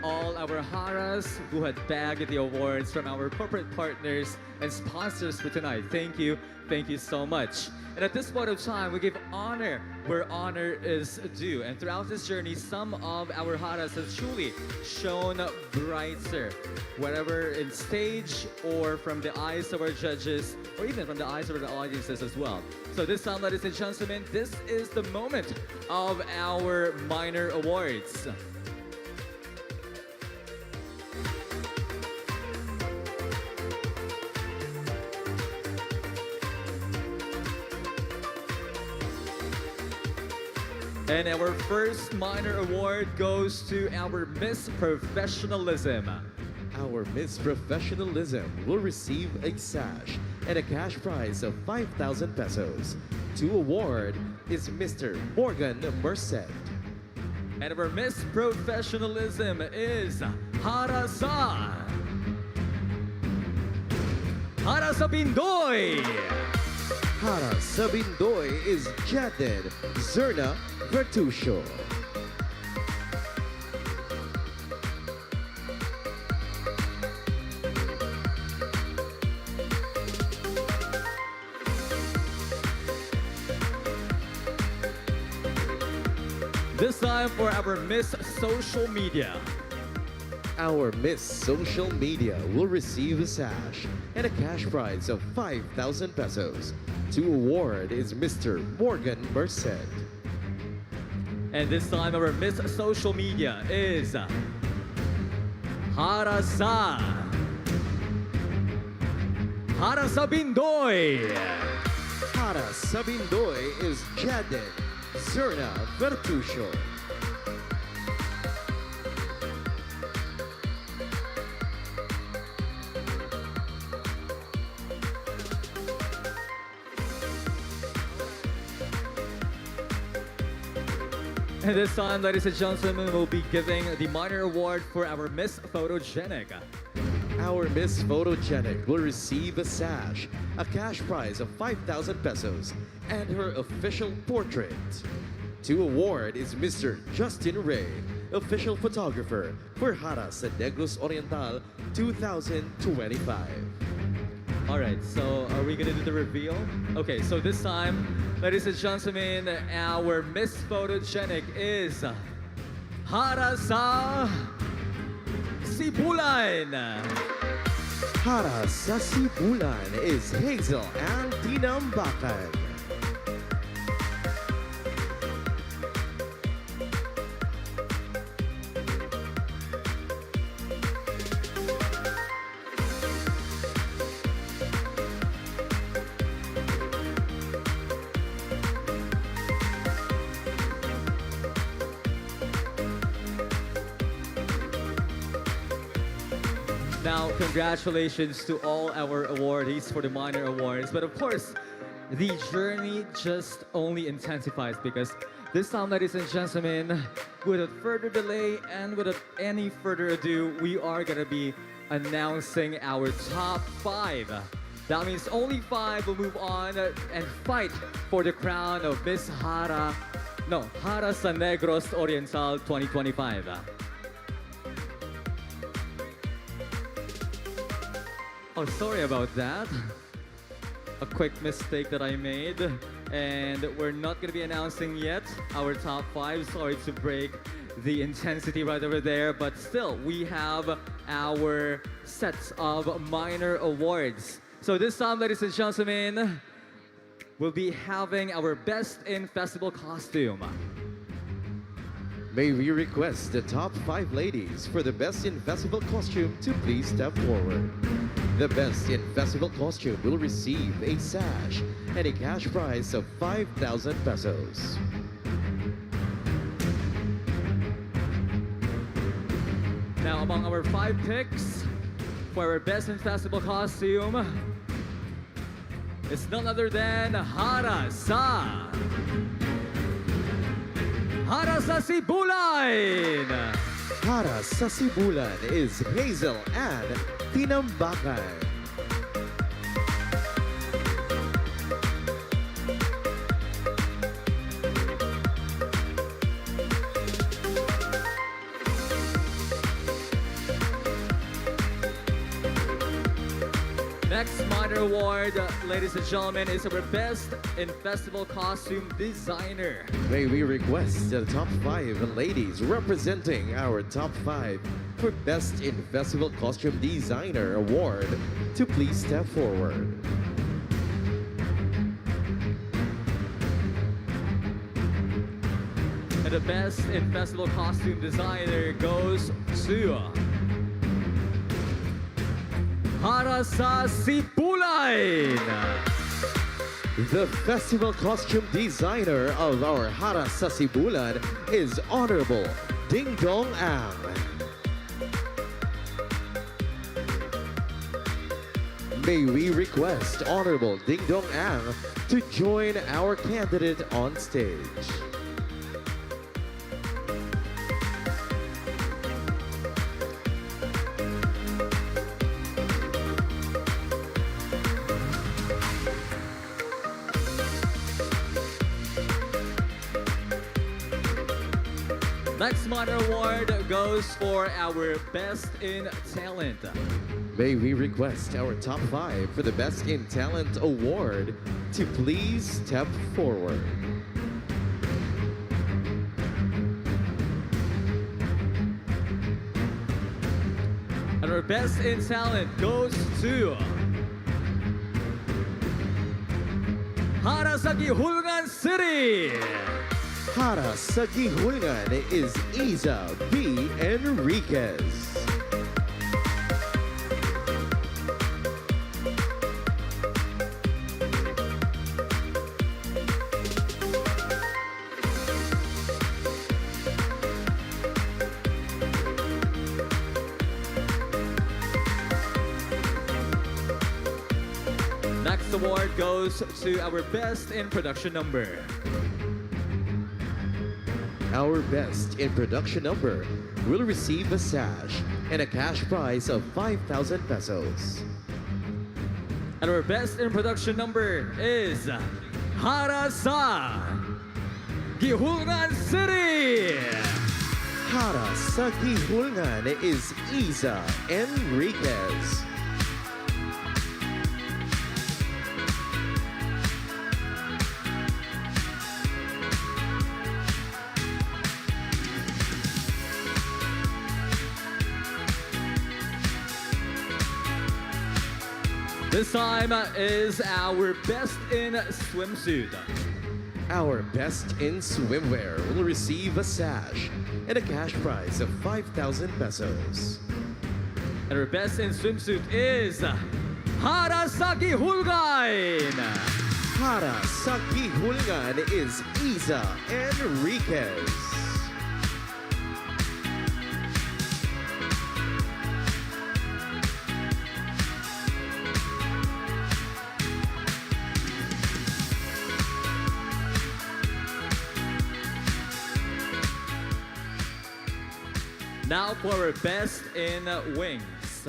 All our Haras who had bagged the awards from our corporate partners and sponsors for tonight. Thank you. Thank you so much. And at this point of time, we give honor where honor is due. And throughout this journey, some of our Haras have truly shown brighter, whether in stage or from the eyes of our judges, or even from the eyes of the audiences as well. So this time, ladies and gentlemen, this is the moment of our minor awards. And our first minor award goes to our Miss Professionalism.
Our Miss Professionalism will receive a sash and a cash prize of 5,000 pesos. To award is Mr. Morgan Merced.
And our Miss Professionalism is Hara sa Pindoy.
Hara sa Pindoy is Jaden Zerna Vertusio.
This time for our Miss Social Media.
Our Miss Social Media will receive a sash and a cash prize of 5,000 pesos. To award is Mr. Morgan Merced.
And this time our Miss Social Media is Hara sa Pindoy.
Hara sa Pindoy is Jaden Zerna Vertusio.
And this time, ladies and gentlemen, we'll be giving the minor award for our Miss Photogenic.
Our Miss Photogenic will receive a sash, a cash prize of 5,000 pesos, and her official portrait. To award is Mr. Justin Ray, official photographer for Hara sa Negros Oriental 2025.
All right, so are we gonna do the reveal? Okay, so this time, ladies and gentlemen, our Miss Photogenic is Hara sa Sibulan.
Hara sa Sibulan is Hazel and Dinambakan.
Now, congratulations to all our awardees for the minor awards. But of course, the journey just only intensifies because this time, ladies and gentlemen, without further delay and without any further ado, we are gonna be announcing our top 5. That means only 5 will move on and fight for the crown of Miss Hara sa Negros Oriental 2025. Oh, sorry about that. A quick mistake that I made. And we're not going to be announcing yet our top 5. Sorry to break the intensity right over there. But still, we have our sets of minor awards. So this time, ladies and gentlemen, we'll be having our Best in Festival Costume.
May we request the top 5 ladies for the Best in Festival Costume to please step forward. The Best in Festival Costume will receive a sash and a cash prize of 5,000 pesos.
Now, among our 5 picks for our Best in Festival Costume, it's none other than Hara sa Sibulan.
Hara sa Sibulan is Hazel and Tinambakan.
Next minor award, ladies and gentlemen, is our Best in Festival Costume Designer.
May we request the top 5 ladies representing our top 5 for Best in Festival Costume Designer Award to please step forward.
And the Best in Festival Costume Designer goes to Hara sa Sibulan.
The festival costume designer of our Hara sa Sibulan is Honorable Ding Dong Ang. May we request Honorable Ding Dong Ang to join our candidate on stage.
Next minor award goes for our Best in Talent.
May we request our top 5 for the Best in Talent Award to please step forward.
And our Best in Talent goes to Hara sa Gihulgan City.
Hara sa Gihulgan is Isa B. Enriquez.
Next award goes to our Best in Production Number.
Our Best in Production Number will receive a sash and a cash prize of 5,000 pesos.
And our Best in Production Number is Hara sa Gihulgan City.
Hara sa Gihulgan is Isa Enriquez.
This time is our Best in Swimsuit.
Our Best in Swimwear will receive a sash and a cash prize of 5,000 pesos.
And our Best in Swimsuit is Hara sa Gihulgan.
Hara sa Gihulgan is Isa Enriquez.
Now for our Best in Wings.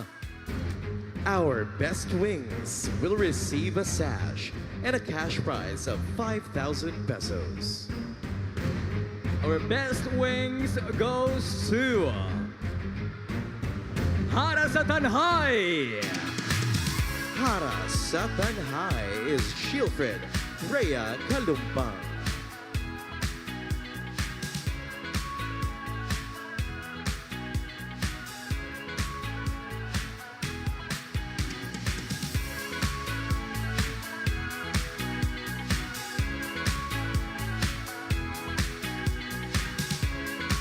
Our Best Wings will receive a sash and a cash prize of 5,000 pesos.
Our Best Wings goes to Hara sa Tanhay.
Hara sa Tanhay is Shilfred Rhea Kalumpang.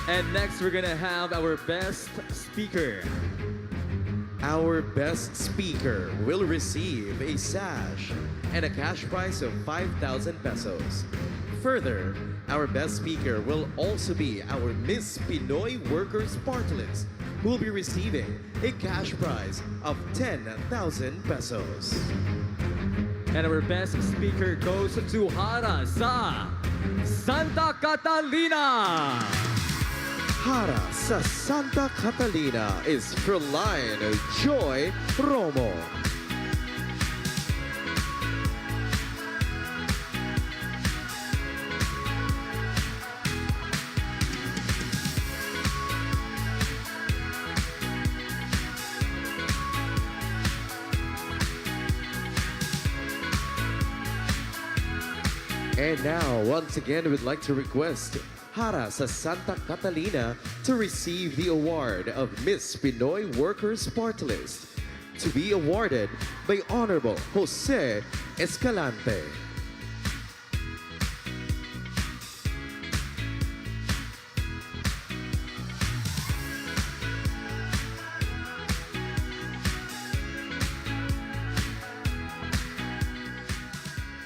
And next we're gonna have our Best Speaker.
Our Best Speaker will receive a sash and a cash prize of 5,000 pesos. Further, our Best Speaker will also be our Miss Pinoy Workers Party List, who will be receiving a cash prize of 10,000 pesos.
And our Best Speaker goes to Hara sa Santa Catalina.
Hara sa Santa Catalina is Fräulein Joy Romo. And now, once again, we'd like to request Hara sa Santa Catalina to receive the award of Miss Pinoy Workers Party List, to be awarded by Honorable Jose Escalante.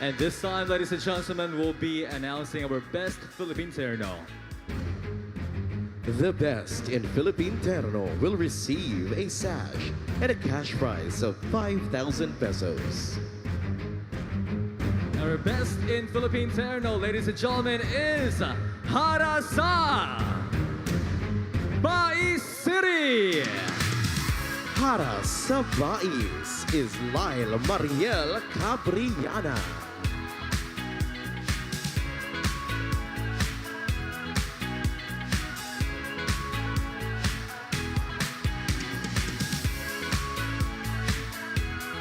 And this time, ladies and gentlemen, we'll be announcing our best Philippine Terno.
The best in Philippine Terno will receive a sash and a cash prize of 5,000 pesos.
Our best in Philippine Terno, ladies and gentlemen, is Hara sa Bais City.
Hara sa Bais is Lyle Mariel Cabriana.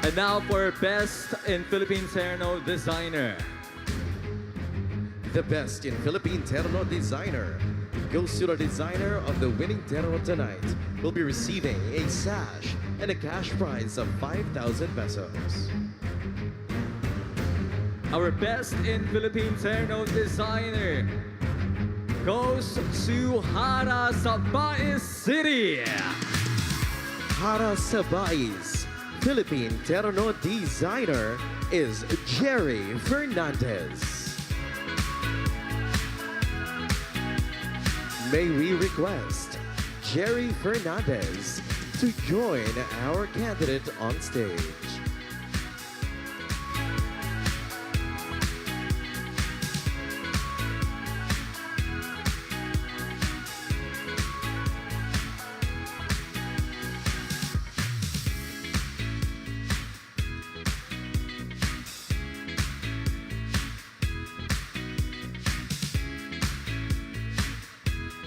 And now for best in Philippine Terno designer.
The best in Philippine Terno designer goes to the designer of the winning Terno tonight. Will be receiving a sash and a cash prize of 5,000 pesos.
Our best in Philippine Terno designer goes to Hara sa Bais City.
Hara sa Bais Philippine Terno designer is Jerry Fernandez. May we request Jerry Fernandez to join our candidate on stage.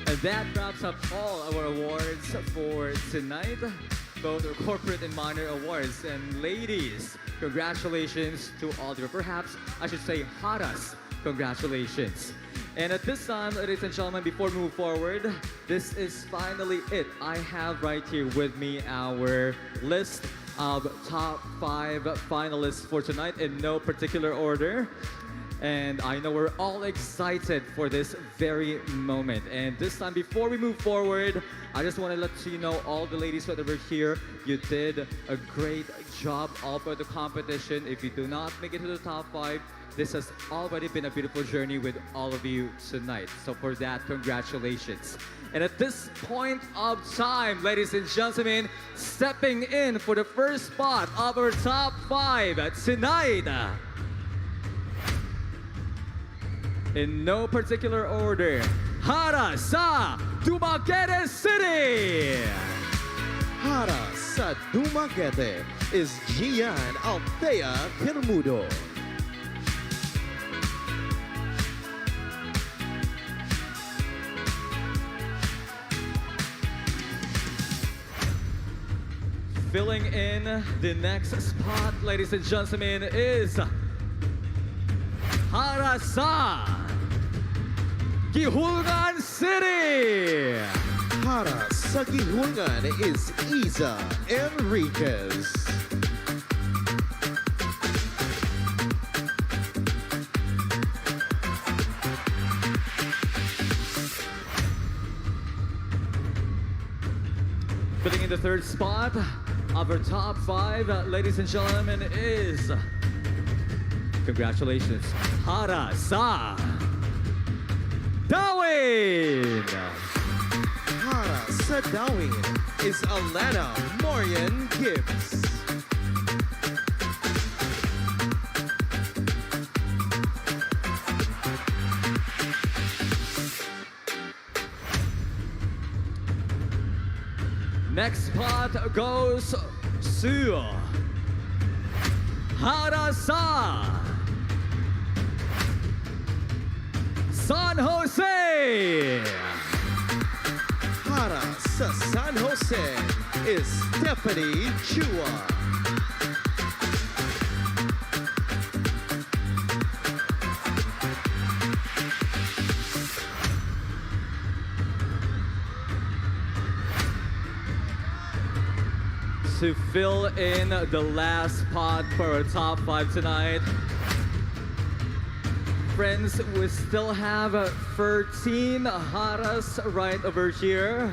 And that wraps up all our awards for tonight, both our corporate and minor awards. And ladies, congratulations to all of you. Perhaps I should say Haras, congratulations. And at this time, ladies and gentlemen, before we move forward, this is finally it. I have right here with me our list of top 5 finalists for tonight in no particular order. And I know we're all excited for this very moment. And this time, before we move forward, I just want to let you know, all the ladies that were here, you did a great job all for the competition. If you do not make it to the top 5, this has already been a beautiful journey with all of you tonight. So for that, congratulations. And at this point of time, ladies and gentlemen, stepping in for the first spot of our top 5 tonight, in no particular order, Hara sa Dumaguete City.
Hara sa Dumaguete is Gian Althea Permudo.
Filling in the next spot, ladies and gentlemen, is Hara sa Gihulgan City.
Hara sa Gihulgan is Isa Enriquez.
Filling in the third spot of our top 5, ladies and gentlemen, is, congratulations, Hara sa Dawin.
Hara sa Dawin is Alana Marian Gibbs.
Next spot goes to Hara sa San Jose.
Hara sa San Jose is Stephanie Chua.
To fill in the last spot for our top 5 tonight. Friends, we still have 13 Haras right over here.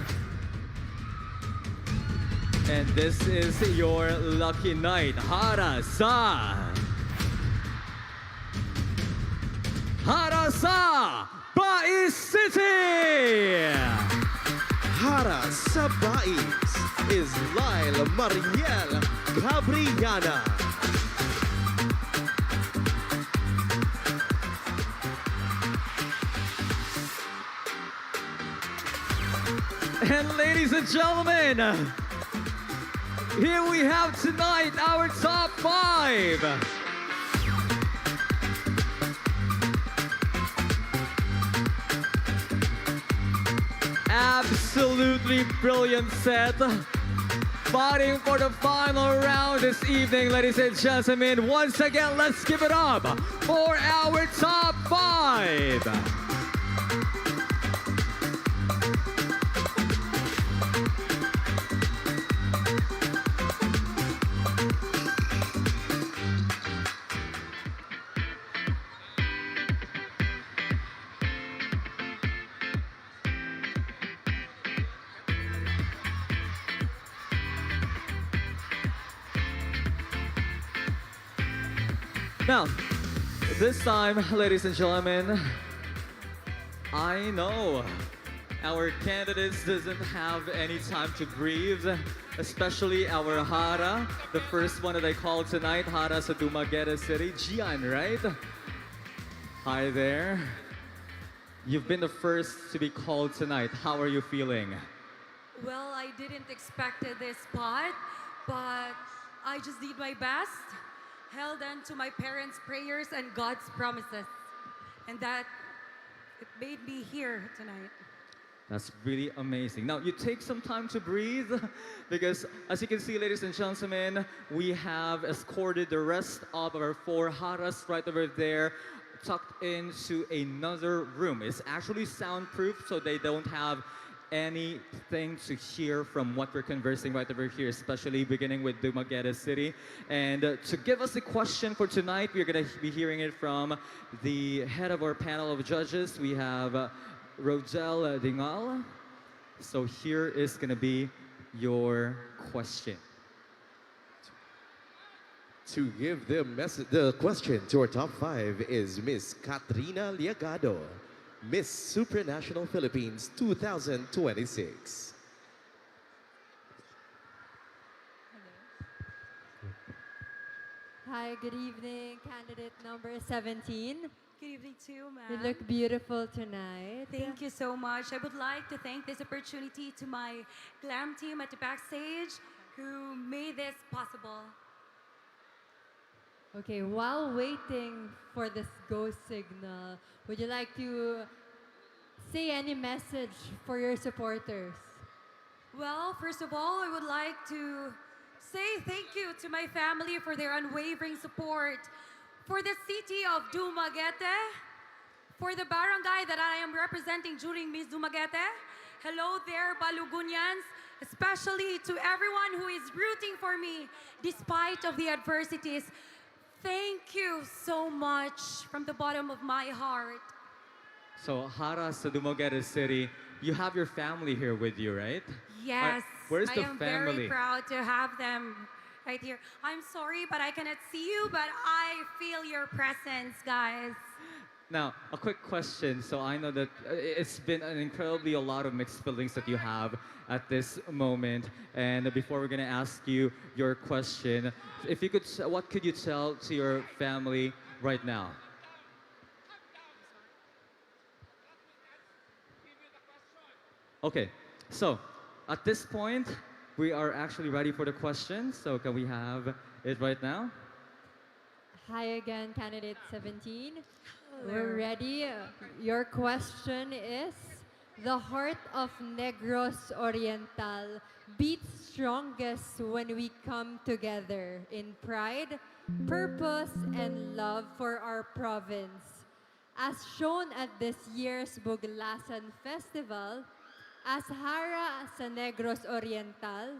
And this is your lucky night. Hara sa Bais City!
Hara sa Bais is Lyle Mariel Cabriana.
And ladies and gentlemen, here we have tonight our top 5. Absolutely brilliant set. Fighting for the final round this evening, ladies and gentlemen. Once again, let's give it up for our top 5. Now, this time, ladies and gentlemen, I know our candidates doesn't have any time to breathe, especially our Hara, the first one that I called tonight, Hara sa Dumaguete City. Gian, right? Hi there. You've been the first to be called tonight. How are you feeling?
Well, I didn't expect this spot, but I just did my best. Held on to my parents' prayers and God's promises. And that, it made me here tonight.
That's really amazing. Now, you take some time to breathe because, as you can see, ladies and gentlemen, we have escorted the rest of our 4 Haras right over there, tucked into another room. It's actually soundproof, so they don't have anything to hear from what we're conversing right over here, especially beginning with Dumaguete City. And to give us a question for tonight, we're going to be hearing it from the head of our panel of judges. We have Rogel Dingal. So here is going to be your question.
To give the question to our top 5 is Miss Katrina Liagado, Miss Supranational Philippines 2026.
Hi, good evening, candidate number 17.
Good evening too, ma'am.
You look beautiful tonight.
Thank you so much. I would like to thank this opportunity to my glam team at the backstage who made this possible.
Okay, while waiting for this go signal, would you like to say any message for your supporters?
Well, first of all, I would like to say thank you to my family for their unwavering support, for the city of Dumaguete, for the barangay that I am representing during Miss Dumaguete. Hello there, Balugunians, especially to everyone who is rooting for me despite of the adversities. Thank you so much from the bottom of my heart.
So, Hara sa Dumaguete City, you have your family here with you, right?
Yes,
Where's the
I am
family?
very proud to have them right here. I'm sorry, but I cannot see you, but I feel your presence, guys.
Now, a quick question. So I know that it's been an incredibly a lot of mixed feelings that you have at this moment. And before we're gonna ask you your question, if you could, what could you tell to your family right now? Okay, so at this point, we are actually ready for the question. So can we have it right now?
Hi again, candidate 17. We're ready. Your question is, the heart of Negros Oriental beats strongest when we come together in pride, purpose, and love for our province. As shown at this year's Buglasan Festival, as Hara sa Negros Oriental,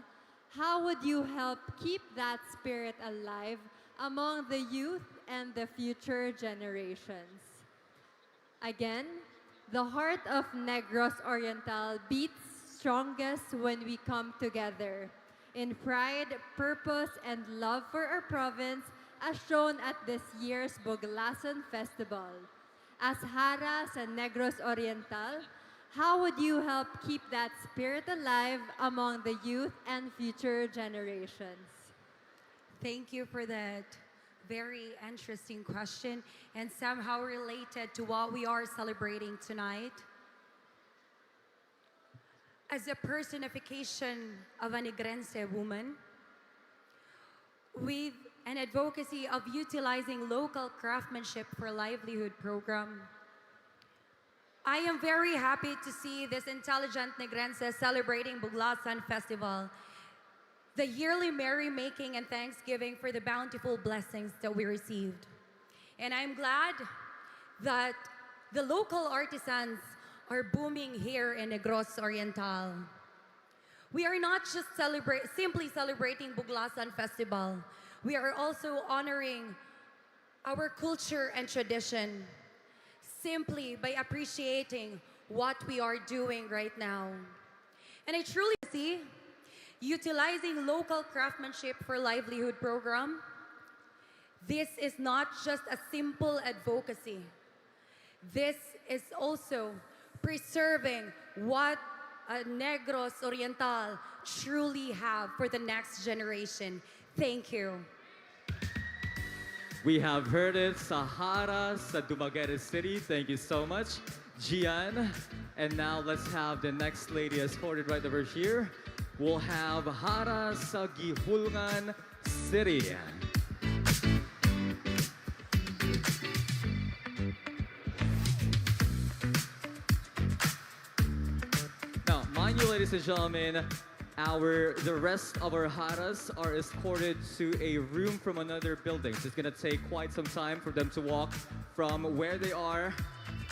how would you help keep that spirit alive among the youth and the future generations? Again, the heart of Negros Oriental beats strongest when we come together in pride, purpose, and love for our province, as shown at this year's Buglasan Festival. As Hara sa Negros Oriental, how would you help keep that spirit alive among the youth and future generations?
Thank you for that very interesting question and somehow related to what we are celebrating tonight. As a personification of a Negrense woman, with an advocacy of utilizing local craftsmanship for livelihood program, I am very happy to see this intelligent Negrense celebrating Buglasan Festival, the yearly merrymaking and thanksgiving for the bountiful blessings that we received. And I'm glad that the local artisans are booming here in Negros Oriental. We are not just simply celebrating Buglasan Festival. We are also honoring our culture and tradition simply by appreciating what we are doing right now. And I truly see utilizing local craftsmanship for livelihood program. This is not just a simple advocacy. This is also preserving what Negros Oriental truly have for the next generation. Thank you.
We have heard it sa Hara sa Dumaguete City. Thank you so much, Gian. And now let's have the next lady escorted right over here. We'll have Hara sa Gihulngan City. Now, mind you, ladies and gentlemen, the rest of our Haras are escorted to a room from another building. So it's gonna take quite some time for them to walk from where they are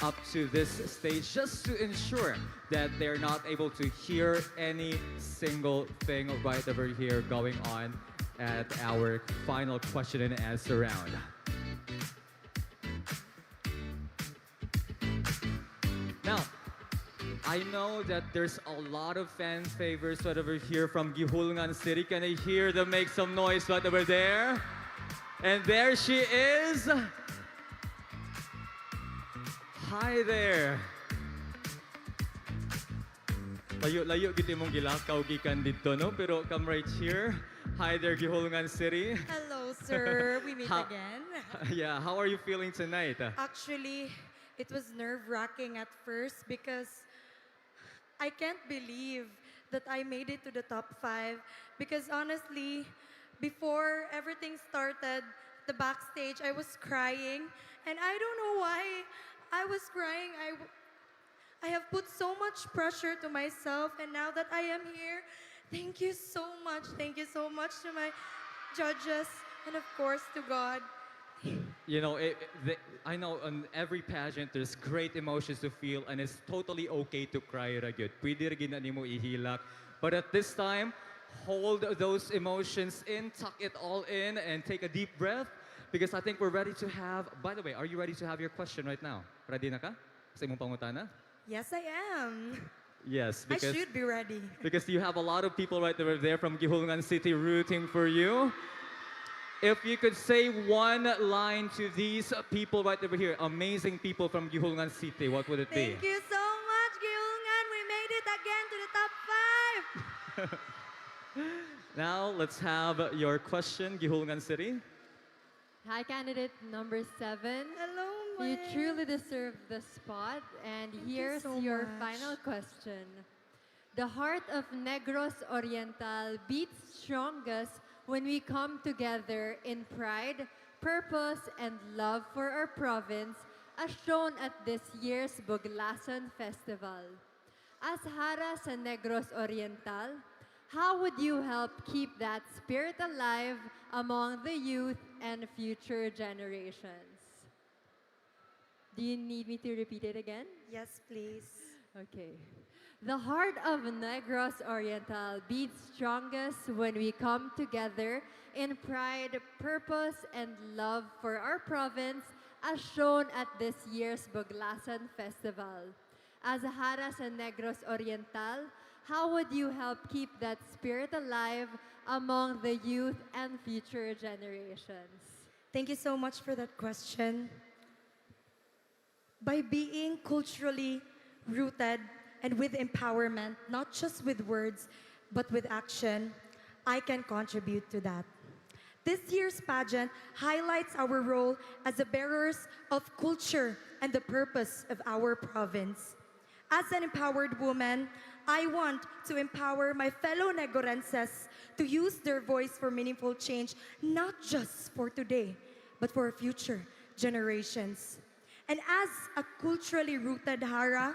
up to this stage, just to ensure that they're not able to hear any single thing right over here going on at our final question and answer round. Now, I know that there's a lot of fan favors right over here from Gihulngan City. Can I hear them make some noise right over there? And there she is. Hi there. Layo gid imong gilakaw gikan dito, no? Pero come right here. Hi there, Gihulngan City.
Hello, sir. We meet again.
Yeah, how are you feeling tonight?
Actually, it was nerve-wracking at first because I can't believe that I made it to the top 5 because honestly, before everything started, the backstage, I was crying and I don't know why I was crying. I have put so much pressure to myself and now that I am here, thank you so much. Thank you so much to my judges and of course to God.
You know, I know on every pageant there's great emotions to feel and it's totally okay to cry ra gyud. Pwede ra gyud na nimo ihilak. But at this time, hold those emotions in, tuck it all in and take a deep breath because I think we're ready to have, by the way, are you ready to have your question right now? Ready na ka? Sa imong pangutana?
Yes, I am.
Yes,
I should be ready.
Because you have a lot of people right over there from Gihulngan City rooting for you. If you could say one line to these people right over here, amazing people from Gihulngan City, what would it be?
Thank you so much, Gihulngan. We made it again to the top 5.
Now, let's have your question, Gihulngan City.
Hi, candidate number 7.
Hello,
You truly deserve the spot. And here's
so
your
much.
final question. The heart of Negros Oriental beats strongest when we come together in pride, purpose, and love for our province, as shown at this year's Buglasan Festival. As Hara sa Negros Oriental, how would you help keep that spirit alive among the youth and future generations? Do you need me to repeat it again?
Yes, please.
Okay. The heart of Negros Oriental beats strongest when we come together in pride, purpose, and love for our province, as shown at this year's Buglasan Festival. As Hara sa Negros Oriental, how would you help keep that spirit alive among the youth and future generations?
Thank you so much for that question. By being culturally rooted and with empowerment, not just with words, but with action, I can contribute to that. This year's pageant highlights our role as the bearers of culture and the purpose of our province. As an empowered woman, I want to empower my fellow Negorenses to use their voice for meaningful change, not just for today, but for future generations. And as a culturally rooted Hara,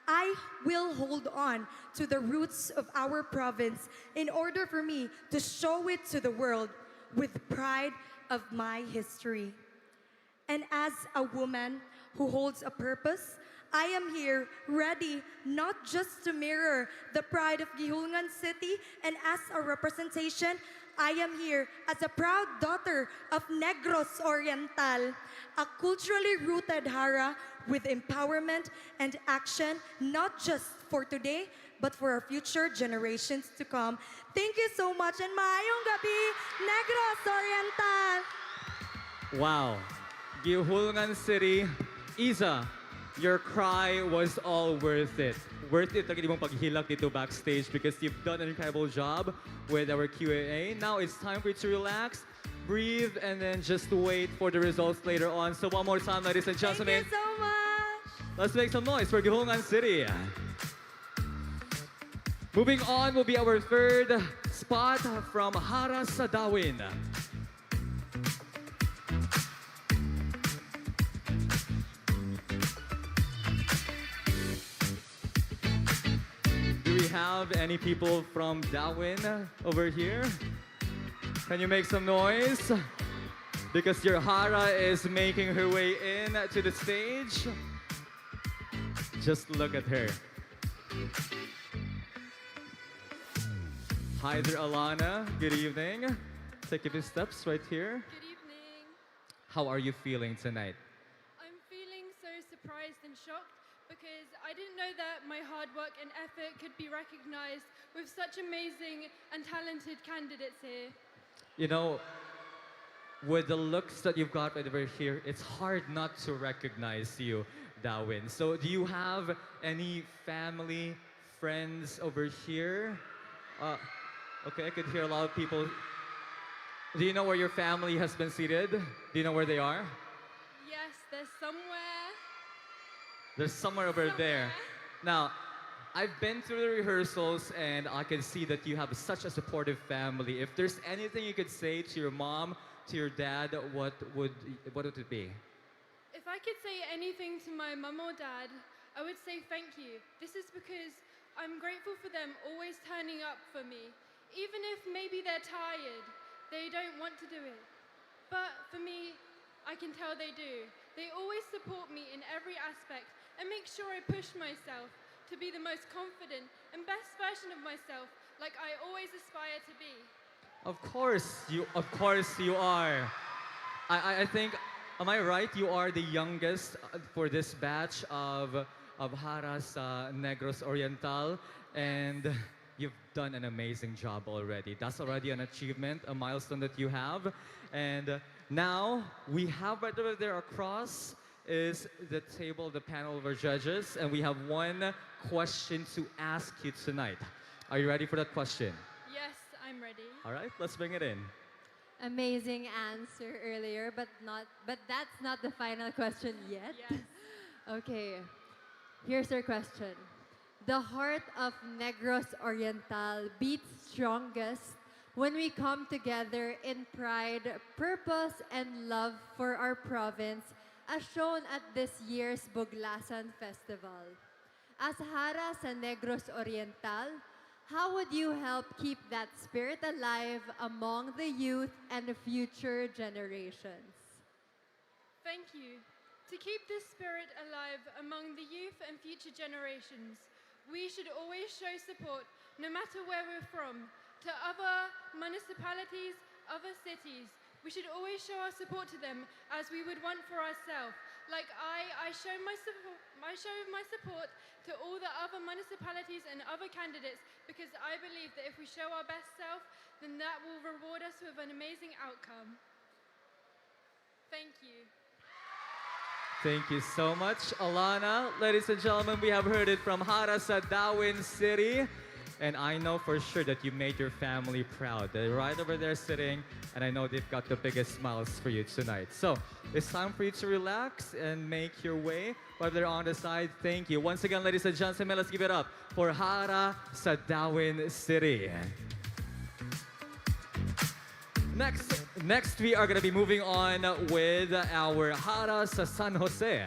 I will hold on to the roots of our province in order for me to show it to the world with pride of my history. And as a woman who holds a purpose, I am here ready not just to mirror the pride of Gihulngan City, and as a representation, I am here as a proud daughter of Negros Oriental, a culturally rooted Hara with empowerment and action, not just for today, but for our future generations to come. Thank you so much, and maayong gabi, Negros Oriental!
Wow. Gihulngan City, Isa, your cry was all worth it. Worth it talaga mong paghilak dito backstage because you've done an incredible job with our Q&A. Now it's time for you to relax, breathe, and then just wait for the results later on. So one more time, ladies and gentlemen.
Thank you so much!
Let's make some noise for Gihulngan City. Moving on will be our third spot from Hara sa Dawin. Do we have any people from Dawin over here? Can you make some noise? Because your Hara is making her way in to the stage. Just look at her. Hi there, Alana. Good evening. Take a few steps right here.
Good evening.
How are you feeling tonight?
I'm feeling so surprised and shocked because I didn't know that my hard work and effort could be recognized with such amazing and talented candidates here.
You know, with the looks that you've got right over here, it's hard not to recognize you, Dawin. So do you have any family, friends over here? Okay, I could hear a lot of people. Do you know where your family has been seated? Do you know where they are?
Yes, they're somewhere.
They're somewhere over there. Now, I've been through the rehearsals and I can see that you have such a supportive family. If there's anything you could say to your mom, to your dad, what would it be?
If I could say anything to my mum or dad, I would say thank you. This is because I'm grateful for them always turning up for me. Even if maybe they're tired, they don't want to do it. But for me, I can tell they do. They always support me in every aspect and make sure I push myself to be the most confident and best version of myself, like I always aspire to be.
Of course you are. I think, am I right? You are the youngest for this batch of Hara's Negros Oriental, and you've done an amazing job already. That's already an achievement, a milestone that you have. And now we have right over there across is the table, the panel of our judges, and we have one question to ask you tonight. Are you ready for that question?
Yes, I'm ready.
All right, let's bring it in.
Amazing answer earlier, but that's not the final question yet.
Yes.
Okay, here's our question. The heart of Negros Oriental beats strongest when we come together in pride, purpose, and love for our province, as shown at this year's Buglasan Festival. As Hara sa Negros Oriental, how would you help keep that spirit alive among the youth and the future generations?
Thank you. To keep this spirit alive among the youth and future generations, we should always show support, no matter where we're from, to other municipalities, other cities. We should always show our support to them as we would want for ourselves. Like I show my support to all the other municipalities and other candidates because I believe that if we show our best self, then that will reward us with an amazing outcome. Thank you.
Thank you so much, Alana. Ladies and gentlemen, we have heard it from Hara sa Darwin City. And I know for sure that you made your family proud. They're right over there sitting, and I know they've got the biggest smiles for you tonight. So it's time for you to relax and make your way. But they're on the side, thank you. Once again, ladies and gentlemen, let's give it up for Hara sa Darwin City. Next, we are going to be moving on with our Hara sa San Jose.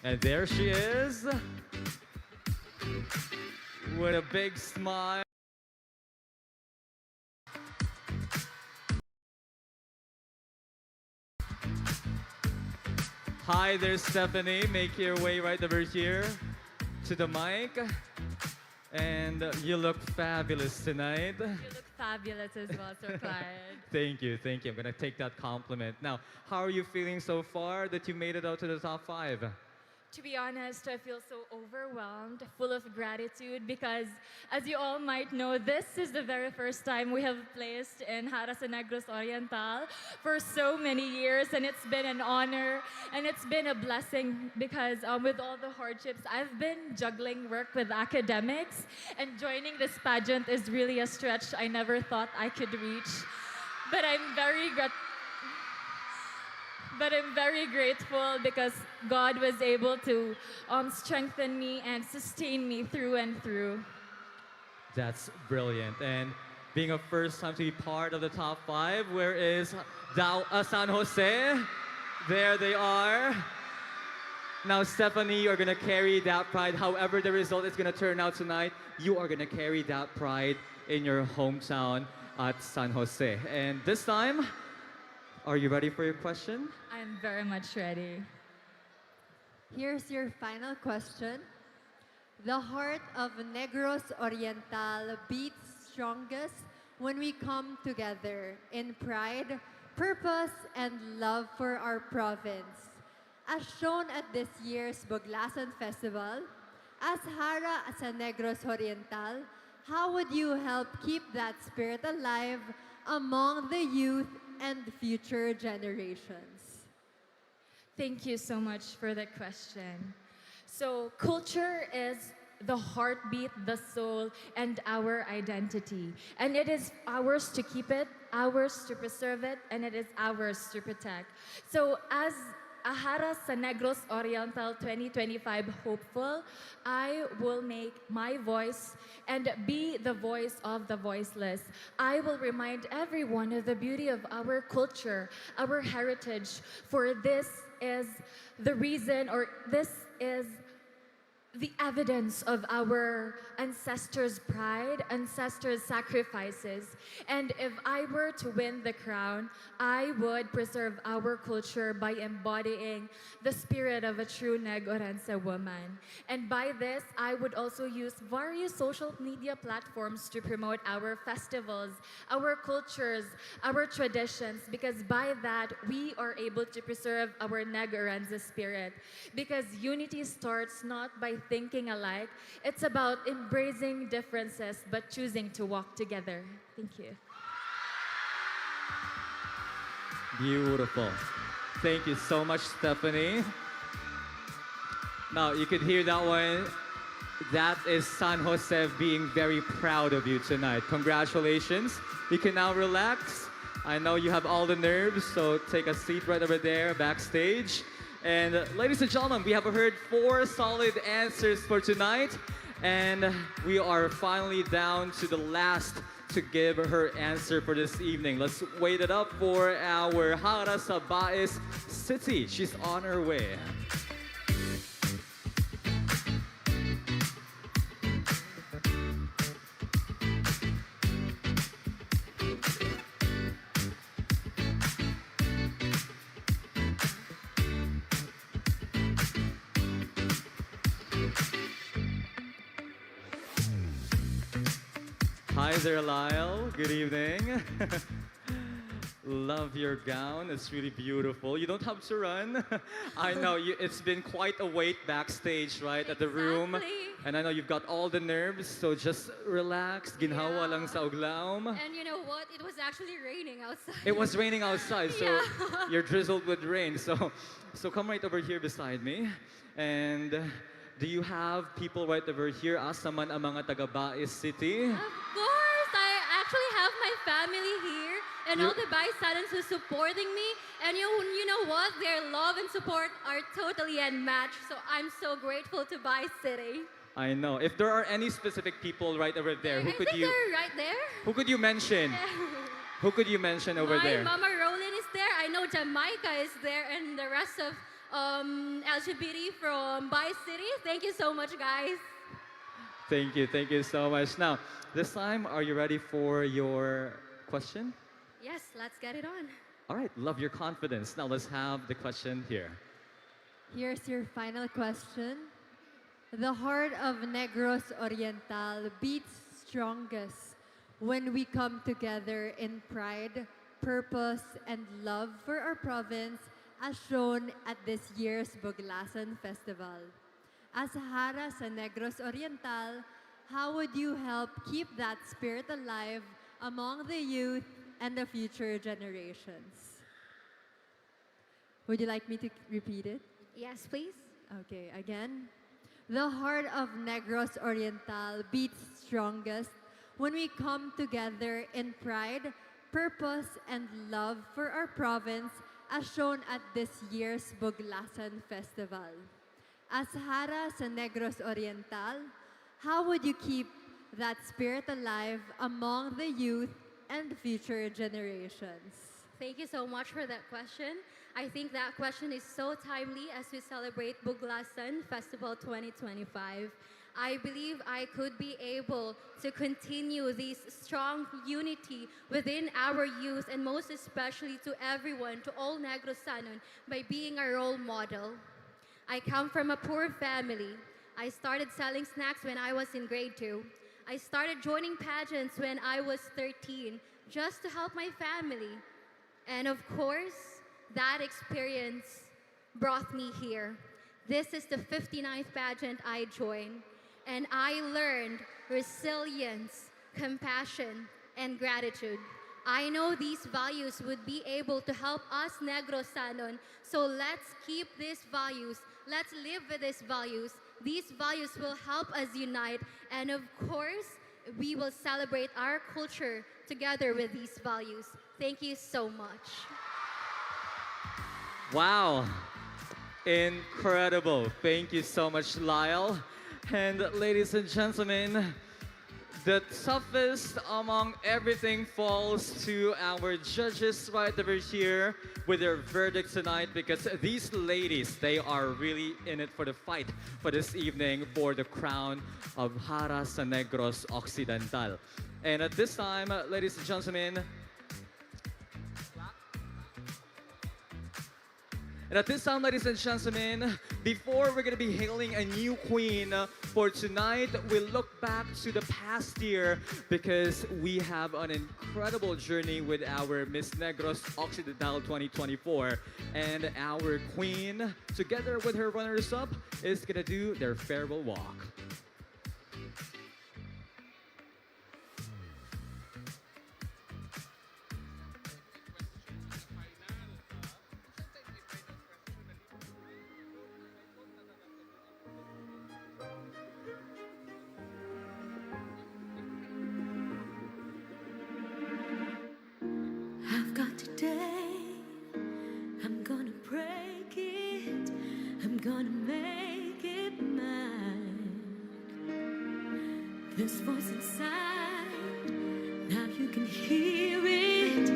And there she is, with a big smile. Hi there, Stephanie. Make your way right over here to the mic. And you look fabulous tonight.
You look fabulous as well, Sir Clyde.
Thank you, thank you. I'm gonna take that compliment. Now, how are you feeling so far that you made it out to the top 5?
To be honest, I feel so overwhelmed, full of gratitude because, as you all might know, this is the very first time we have placed in Hara sa Negros Oriental for so many years, and it's been an honor and it's been a blessing because with all the hardships, I've been juggling work with academics, and joining this pageant is really a stretch I never thought I could reach. But I'm very grateful because God was able to strengthen me and sustain me through and through.
That's brilliant. And being a first time to be part of the top 5, where is San Jose? There they are. Now, Stephanie, you're going to carry that pride. However the result is going to turn out tonight, you are going to carry that pride in your hometown at San Jose. And this time, are you ready for your question?
I'm very much ready.
Here's your final question. The heart of Negros Oriental beats strongest when we come together in pride, purpose, and love for our province. As shown at this year's Buglasan Festival, as Hara sa Negros Oriental, how would you help keep that spirit alive among the youth and future generations?
Thank you so much for the question. So culture is the heartbeat, the soul, and our identity. And it is ours to keep it, ours to preserve it, and it is ours to protect. So as a Hara sa Negros Oriental 2025 hopeful, I will make my voice and be the voice of the voiceless. I will remind everyone of the beauty of our culture, our heritage, for this is the reason, or this is the evidence of our ancestors' pride, ancestors' sacrifices. And if I were to win the crown, I would preserve our culture by embodying the spirit of a true Negorense woman. And by this, I would also use various social media platforms to promote our festivals, our cultures, our traditions, because by that, we are able to preserve our Negorense spirit. Because unity starts not by thinking alike, it's about embracing differences but choosing to walk together. Thank you.
Beautiful. Thank you so much, Stephanie. Now, you could hear that one. That is San Jose being very proud of you tonight. Congratulations. You can now relax. I know you have all the nerves, so take a seat right over there backstage. And ladies and gentlemen, we have heard 4 solid answers for tonight. And we are finally down to the last to give her answer for this evening. Let's wait it up for our Hara sa Bais City. She's on her way. Hi there, Lyle. Good evening. Love your gown. It's really beautiful. You don't have to run. I know it's been quite a wait backstage, right, at the room. And I know you've got all the nerves, so just relax. Ginhawa lang sa uglaom.
And you know what? It was actually raining outside.
It was raining outside, so
Yeah.
you're drizzled with rain. So come right over here beside me. And do you have people right over here? Asa man ang mga taga Bais City?
Of course, I actually have my family here and all the Baisanans who's supporting me. And you know what? Their love and support are totally unmatched. So I'm so grateful to Bai City.
I know. If there are any specific people right over there,
I think they're right there.
who could you mention? Who could you mention over
My
there?
Mama Roland is there. I know Jamaica is there, and the rest of LGBT from Bai City. Thank you so much, guys.
Thank you so much. Now, this time, are you ready for your question?
Yes, let's get it on.
All right, love your confidence. Now let's have the question here.
Here's your final question. The heart of Negros Oriental beats strongest when we come together in pride, purpose, and love for our province, as shown at this year's Buglasan Festival. As Hara sa Negros Oriental, how would you help keep that spirit alive among the youth and the future generations? Would you like me to repeat it?
Yes, please.
Okay, again. The heart of Negros Oriental beats strongest when we come together in pride, purpose, and love for our province, as shown at this year's Buglasan Festival. As Hara sa Negros Oriental, how would you keep that spirit alive among the youth and future generations?
Thank you so much for that question. I think that question is so timely as we celebrate Buglasan Festival 2025. I believe I could be able to continue this strong unity within our youth, and most especially to everyone, to all Negrosanon, by being a role model. I come from a poor family. I started selling snacks when I was in grade 2. I started joining pageants when I was 13, just to help my family. And of course, that experience brought me here. This is the 59th pageant I joined, and I learned resilience, compassion, and gratitude. I know these values would be able to help us Negrosanon, so let's keep these values. Let's live with these values. These values will help us unite, and of course, we will celebrate our culture together with these values. Thank you so much.
Wow. Incredible. Thank you so much, Lyle. And ladies and gentlemen, the toughest among everything falls to our judges right over here with their verdict tonight, because these ladies, they are really in it for the fight for this evening for the crown of Hara sa Negros Occidental. And at this time, ladies and gentlemen, and at this time, ladies and gentlemen, before we're going to be hailing a new queen for tonight, we look back to the past year, because we have an incredible journey with our Miss Negros Occidental 2024. And our queen, together with her runners-up, is going to do their farewell walk.
day. I'm gonna break it, I'm gonna make it mine. This voice inside, now you can hear it.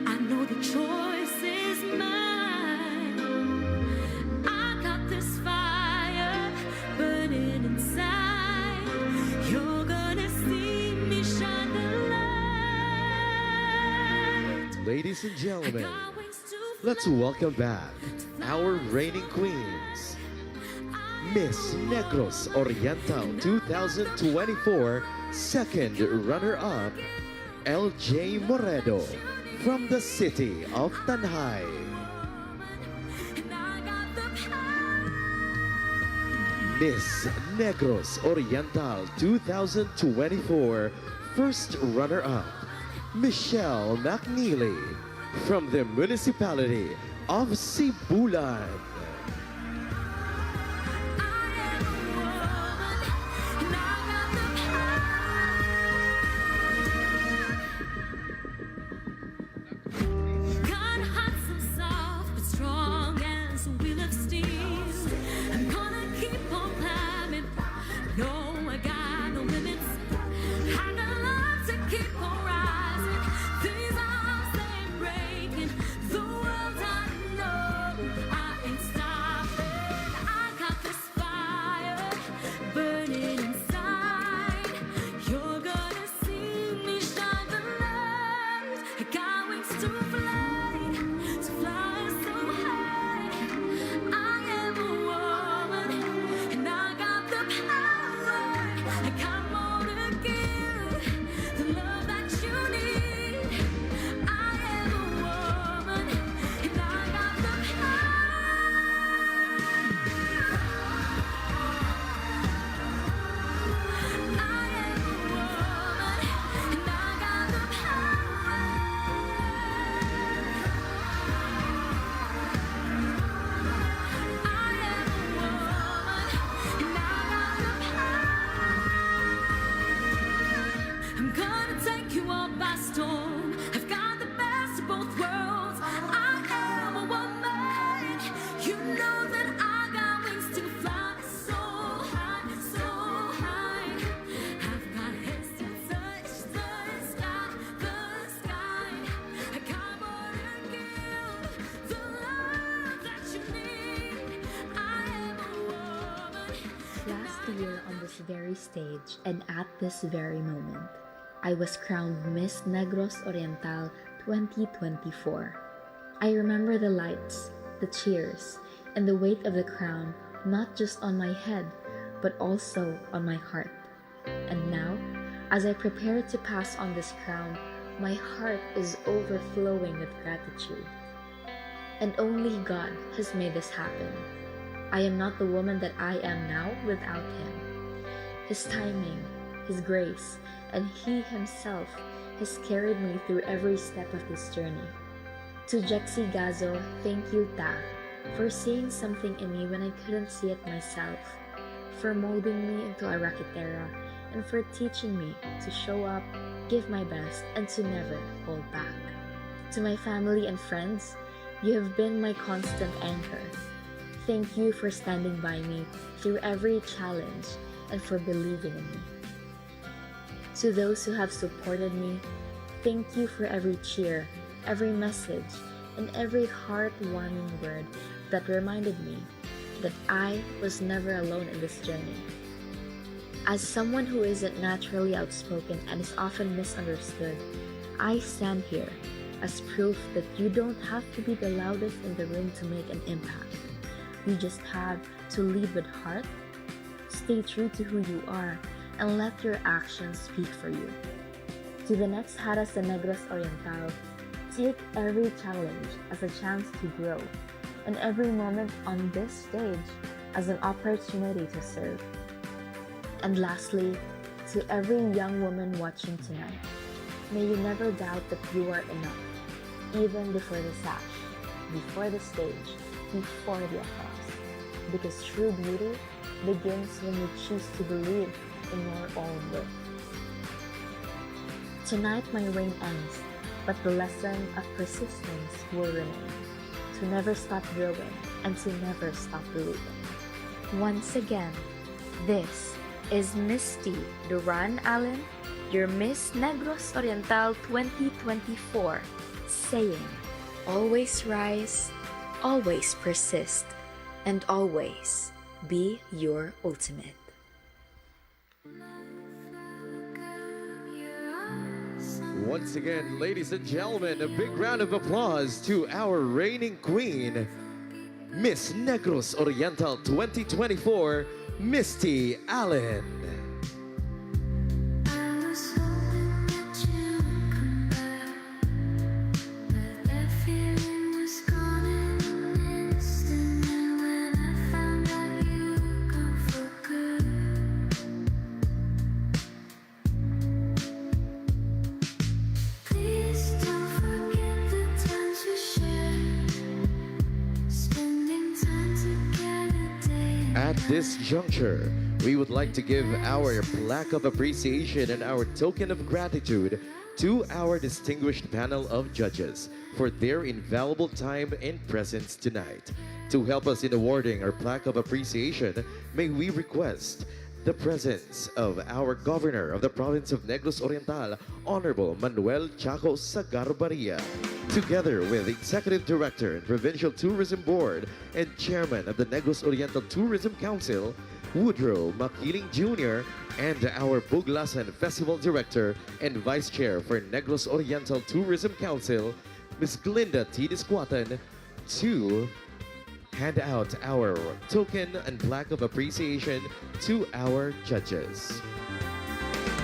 I know the choice is mine. I got this fire burning inside. You're gonna see me shine the light.
Ladies and gentlemen, let's welcome back our reigning queens, Miss Negros Oriental 2024 second runner-up, LJ Moredo from the city of Tanhay. Miss Negros Oriental 2024 first runner-up, Michelle McNeely from the municipality of Sibulan.
God hearts some soft but strong as a wheel of steel. I'm gonna keep on climbing. No, I got no limits. I got love to keep on rising. These arms they ain't breaking. The world I know I ain't stopping. I got this fire burning inside. You're gonna see me shine the light. I got wings to fly so high. I am a woman, and I got the power. I got more to give, the love that you need. I am a woman, and I got the I'm gonna take you all by storm. I've got the best of both worlds. I am a woman. You know that I got wings to fly so high, so high. I've got hands to touch the sky, the sky. I got more to give, the love that you need. I am a woman.
Last year on this very stage and at this very moment, I was crowned Miss Negros Oriental 2024. I remember the lights, the cheers, and the weight of the crown not just on my head, but also on my heart. And now, as I prepare to pass on this crown, my heart is overflowing with gratitude. And only God has made this happen. I am not the woman that I am now without Him. His timing, His grace, and He Himself has carried me through every step of this journey. To Jexi Gazo, thank you, Ta, for seeing something in me when I couldn't see it myself, for molding me into a raketera, and for teaching me to show up, give my best, and to never hold back. To my family and friends, you have been my constant anchor. Thank you for standing by me through every challenge and for believing in me. To those who have supported me, thank you for every cheer, every message, and every heartwarming word that reminded me that I was never alone in this journey. As someone who isn't naturally outspoken and is often misunderstood, I stand here as proof that you don't have to be the loudest in the room to make an impact. You just have to lead with heart, stay true to who you are, and let your actions speak for you. To the next Hara sa Negros Oriental, take every challenge as a chance to grow, and every moment on this stage as an opportunity to serve. And lastly, to every young woman watching tonight, may you never doubt that you are enough, even before the sash, before the stage, before the applause. Because true beauty begins when you choose to believe in your own worth. Tonight my reign ends, but the lesson of persistence will remain. To never stop growing and to never stop believing. Once again, this is Misty Duran Allen, your Miss Negros Oriental 2024, saying, always rise, always persist, and always be your ultimate.
Once again, ladies and gentlemen, a big round of applause to our reigning queen, Miss Negros Oriental 2024, Misty Allen. At this juncture, we would like to give our plaque of appreciation and our token of gratitude to our distinguished panel of judges for their invaluable time and presence tonight. To help us in awarding our plaque of appreciation, may we request the presence of our Governor of the Province of Negros Oriental, Honorable Manuel Chaco Sagarbaria, together with Executive Director and Provincial Tourism Board and Chairman of the Negros Oriental Tourism Council, Woodrow Makiling Jr., and our Buglasan Festival Director and Vice Chair for Negros Oriental Tourism Council, Ms. Glinda T. Disquatan, to hand out our token and plaque of appreciation to our judges.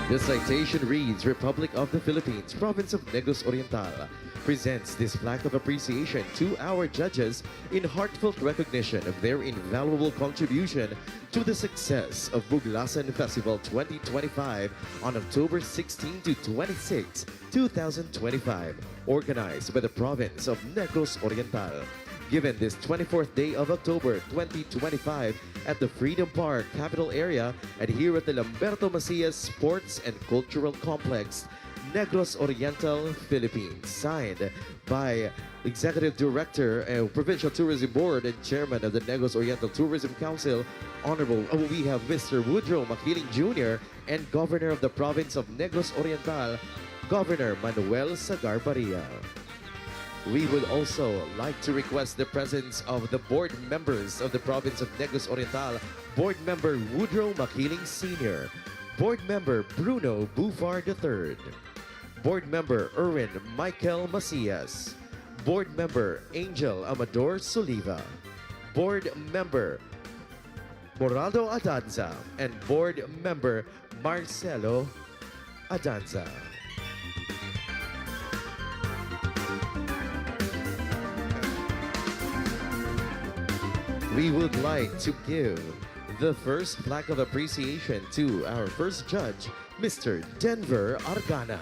The citation reads, Republic of the Philippines, Province of Negros Oriental, presents this plaque of appreciation to our judges in heartfelt recognition of their invaluable contribution to the success of Buglasan Festival 2025 on October 16 to 26, 2025, organized by the Province of Negros Oriental. Given this 24th day of October 2025 at the Freedom Park Capital Area and here at the Lamberto Macias Sports and Cultural Complex, Negros Oriental, Philippines. Signed by Executive Director and Provincial Tourism Board and Chairman of the Negros Oriental Tourism Council, we have Mr. Woodrow Makiling Jr. and Governor of the Province of Negros Oriental, Governor Manuel Sagarbaria. We would also like to request the presence of the board members of the Province of Negros Oriental, Board Member Woodrow Makiling Sr., Board Member Bruno Bufar III, Board Member Erwin Michael Macias, Board Member Angel Amador Soliva, Board Member Moraldo Adanza, and Board Member Marcelo Adanza. We would like to give the first plaque of appreciation to our first judge, Mr. Denver Argana.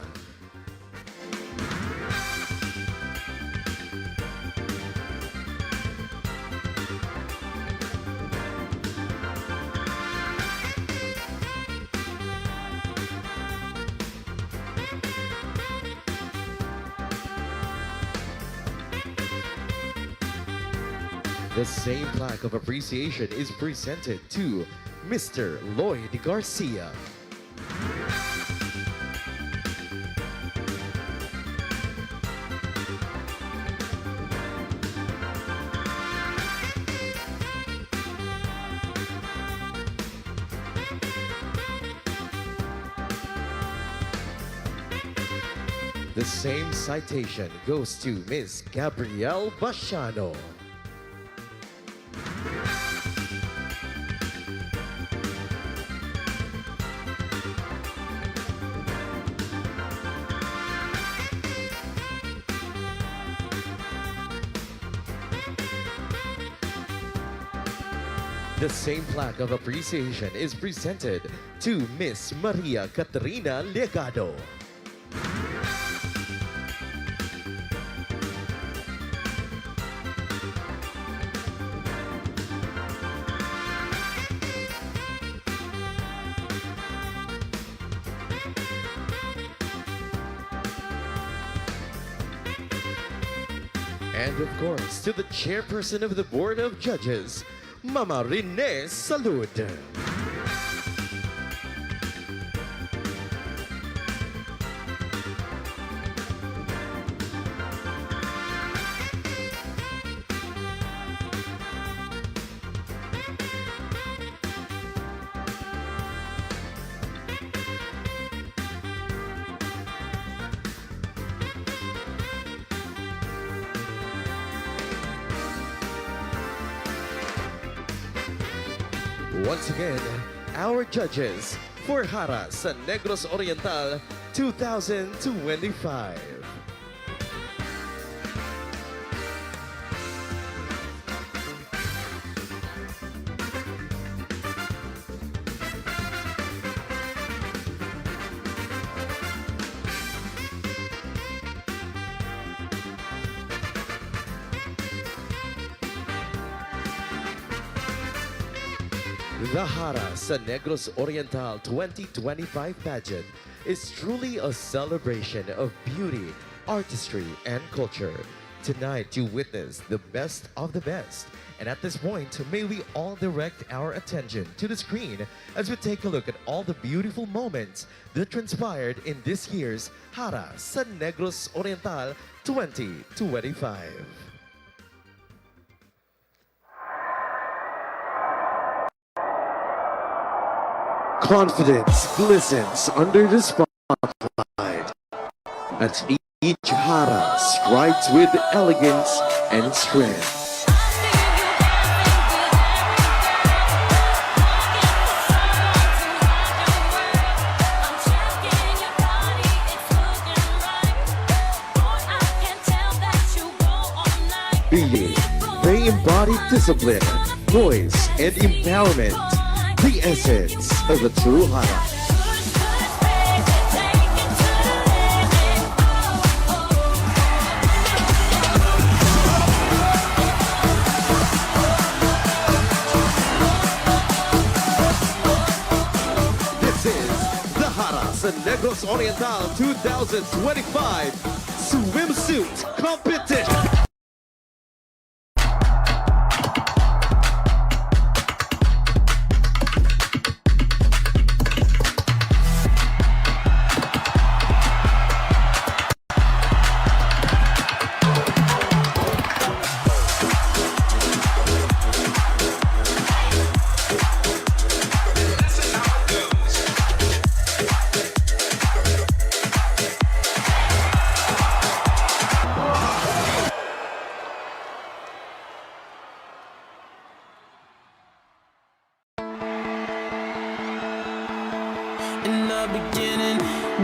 The same plaque of appreciation is presented to Mr. Lloyd Garcia. The same citation goes to Ms. Gabrielle Bashano. The same plaque of appreciation is presented to Miss Maria Caterina Legado. And of course, to the chairperson of the Board of Judges, Mama Rene Salud. Once again, our judges for Hara San Negros Oriental 2025. The Hara San Negros Oriental 2025 pageant is truly a celebration of beauty, artistry, and culture. Tonight, you witness the best of the best. And at this point, may we all direct our attention to the screen as we take a look at all the beautiful moments that transpired in this year's Hara San Negros Oriental 2025. Confidence glistens under the spotlight as each Hara strides with elegance and strength. Being, they embody discipline, poise, and empowerment. The essence of a true Hara. This is the Hara San Negros Oriental 2025 Swimsuit Competition.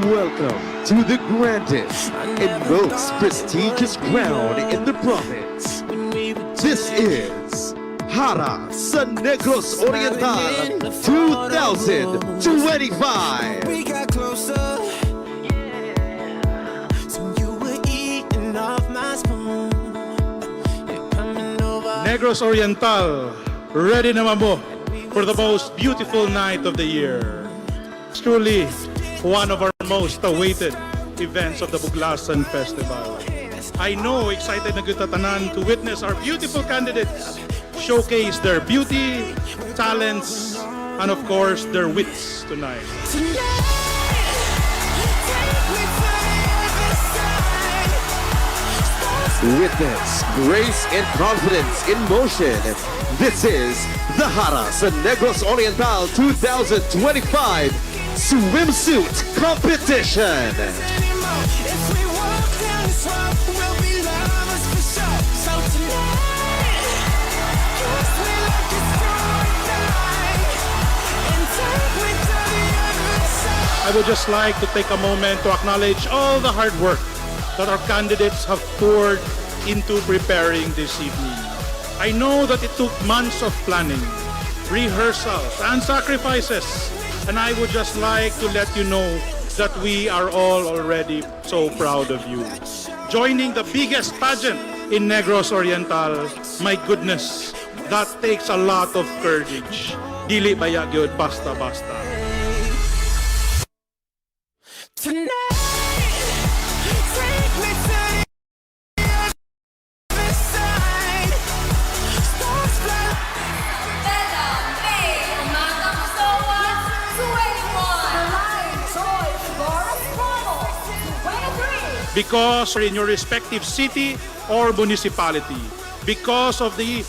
Welcome to the grandest and most prestigious crown in the province. This is Hara San Negros Oriental 2025.
We got closer, so you were eating off my spoon. You're coming over.
Negros Oriental, ready naman mo for the most beautiful night of the year. It's truly one of our most awaited events of the Buglasan Festival. I know excited na kita tanan to witness our beautiful candidates showcase their beauty, talents, and of course their wits tonight.
Witness grace and confidence in motion. This is the Hara San Negros Oriental 2025 Swimsuit Competition.
I would just like to take a moment to acknowledge all the hard work that our candidates have poured into preparing this evening. I know that it took months of planning, rehearsals, and sacrifices, and I would just like to let you know that we are all already so proud of you. Joining the biggest pageant in Negros Oriental, my goodness, that takes a lot of courage. Dili baya gyud basta-basta. because in your respective city or municipality, because of the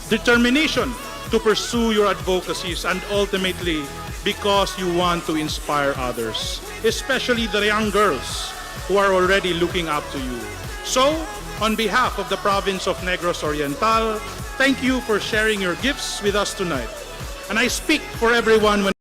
determination to pursue your advocacies, and ultimately because you want to inspire others, especially the young girls who are already looking up to you. So, on behalf of the province of Negros Oriental, thank you for sharing your gifts with us tonight. And I speak for everyone when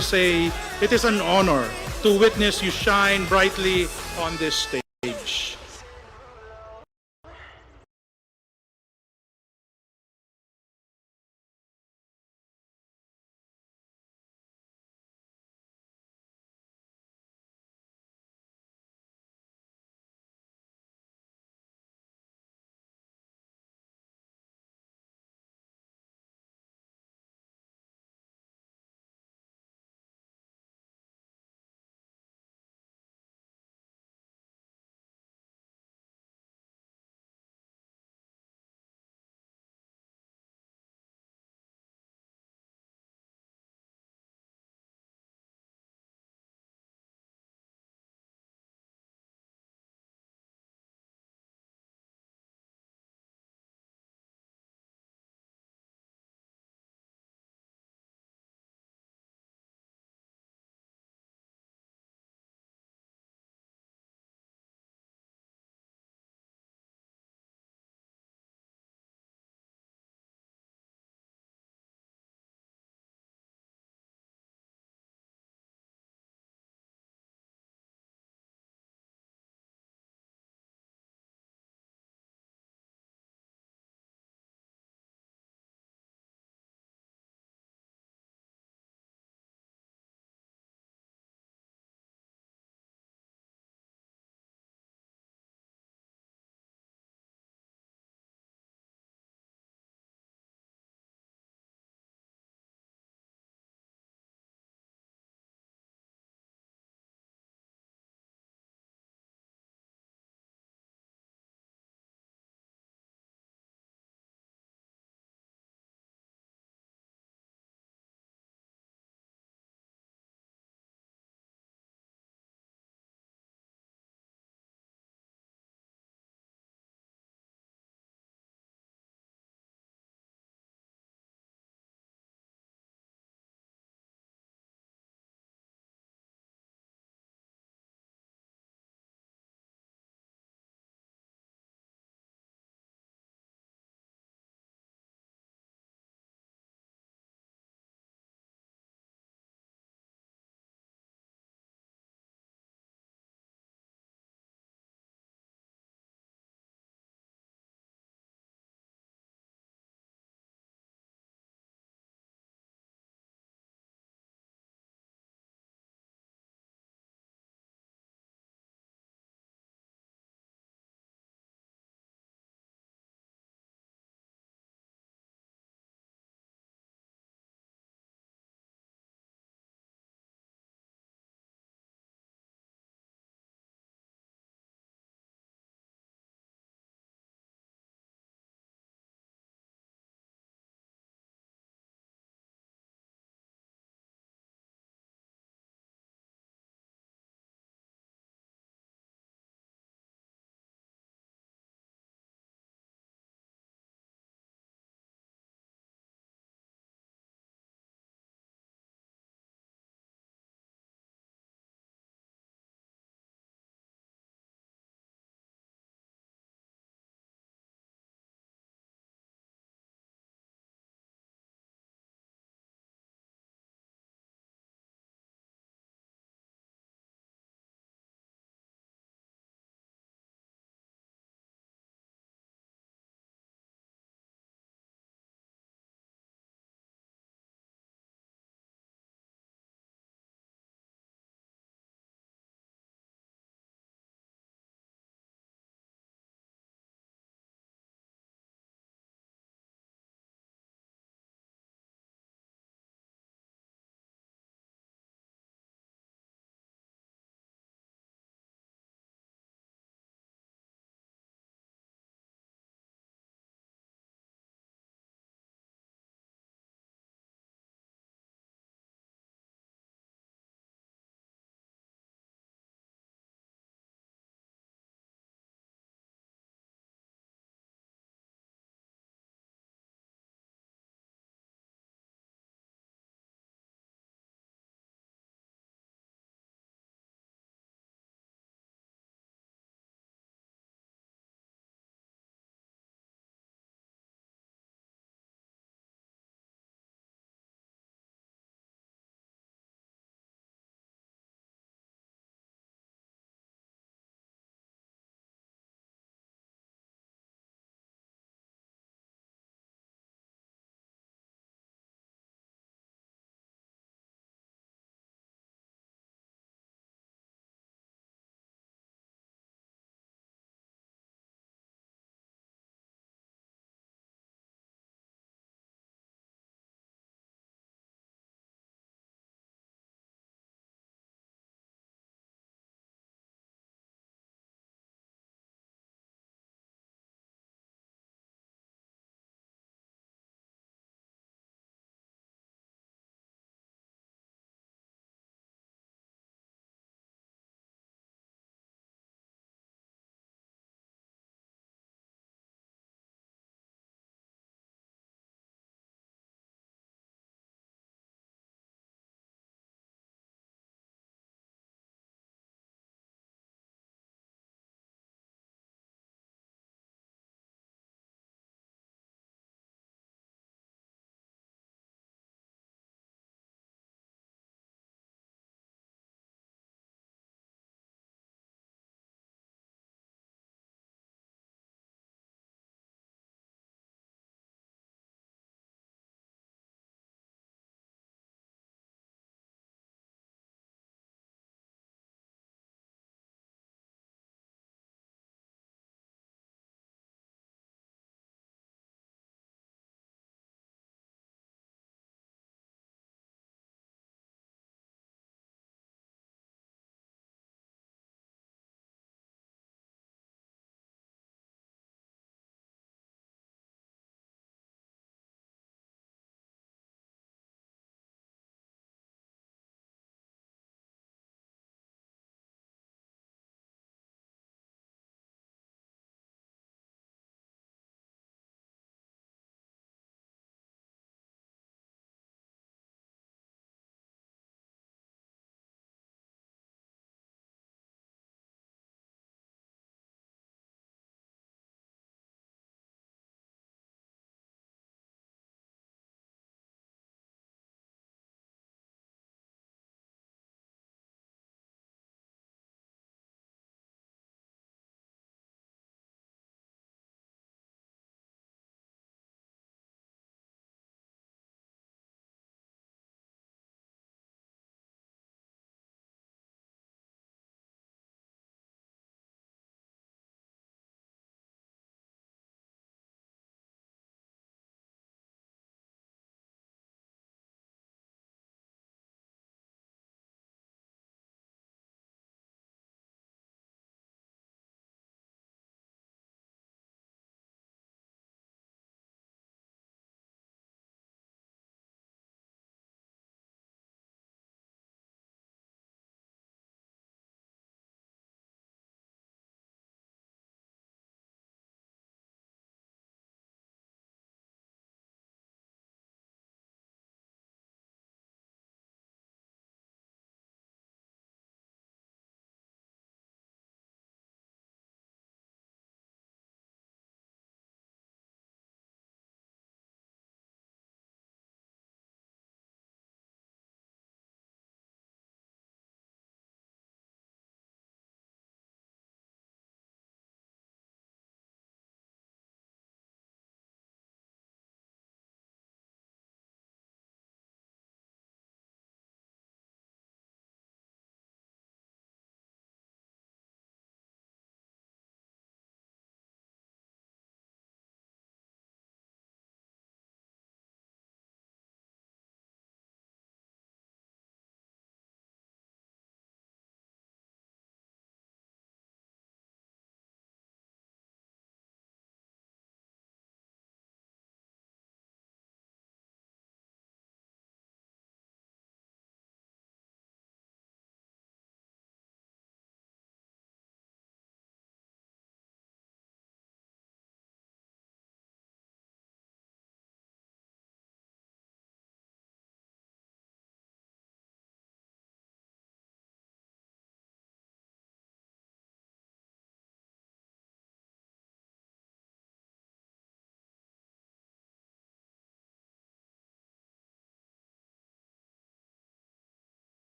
say it is an honor to witness you shine brightly on this stage.